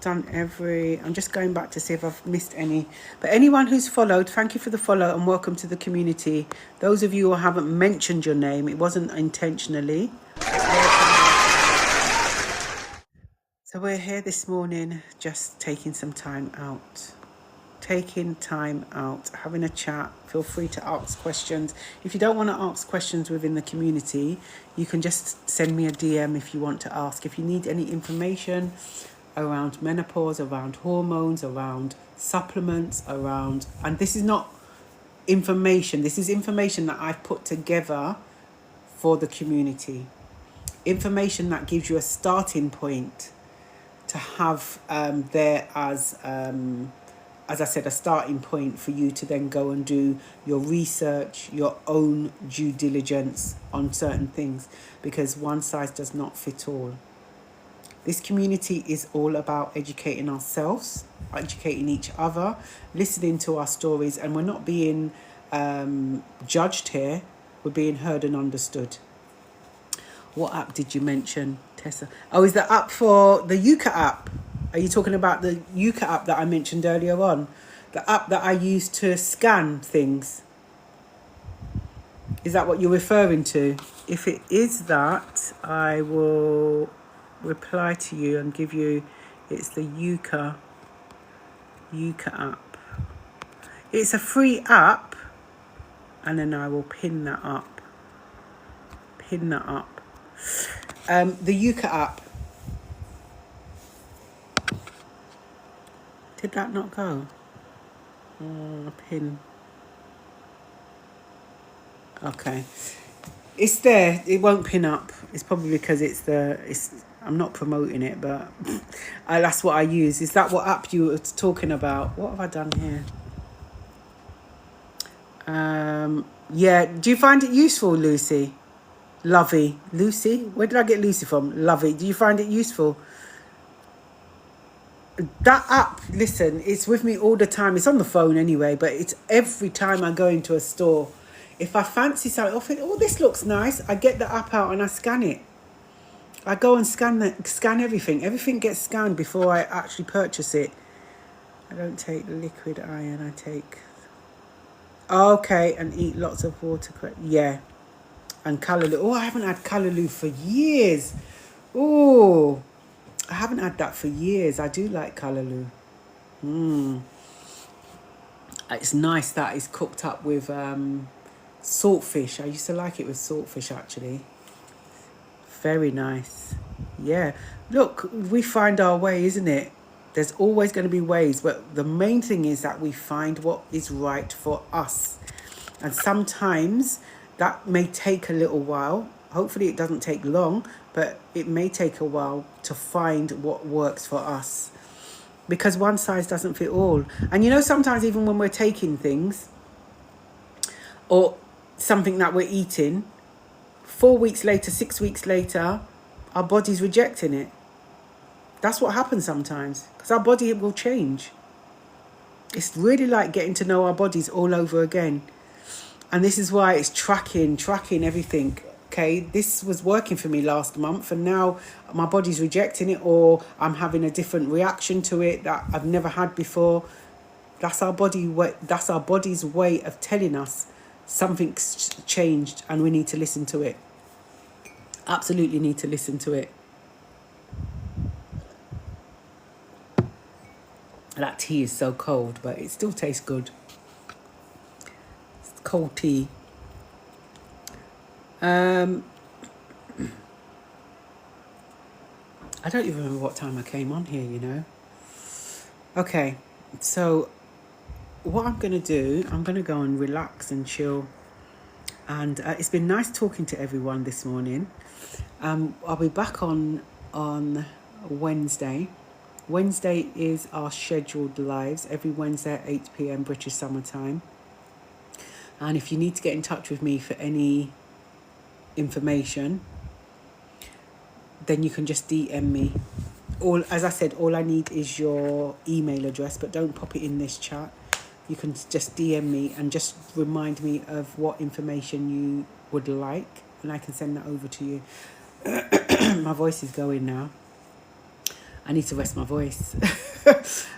done I'm just going back to see if I've missed any. But anyone who's followed, thank you for the follow and welcome to the community. Those of you who haven't mentioned your name, it wasn't intentionally. So we're here this morning just taking some time out. Having a chat. Feel free to ask questions. If you don't want to ask questions within the community, you can just send me a DM if you want to ask. If you need any information around menopause, around hormones, around supplements, and this is not information. This is information that I've put together for the community. Information that gives you a starting point to have there as I said, a starting point for you to then go and do your research, your own due diligence on certain things, because one size does not fit all. This community is all about educating ourselves, educating each other, listening to our stories, and we're not being judged here, we're being heard and understood. What app did you mention, Tessa? Oh, is the app for the Yuka app? Are you talking about the Yuka app that I mentioned earlier on? The app that I use to scan things? Is that what you're referring to? If it is that, I will reply to you and give you... It's the Yuka app. It's a free app. And then I will pin that up. The Yuka app. Did that not go? Pin. Okay. It's there. It won't pin up. It's probably because I'm not promoting it, but that's what I use. Is that what app you were talking about? What have I done here? Yeah. Do you find it useful, Lucy? Lovey. Lucy? Where did I get Lucy from? Lovey. Do you find it useful? That app, listen, it's with me all the time. It's on the phone anyway, but it's every time I go into a store. If I fancy something, I think, oh, this looks nice. I get the app out and I scan it. I go and scan everything. Everything gets scanned before I actually purchase it. I don't take liquid iron. I take... Okay, and eat lots of water. Yeah. And callaloo. Oh, I haven't had callaloo for years. Oh, I haven't had that for years. I do like callaloo. It's nice that it's cooked up with saltfish. I used to like it with saltfish, actually. Very nice. Yeah. Look, we find our way, isn't it? There's always going to be ways, but the main thing is that we find what is right for us. And sometimes that may take a little while. Hopefully it doesn't take long, but it may take a while to find what works for us. Because one size doesn't fit all. And you know, sometimes even when we're taking things or something that we're eating, 4 weeks later, 6 weeks later, our body's rejecting it. That's what happens sometimes, because our body will change. It's really like getting to know our bodies all over again. And this is why it's tracking everything. Okay, this was working for me last month, and now my body's rejecting it, or I'm having a different reaction to it that I've never had before. That's our body's way of telling us something's changed, and we need to listen to it. Absolutely need to listen to it. That tea is so cold, but it still tastes good. It's cold tea. I don't even remember what time I came on here, you know. Okay, so what I'm going to do, I'm going to go and relax and chill. And it's been nice talking to everyone this morning. I'll be back on Wednesday. Wednesday is our scheduled lives, every Wednesday at 8 p.m. British Summer Time. And if you need to get in touch with me for any information, then you can just DM me. As I said, all I need is your email address, but don't pop it in this chat. You can just DM me and just remind me of what information you would like, and I can send that over to you. My voice is going now. I need to rest my voice.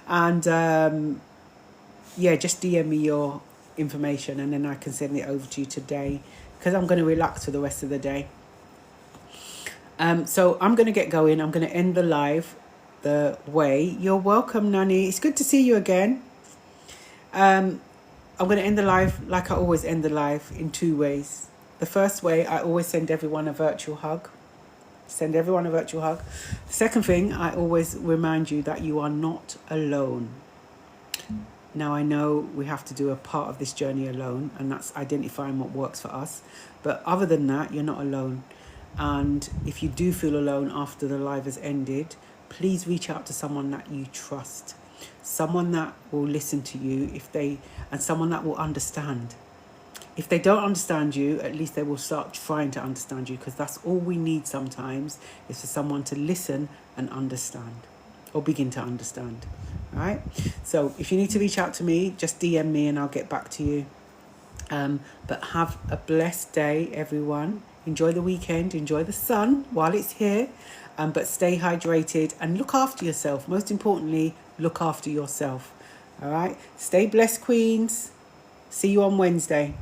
And yeah, just DM me your information, and then I can send it over to you today, because I'm going to relax for the rest of the day. So I'm going to get going. I'm going to end the live the way. You're welcome, Nanny. It's good to see you again. I'm going to end the live like I always end the live, in 2 ways. The first way, I always send everyone a virtual hug. Send everyone a virtual hug. The second thing, I always remind you that you are not alone. Now, I know we have to do a part of this journey alone, and that's identifying what works for us. But other than that, you're not alone. And if you do feel alone after the live has ended, please reach out to someone that you trust. Someone that will listen to you and someone that will understand. If they don't understand you, at least they will start trying to understand you, because that's all we need sometimes, is for someone to listen and understand, or begin to understand. All right? So if you need to reach out to me, just DM me and I'll get back to you. But have a blessed day, everyone. Enjoy the weekend. Enjoy the sun while it's here. But stay hydrated and look after yourself. Most importantly, look after yourself. All right? Stay blessed, Queens. See you on Wednesday.